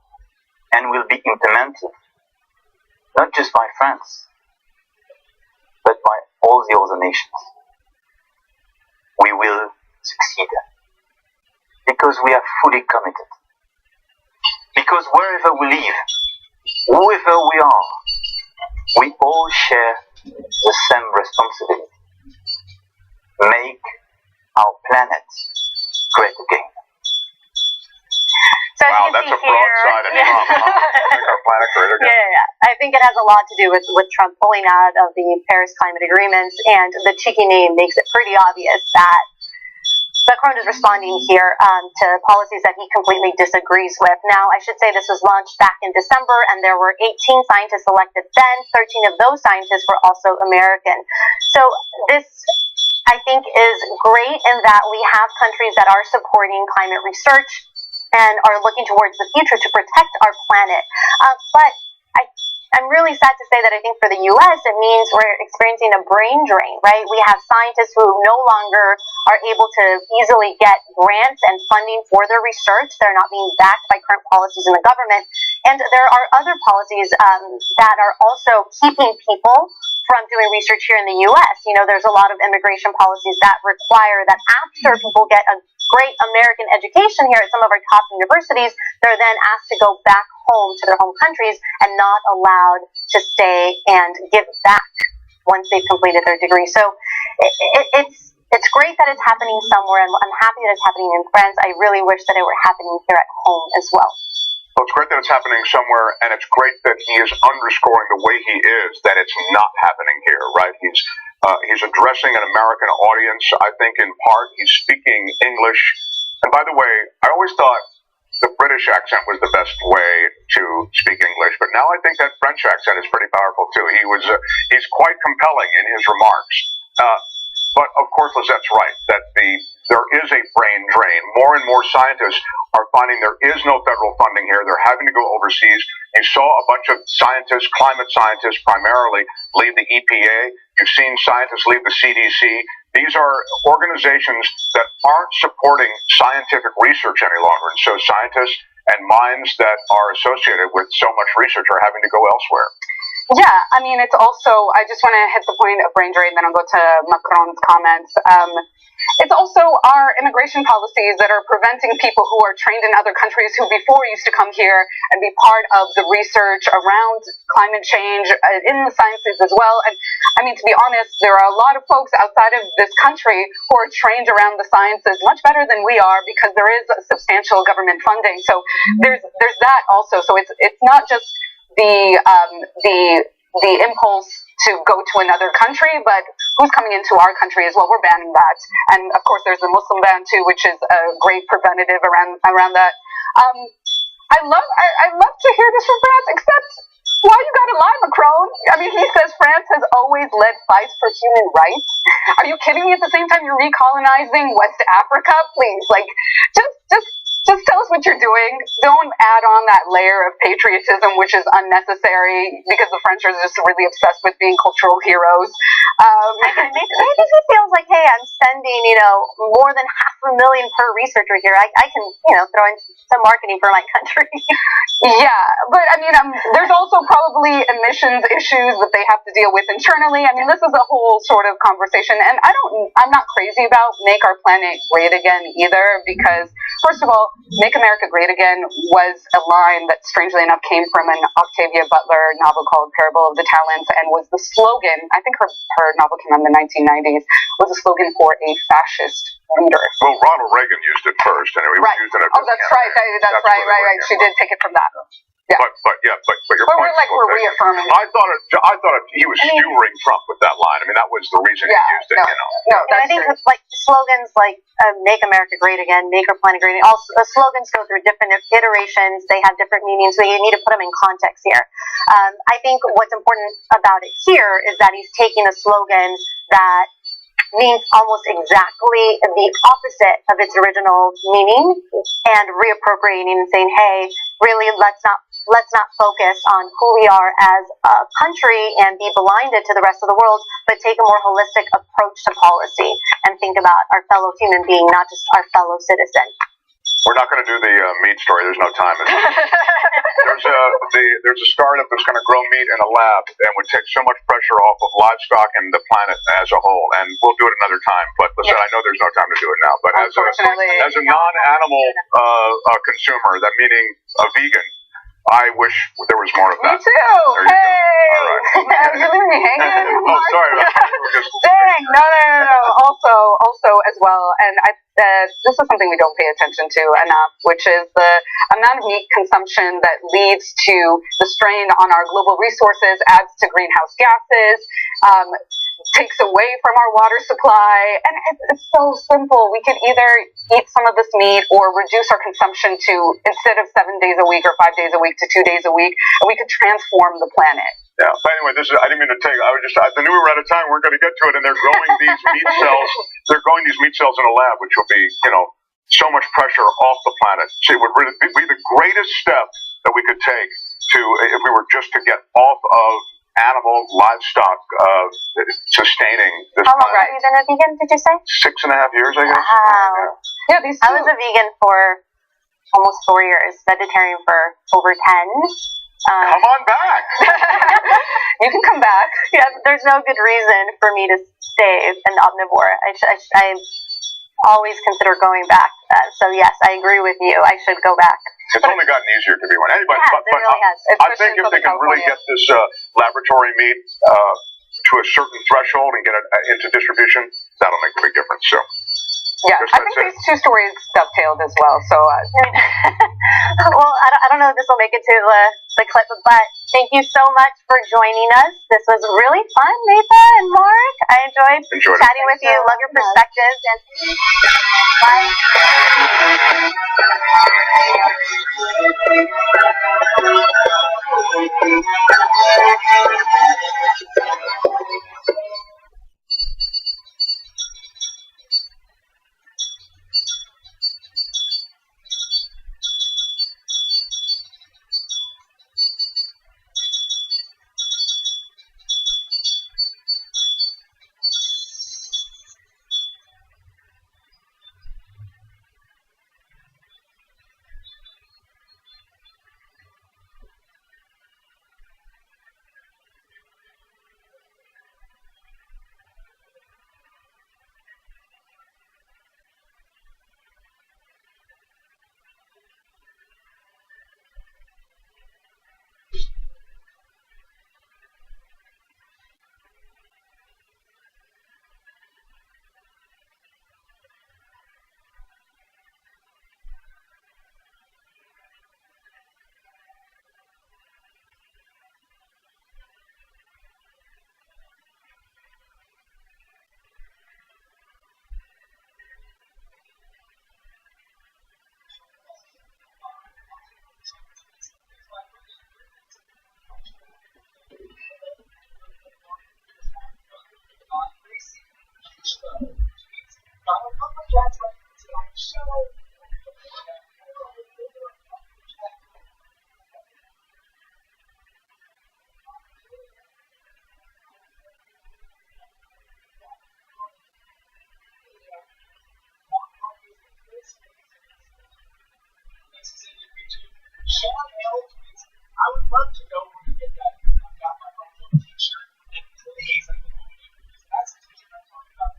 and will be implemented, not just by France, but by all the other nations. We will succeed, because we are fully committed. Because wherever we live, whoever we are, we all share the same responsibility. Make our planet great again. So wow, that's a broadside of Trump. Make our planet great again. Yeah. I think it has a lot to do with Trump pulling out of the Paris climate agreements, and the cheeky name makes it pretty obvious that Macron is responding here to policies that he completely disagrees with. Now, I should say this was launched back in December, and there were 18 scientists elected then. 13 of those scientists were also American. So this, I think, is great in that we have countries that are supporting climate research and are looking towards the future to protect our planet. But I'm really sad to say that I think for the U.S. it means we're experiencing a brain drain, right? We have scientists who no longer are able to easily get grants and funding for their research. They're not being backed by current policies in the government. And there are other policies that are also keeping people from doing research here in the U.S. You know, there's a lot of immigration policies that require that after people get a great American education here at some of our top universities, they're then asked to go back home to their home countries and not allowed to stay and give back once they've completed their degree. So it's great that it's happening somewhere, and I'm happy that it's happening in France. I really wish that it were happening here at home as well. Well, it's great that it's happening somewhere, and it's great that he is underscoring the way he is that it's not happening here, right? He's addressing an American audience. I think in part he's speaking English. And by the way, I always thought the British accent was the best way to speak English, but now I think that French accent is pretty powerful too. He's quite compelling in his remarks. But of course, Lizette's right that there is a brain drain. More and more scientists are finding there is no federal funding here. They're having to go overseas. You saw a bunch of scientists, climate scientists primarily, leave the EPA. You've seen scientists leave the CDC. These are organizations that aren't supporting scientific research any longer. And so scientists and minds that are associated with so much research are having to go elsewhere. Yeah, I mean, it's also, I just want to hit the point of brain drain, then I'll go to Macron's comments. It's also our immigration policies that are preventing people who are trained in other countries who before used to come here and be part of the research around climate change in the sciences as well. And I mean, to be honest, there are a lot of folks outside of this country who are trained around the sciences much better than we are because there is substantial government funding. So there's that also. So it's not just the impulse to go to another country, but who's coming into our country as well. We're banning that. And of course there's the Muslim ban too, which is a great preventative around that. I love to hear this from France, except why you gotta lie, Macron? I mean, he says France has always led fights for human rights. Are you kidding me? At the same time you're recolonizing West Africa? Please, like, just tell us what you're doing. Don't add on that layer of patriotism, which is unnecessary because the French are just really obsessed with being cultural heroes. Maybe he feels like, hey, I'm spending, more than $500,000 per researcher here. I can, throw in some marketing for my country. Yeah, but I mean, there's also probably emissions issues that they have to deal with internally. I mean, this is a whole sort of conversation, and I'm not crazy about Make Our Planet Great Again either, because first of all, Make America Great Again was a line that strangely enough came from an Octavia Butler novel called Parable of the Talents, and was the slogan, I think her novel came out in the 1990s, was a slogan for a fascist leader. Well, Ronald Reagan used it first, and he was using it. Oh, that's right. That's right. She did take it from that. Yeah. But your point. We're reaffirming. I thought he was skewering Trump with that line. I mean, that was the reason he used it. No, I think like slogans like "Make America Great Again," "Make Our Planet Great Again," all slogans go through different iterations. They have different meanings, so you need to put them in context here. I think what's important about it here is that he's taking a slogan that means almost exactly the opposite of its original meaning and reappropriating and saying, hey, really, let's not focus on who we are as a country and be blinded to the rest of the world, but take a more holistic approach to policy and think about our fellow human being, not just our fellow citizen. We're not going to do the meat story. There's no time. There's a startup that's going to grow meat in a lab and would take so much pressure off of livestock and the planet as a whole. And we'll do it another time. But listen, I know there's no time to do it now. But as a non-animal consumer, that meaning a vegan, I wish there was more of that. Me too. Hey. All right. You're leaving me hanging. Oh, sorry about that. Dang. No. Also as well, and this is something we don't pay attention to enough, which is the amount of meat consumption that leads to the strain on our global resources, adds to greenhouse gases, takes away from our water supply, and it's so simple. We could either eat some of this meat or reduce our consumption to, instead of 7 days a week or 5 days a week, to 2 days a week, and we could transform the planet. Yeah, but anyway, I didn't mean to take, I knew we were out of time, we're going to get to it, and they're growing these meat cells in a lab, which will be, so much pressure off the planet. So it would really be the greatest step that we could take if we were just to get off of animal, livestock, sustaining this planet. How long have you been a vegan, did you say? 6.5 years, I guess. Wow. Yeah, I was a vegan for almost 4 years, vegetarian for over 10. Come on back. You can come back. Yeah, there's no good reason for me to stay an omnivore. always consider going back. So yes, I agree with you. I should go back. It's only gotten easier to be one. Anybody, it really has. I think if they can really get this laboratory meat to a certain threshold and get it into distribution, that'll make a big difference. So. Yeah, I think these two stories dovetailed as well. So, well, I don't know if this will make it to the clip, but thank you so much for joining us. This was really fun, Nathan and Mark. I enjoyed chatting with you. Love your perspectives and I would love to know where you get that. I've got my own t-shirt, and please, I don't know what it is. That's the t-shirt I'm talking about.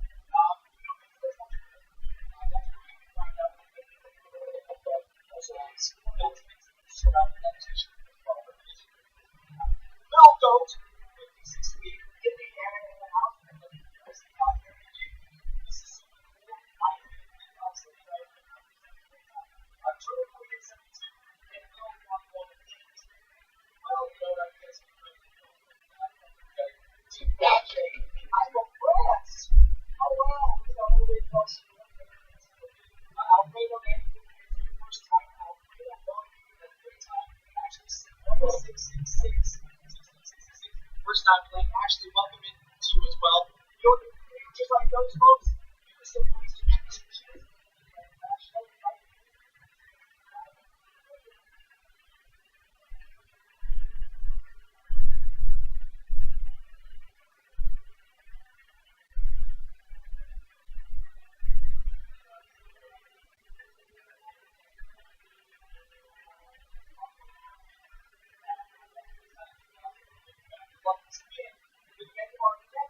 Find out what it is. Also, I see one of those things surrounding that t-shirt. No, don't. 56 feet, get the air in the house, and then there's the top there. This is so cool. I am trying to get something to and I don't want all the things. Well, you know, I guess we could I'm a brass. Oh, wow. It's a whole big box. I'll pay them anything for the first time. I'll pay them one every time. Actually, 666. First time playing. Actually, welcome in to you as well. You know, just like those folks, you were so nice to get some cheers.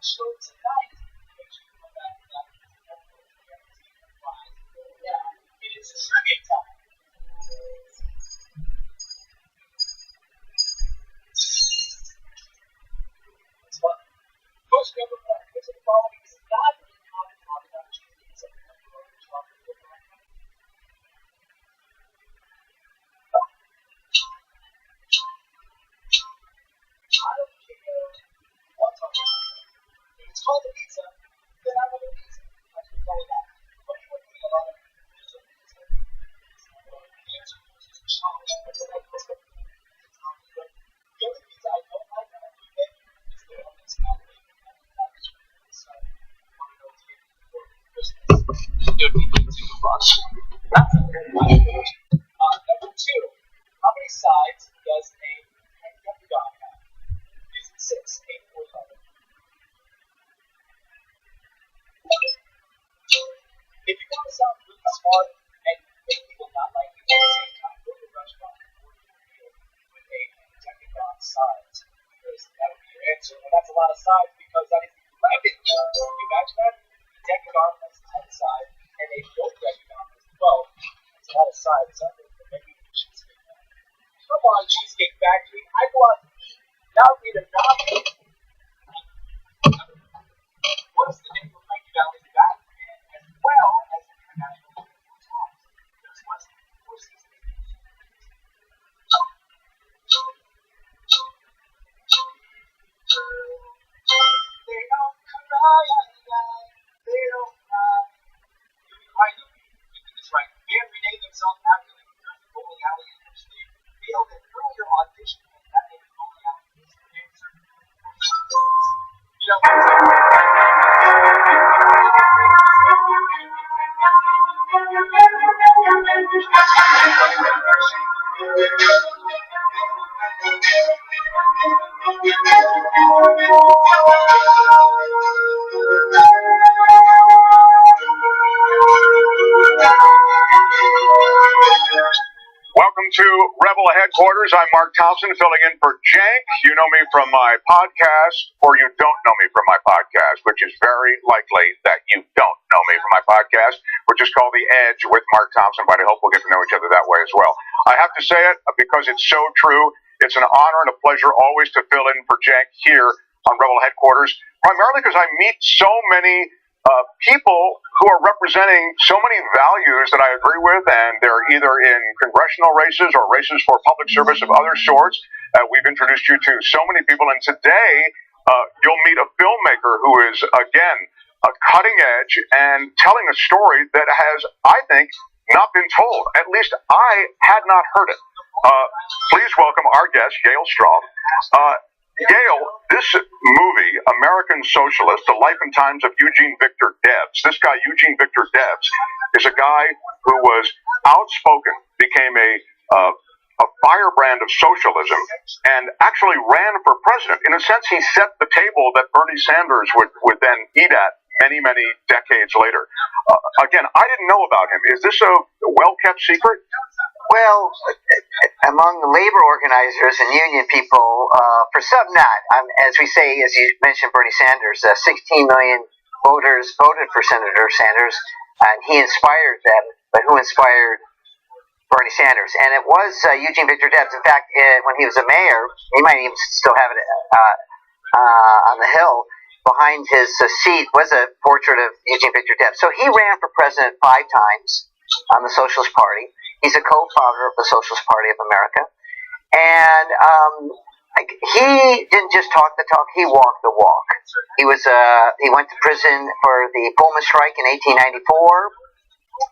Show tonight. Make sure you come back to that. Yeah, it is trivia time. It's fun. Most number one, which of the following is not a common topic on Tuesdays of the I don't care what's on the pizza. If it's called a pizza, then I want a pizza. That's what it's all about. But you would eat a lot of pizza. The answer is just chocolate. That's what I put. The only pizza I don't like that I do make is the one that's not baked. So, I want to go to you for Christmas. It would be $2. That's a good one. Number two, how many sides does a pentagon have? Is it 6, 8, or 11? If you want to sound really smart and make people not like you at the same time, go to a restaurant and order a meal with a decagon sides, because that would be your answer. And that's a lot of sides because that is the correct answer. Can you imagine that? The decagon has 10 sides, and they both recognize, well, it's not a side, it's not maybe Cheesecake Factory. Come on, Cheesecake Factory, I go out to eat, not read a novel. What's the name of Frankie Valley's Batman, as well as the international times? There's much more season. They don't cry, they don't cry. You're right, though. You think it's right. Band renamed themselves after the bowling alley in which they failed an earlier audition, and that made the bowling alley his answer. You know, Welcome to Rebel Headquarters. I'm Mark Thompson, filling in for Jank. You know me from my podcast, or you don't know me from my podcast, which is very likely that you don't know me from my podcast, which is called The Edge with Mark Thompson, but I hope we'll get to know each other that way as well. I have to say it because it's so true. It's an honor and a pleasure always to fill in for Jank here on Rebel Headquarters, primarily because I meet so many people who are representing so many values that I agree with, and they're either in congressional races or races for public service of other sorts. We've introduced you to so many people, and today you'll meet a filmmaker who is, again, a cutting edge and telling a story that has, I think, not been told. At least I had not heard it. Please welcome our guest, Gail Straub. Gail, this movie, American Socialist, The Life and Times of Eugene Victor Debs. This guy, Eugene Victor Debs, is a guy who was outspoken, became a firebrand of socialism, and actually ran for president. In a sense, he set the table that Bernie Sanders would then eat at many, many decades later. Again, I didn't know about him. Is this a well-kept secret? Well, among the labor organizers and union people, for some not. As we say, as you mentioned, Bernie Sanders, 16 million voters voted for Senator Sanders, and he inspired them. But who inspired Bernie Sanders? And it was Eugene Victor Debs. In fact, when he was a mayor, he might even still have it on the hill. Behind his seat was a portrait of Eugene Victor Debs. So he ran for president 5 times on the Socialist Party. He's a co-founder of the Socialist Party of America. And he didn't just talk the talk, he walked the walk. He went to prison for the Pullman strike in 1894.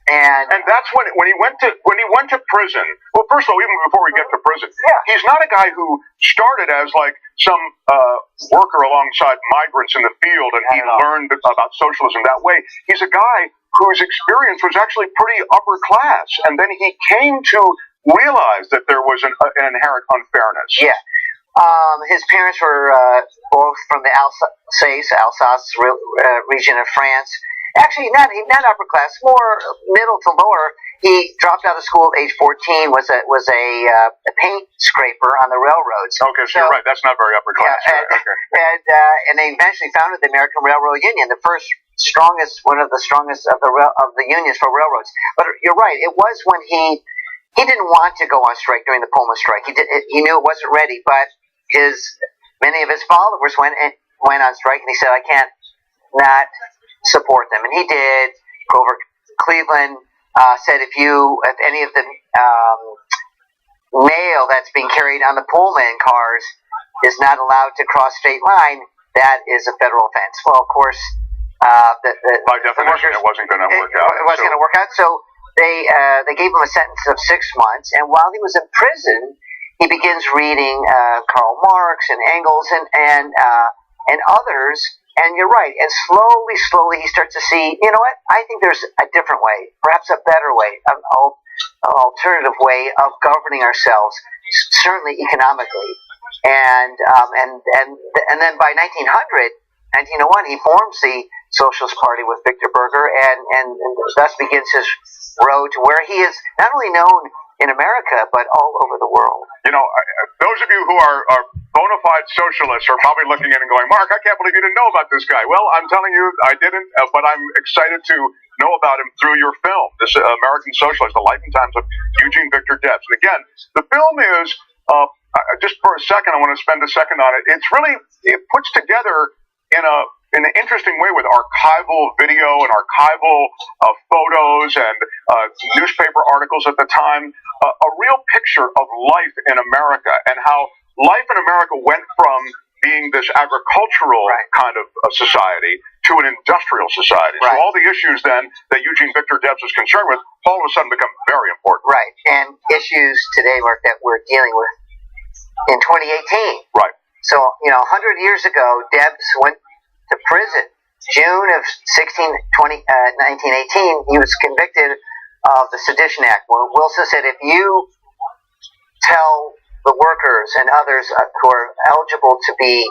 And that's when he went to prison. Well, first of all, even before we get to prison, he's not a guy who started as like some worker alongside migrants in the field, and he learned about socialism that way. He's a guy whose experience was actually pretty upper class, and then he came to realize that there was an inherent unfairness. Yeah. His parents were both from the Alsace region of France. Actually, not upper class, more middle to lower. He dropped out of school at age 14. Was a paint scraper on the railroads. Okay, so you're right. That's not very upper class. And they eventually founded the American Railroad Union, one of the strongest of the unions for railroads. But you're right. It was when he didn't want to go on strike during the Pullman strike. He knew it wasn't ready, but many of his followers went on strike, and he said, "I can't not support them," and he did. Grover Cleveland said, if any of the mail that's being carried on the Pullman cars is not allowed to cross state line, that is a federal offense. Well, of course, by definition, it wasn't going to work out. It wasn't going to work out. So they gave him a sentence of 6 months, and while he was in prison, he begins reading Karl Marx and Engels and others. And you're right. And slowly, he starts to see, you know what? I think there's a different way, perhaps a better way, an alternative way of governing ourselves, certainly economically. And then by 1901, he forms the Socialist Party with Victor Berger, and thus begins his road to where he is not only known in America, but all over the world. You know, those of you who are bona fide socialists are probably looking at it and going, Mark, I can't believe you didn't know about this guy. Well, I'm telling you, I didn't, but I'm excited to know about him through your film, this American Socialist, The Life and Times of Eugene Victor Debs. And again, the film is, just for a second, I want to spend a second on it. It puts together in an interesting way with archival video and archival photos and newspaper articles at the time, a real picture of life in America and how life in America went from being this agricultural kind of society to an industrial society. So all the issues then that Eugene Victor Debs was concerned with all of a sudden become very important. Right, and issues today, Mark, that we're dealing with in 2018. Right. So, 100 years ago, Debs went to prison. June of 1918, he was convicted of the Sedition Act. Well, Wilson said, if you tell the workers and others who are eligible to be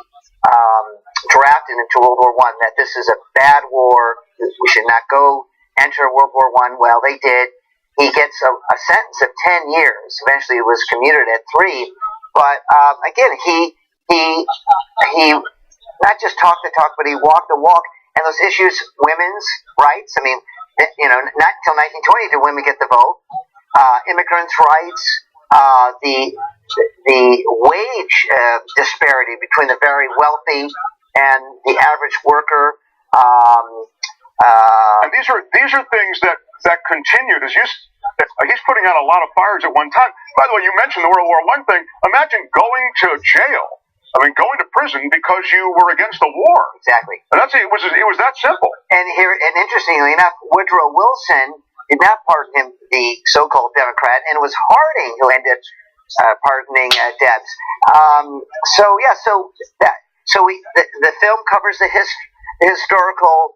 drafted into World War I that this is a bad war, we should not go enter World War I, well, they did. He gets a sentence of 10 years. Eventually, it was commuted at 3. But again, he not just talked the talk, but he walked the walk. And those issues, women's rights. I mean, not until 1920 did women get the vote. Immigrants' rights. The wage disparity between the very wealthy and the average worker. And these are things that continued as he's putting out a lot of fires at one time. By the way, you mentioned the World War I thing. Imagine going to jail. I mean, going to prison because you were against the war. Exactly. And it was that simple. And interestingly enough, Woodrow Wilson did not pardon him, the so-called Democrat, and it was Harding who ended up pardoning Debs. The film covers the historical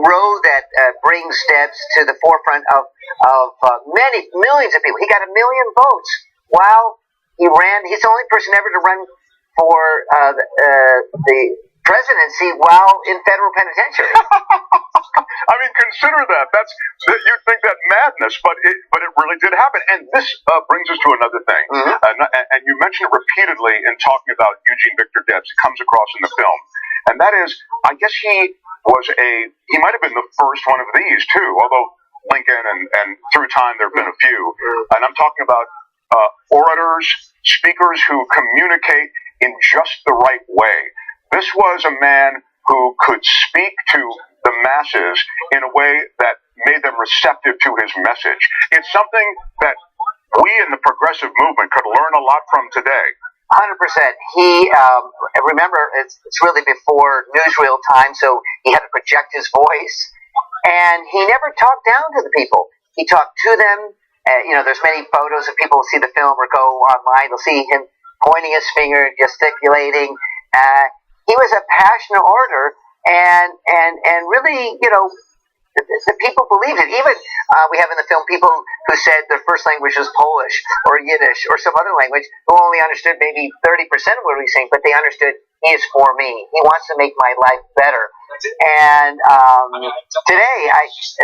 road that brings Debs to the forefront of many millions of people. He got 1 million votes while he ran. He's the only person ever to run for the presidency while in federal penitentiary. I mean, consider that. You'd think that madness, but it really did happen. And this brings us to another thing. Mm-hmm. And you mentioned it repeatedly in talking about Eugene Victor Debs. It comes across in the film, and that is, I guess he might have been the first one of these too. Although Lincoln and through time there have been a few. And I'm talking about orators, speakers who communicate in just the right way. This was a man who could speak to the masses in a way that made them receptive to his message. It's something that we in the progressive movement could learn a lot from today. 100%. He, remember, it's really before newsreel time, so he had to project his voice, and he never talked down to the people. He talked to them. There's many photos of people who see the film or go online. They'll see him pointing his finger, gesticulating. He was a passionate orator, and really, the people believed it. Even we have in the film people who said their first language was Polish or Yiddish or some other language, who only understood maybe 30% of what he was saying, but they understood he is for me. He wants to make my life better. And today,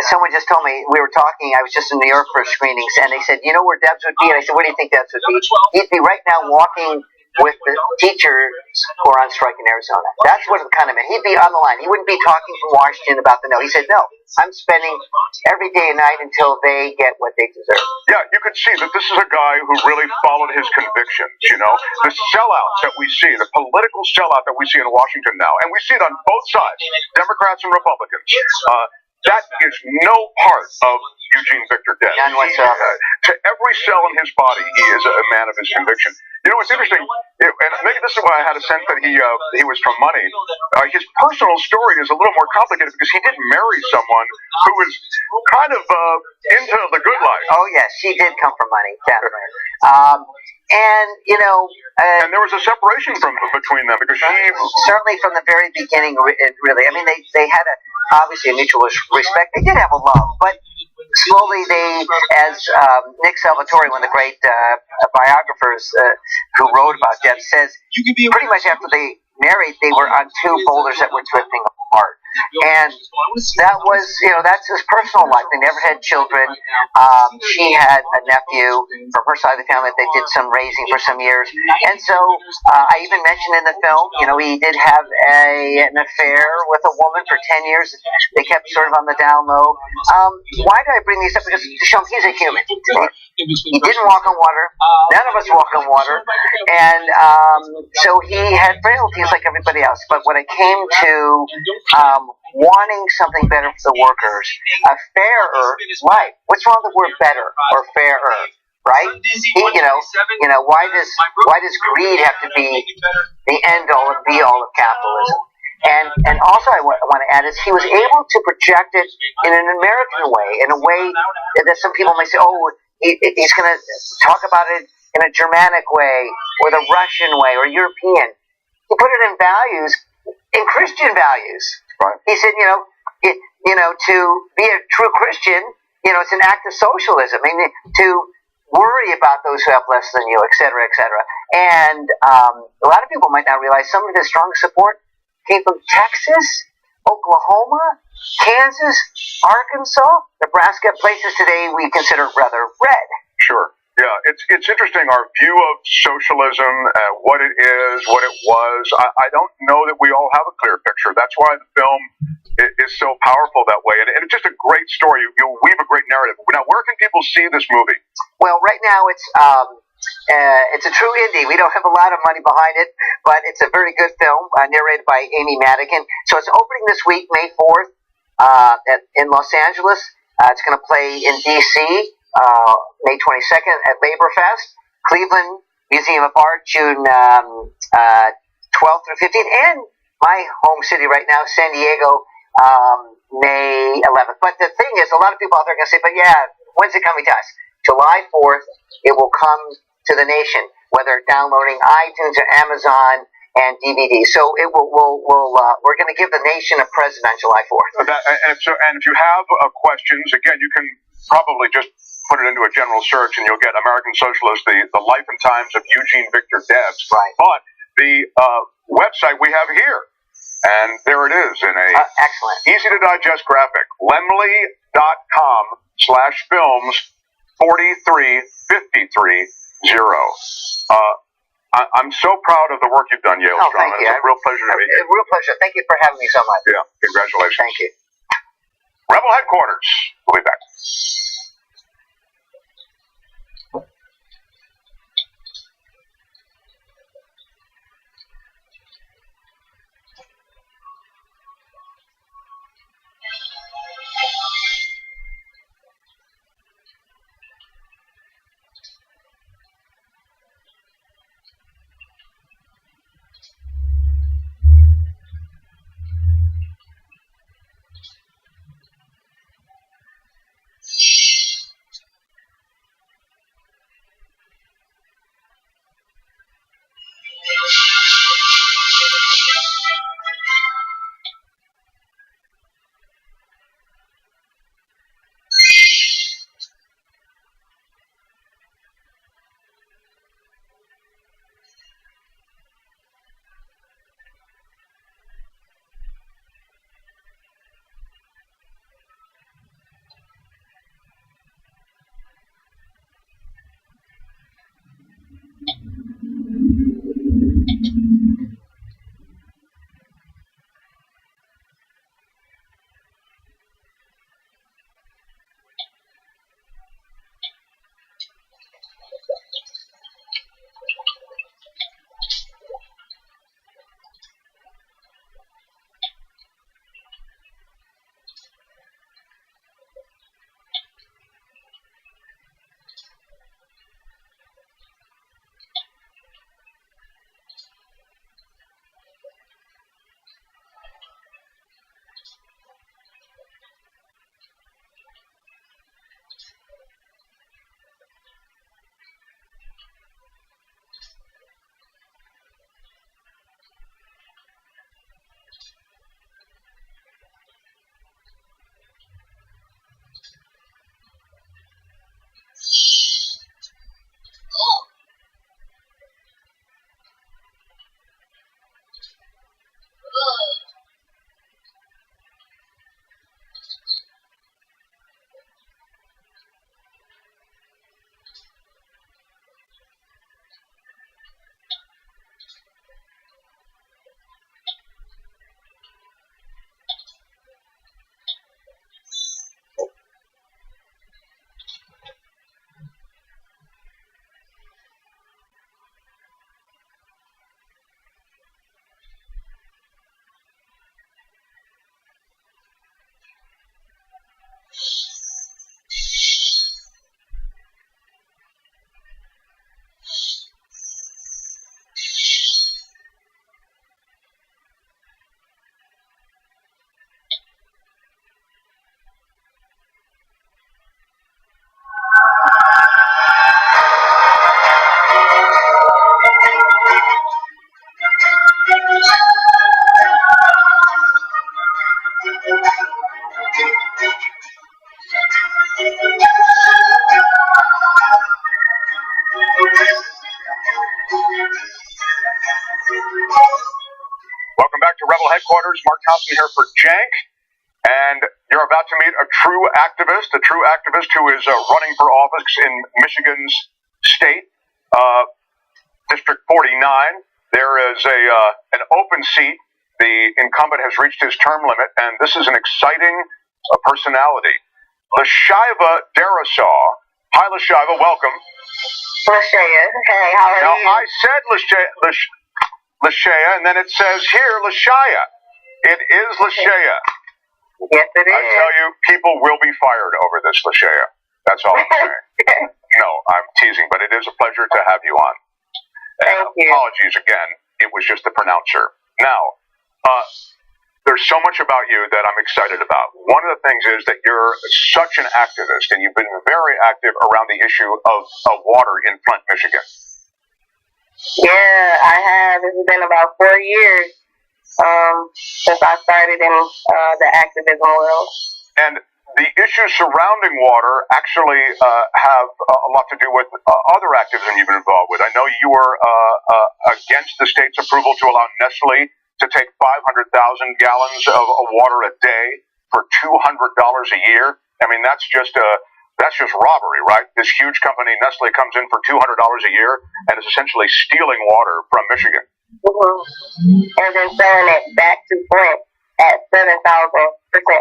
someone just told me, we were talking, I was just in New York for screenings, and they said, you know where Debs would be? And I said, where do you think Debs would be? He'd be right now walking with the teachers who are on strike in Arizona. That's what it kind of meant. He'd be on the line. He wouldn't be talking from Washington about the no. He said, no, I'm spending every day and night until they get what they deserve. Yeah, you could see that this is a guy who really followed his convictions, The sellouts that we see, the political sellout that we see in Washington now, and we see it on both sides, Democrats and Republicans. That is no part of Eugene Victor Debs. None whatsoever. To every cell in his body, he is a man of his conviction. It's interesting, and maybe this is why I had a sense that he was from money. His personal story is a little more complicated because he didn't marry someone who was kind of into the good life. Oh, yes, she did come from money, definitely. And there was a separation between them because she certainly from the very beginning, really. I mean, they had obviously a mutual respect. They did have a love, but slowly as Nick Salvatore, one of the great biographers who wrote about Debs, says, pretty much after they married, they were on two boulders that were drifting apart. And that was, that's his personal life. They never had children. She had a nephew from her side of the family that they did some raising for some years. And so I even mentioned in the film, he did have an affair with a woman for 10 years. They kept sort of on the down low. Why do I bring these up? Because to show him he's a human. He didn't walk on water. None of us walk on water. And so he had frailties like everybody else. But when it came to wanting something better for the workers, a fairer life. What's wrong with the word better or fairer? Right? Why does greed have to be the end all and be all of capitalism? And also I want to add is he was able to project it in an American way, in a way that some people may say, oh, he's going to talk about it in a Germanic way, or the Russian way, or European. He put it in values, in Christian values. Right. He said, to be a true Christian, it's an act of socialism. I mean, to worry about those who have less than you, et cetera, et cetera. And a lot of people might not realize some of his strongest support came from Texas, Oklahoma, Kansas, Arkansas, Nebraska, places today we consider rather red. Sure. Yeah, it's interesting, our view of socialism, what it is, what it was. I don't know that we all have a clear picture. That's why the film is so powerful that way. And it's just a great story. You weave a great narrative. Now, where can people see this movie? Well, right now it's a true indie. We don't have a lot of money behind it, but it's a very good film, narrated by Amy Madigan. So it's opening this week, May 4th, in Los Angeles. It's going to play in D.C., May 22nd at Labor Fest, Cleveland Museum of Art, June 12th through 15th, and my home city right now, San Diego, May 11th. But the thing is, a lot of people out there are going to say, but yeah, when's it coming to us? July 4th, it will come to the nation, whether downloading iTunes or Amazon and DVD. So it we're going to give the nation a present on July 4th. And if you have questions, again, you can probably just put it into a general search and you'll get American Socialist, the life and times of Eugene Victor Debs. Right. But the website we have here, and there it is in a excellent, easy to digest graphic, lemley.com/films 43530. I'm so proud of the work you've done, Yale Strong. Thank you. It's a real pleasure to be here. A real pleasure. Thank you for having me so much. Yeah, congratulations. Thank you. Rebel Headquarters. We'll be back. Rebel headquarters. Mark Thompson here for Jank. And you're about to meet a true activist who is running for office in Michigan's state, District 49. There is an open seat. The incumbent has reached his term limit, and this is an exciting personality. Lashaiva Darasaw. Hi, Lashaiva. Welcome. Lashaya. Hey, how are now, you? Now, I said Lashaya, and then it says here Lashaya. It is Lashaya. Yes, it is. I tell you, people will be fired over this, Lashaya. That's all I'm saying. No, I'm teasing, but it is a pleasure to have you on. Thank you. Apologies again. It was just the pronouncer. Now, there's so much about you that I'm excited about. One of the things is that you're such an activist, and you've been very active around the issue of water in Flint, Michigan. Yeah, I have. It's been about 4 years since I started in the activism world. And the issues surrounding water actually have a lot to do with other activism you've been involved with. I know you were against the state's approval to allow Nestle to take 500,000 gallons of water a day for $200 a year. I mean, that's just robbery, right? This huge company, Nestle, comes in for $200 a year and is essentially stealing water from Michigan. Mm-hmm. And then selling it back to Flint at 7,000%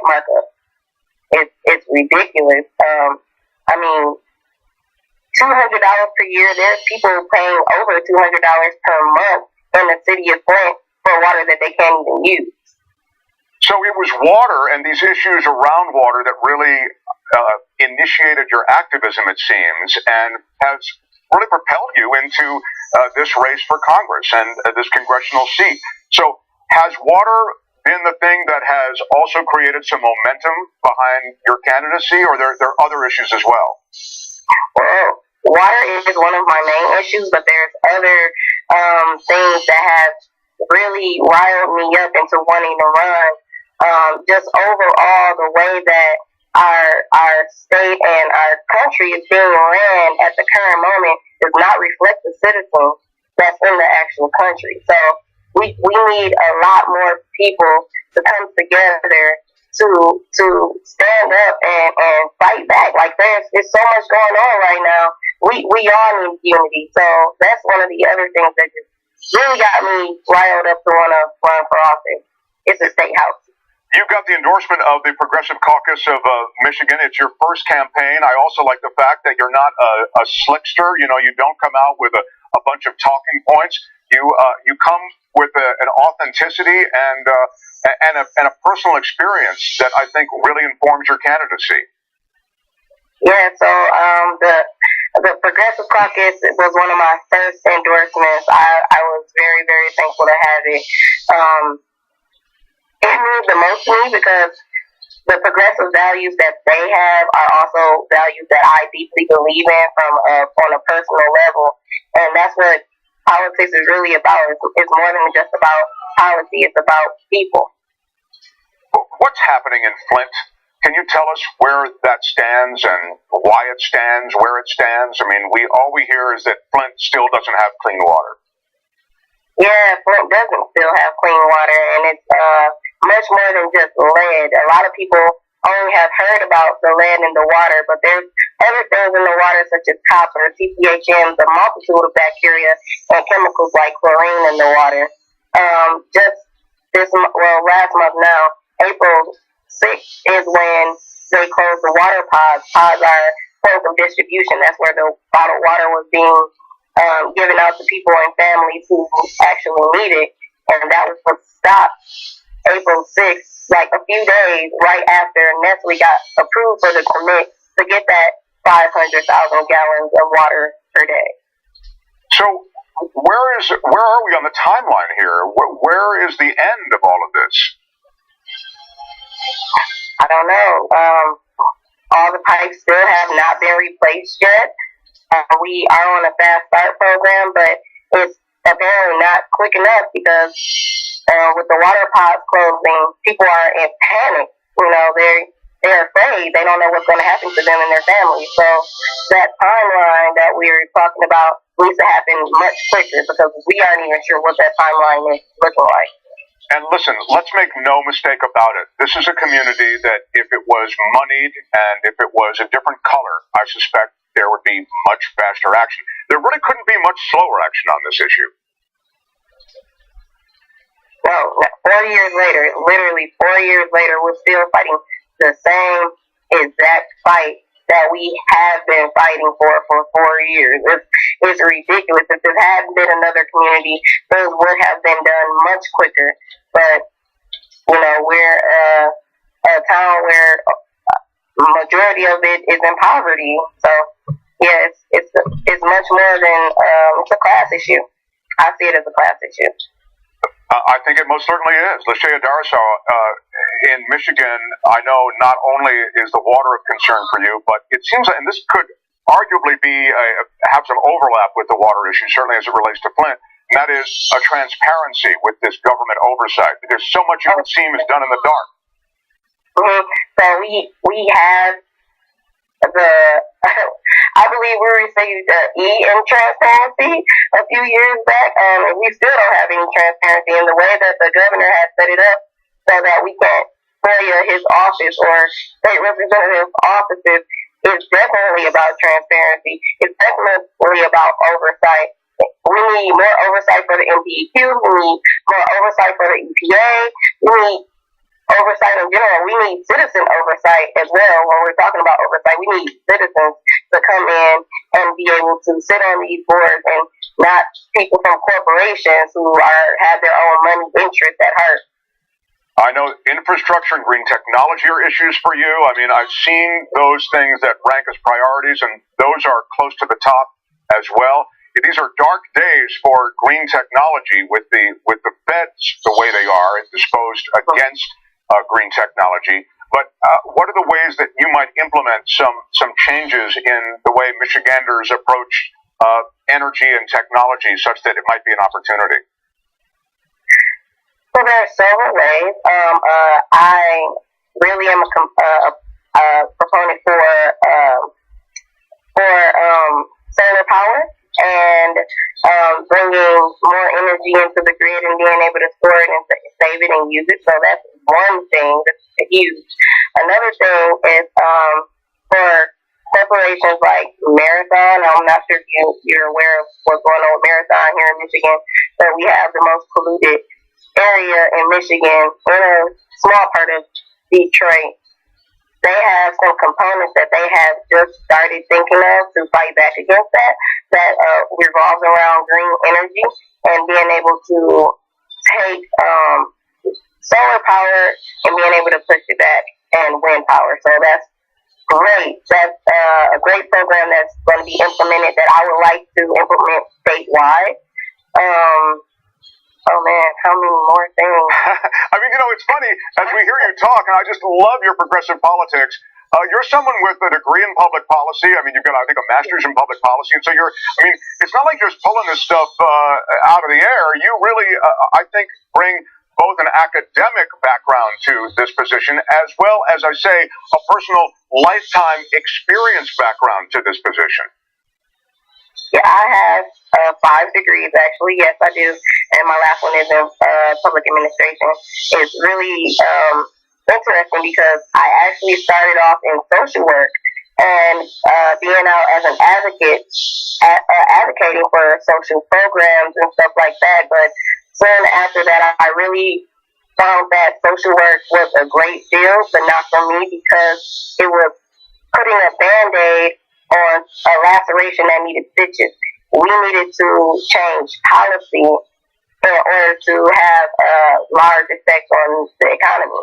markup. It's ridiculous. I mean, $200 per year. There's people paying over $200 per month in the city of Flint for water that they can't even use. So it was water and these issues around water that really initiated your activism, it seems, and has really propelled you into this race for Congress and this congressional seat. So has water been the thing that has also created some momentum behind your candidacy, or there are other issues as well? Well, water is one of my main issues, but there's other things that have really riled me up into wanting to run. Just overall, the way that our state and our country is being ran at the current moment does not reflect the citizens that's in the actual country. So we need a lot more people to come together to stand up and fight back. Like there's so much going on right now. We all need unity. So that's one of the other things that just really got me riled up to want to run for office. It's the state house. You got the endorsement of the Progressive Caucus of Michigan. It's your first campaign. I also like the fact that you're not a slickster. You know, you don't come out with a bunch of talking points. You come with an authenticity and a personal experience that I think really informs your candidacy. Yeah. So the Progressive Caucus was one of my first endorsements. I was very, very thankful to have it. It means the most to me because the progressive values that they have are also values that I deeply believe in on a personal level, and that's what politics is really about. It's more than just about policy; it's about people. What's happening in Flint? Can you tell us where that stands and why it stands, where it stands? I mean, all we hear is that Flint still doesn't have clean water. Yeah, Flint doesn't still have clean water, and it's much more than just lead. A lot of people only have heard about the lead in the water, but there's other things in the water such as copper, TPHMs, a multitude of bacteria and chemicals like chlorine in the water. Last month now, April 6th is when they closed the water pods. Pods are points of distribution. That's where the bottled water was being given out to people and families who actually need it, and that was what stopped April 6th, like a few days right after Nestle got approved for the permit to get that 500,000 gallons of water per day. So where are we on the timeline here? Where is the end of all of this? I don't know. All the pipes still have not been replaced yet. We are on a fast start program, but it's apparently not quick enough because with the water pods closing, people are in panic. You know, they're afraid. They don't know what's going to happen to them and their families. So that timeline that we're talking about needs to happen much quicker because we aren't even sure what that timeline is looking like. And listen, let's make no mistake about it. This is a community that if it was moneyed and if it was a different color, I suspect there would be much faster action. There really couldn't be much slower action on this issue. No, 4 years later, literally 4 years later, we're still fighting the same exact fight that we have been fighting for 4 years. It's ridiculous. If it hadn't been another community, those would have been done much quicker. But, you know, we're a town where majority of it is in poverty. So, yeah, it's much more than it's a class issue. I see it as a class issue. I think it most certainly is. Lashaya Darsow, in Michigan, I know not only is the water of concern for you, but it seems, and this could arguably be have some overlap with the water issue, certainly as it relates to Flint, and that is a transparency with this government oversight. There's so much it would seem is done in the dark. Mm-hmm. So we have I believe we received E in transparency a few years back, and we still don't have any transparency in the way that the governor has set it up so that we can't FOIA his office or state representative offices. Is definitely about transparency. It's definitely about oversight. We need more oversight for the MPEQ. We need more oversight for the EPA. We need oversight in general. We need citizen oversight as well. When we're talking about oversight, we need citizens to come in and be able to sit on these boards and not people from corporations who have their own money interests at heart. I know infrastructure and green technology are issues for you. I mean, I've seen those things that rank as priorities, and those are close to the top as well. These are dark days for green technology with the feds the way they are and disposed against green technology. But what are the ways that you might implement some changes in the way Michiganders approach energy and technology such that it might be an opportunity? So there are several ways. I really am a proponent for solar power and bringing more energy into the grid and being able to store it and save it and use it. So that's one thing that's huge. Another thing is for corporations like Marathon. I'm not sure if you're aware of what's going on with Marathon here in Michigan, but we have the most polluted area in Michigan, in a small part of Detroit. They have some components that they have just started thinking of to fight back against that revolves around green energy and being able to take solar power and being able to push it back and wind power. So that's great. That's a great program that's going to be implemented that I would like to implement statewide. Oh man, how many more things? I mean, it's funny, as we hear you talk, and I just love your progressive politics, you're someone with a degree in public policy. I mean, you've got, I think, a master's in public policy, and so it's not like you're just pulling this stuff out of the air. You really, I think, bring both an academic background to this position, as well as, I say, a personal lifetime experience background to this position. Yeah, I have 5 degrees, actually. Yes, I do. And my last one is in public administration. It's really interesting because I actually started off in social work and being out as an advocate, advocating for social programs and stuff like that. But soon after that, I really found that social work was a great field, but not for me because it was putting a Band-Aid on a laceration that needed stitches. We needed to change policy in order to have a large effect on the economy.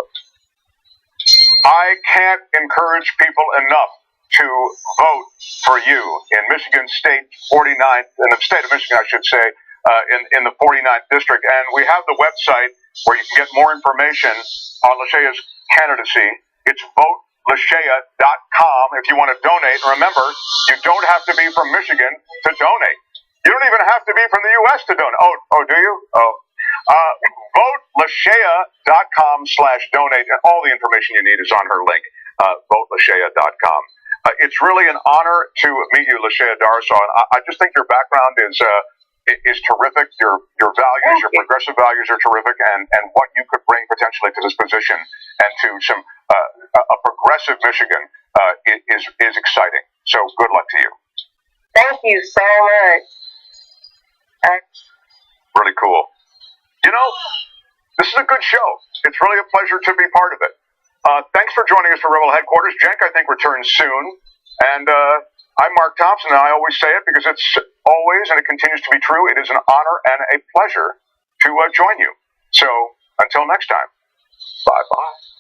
I can't encourage people enough to vote for you in Michigan State 49th, in the state of Michigan, I should say, in the 49th district. And we have the website where you can get more information on Lashaya's candidacy. It's votelashaya.com if you want to donate. Remember, you don't have to be from Michigan to donate. You don't even have to be from the U.S. to donate. Oh, do you? votelashaya.com/donate, and all the information you need is on her link, votelashaya.com. It's really an honor to meet you, Lashaya Darsow, and I just think your background is is terrific. Your values, your progressive values are terrific, and what you could bring potentially to this position and to some a progressive Michigan is exciting. So good luck to you. Thank you so much. Really cool. You know, this is a good show. It's really a pleasure to be part of it. Thanks for joining us for Rebel Headquarters. Jenk, I think, returns soon. And I'm Mark Thompson, and I always say it because it's always, and it continues to be true, it is an honor and a pleasure to join you. So until next time, bye-bye.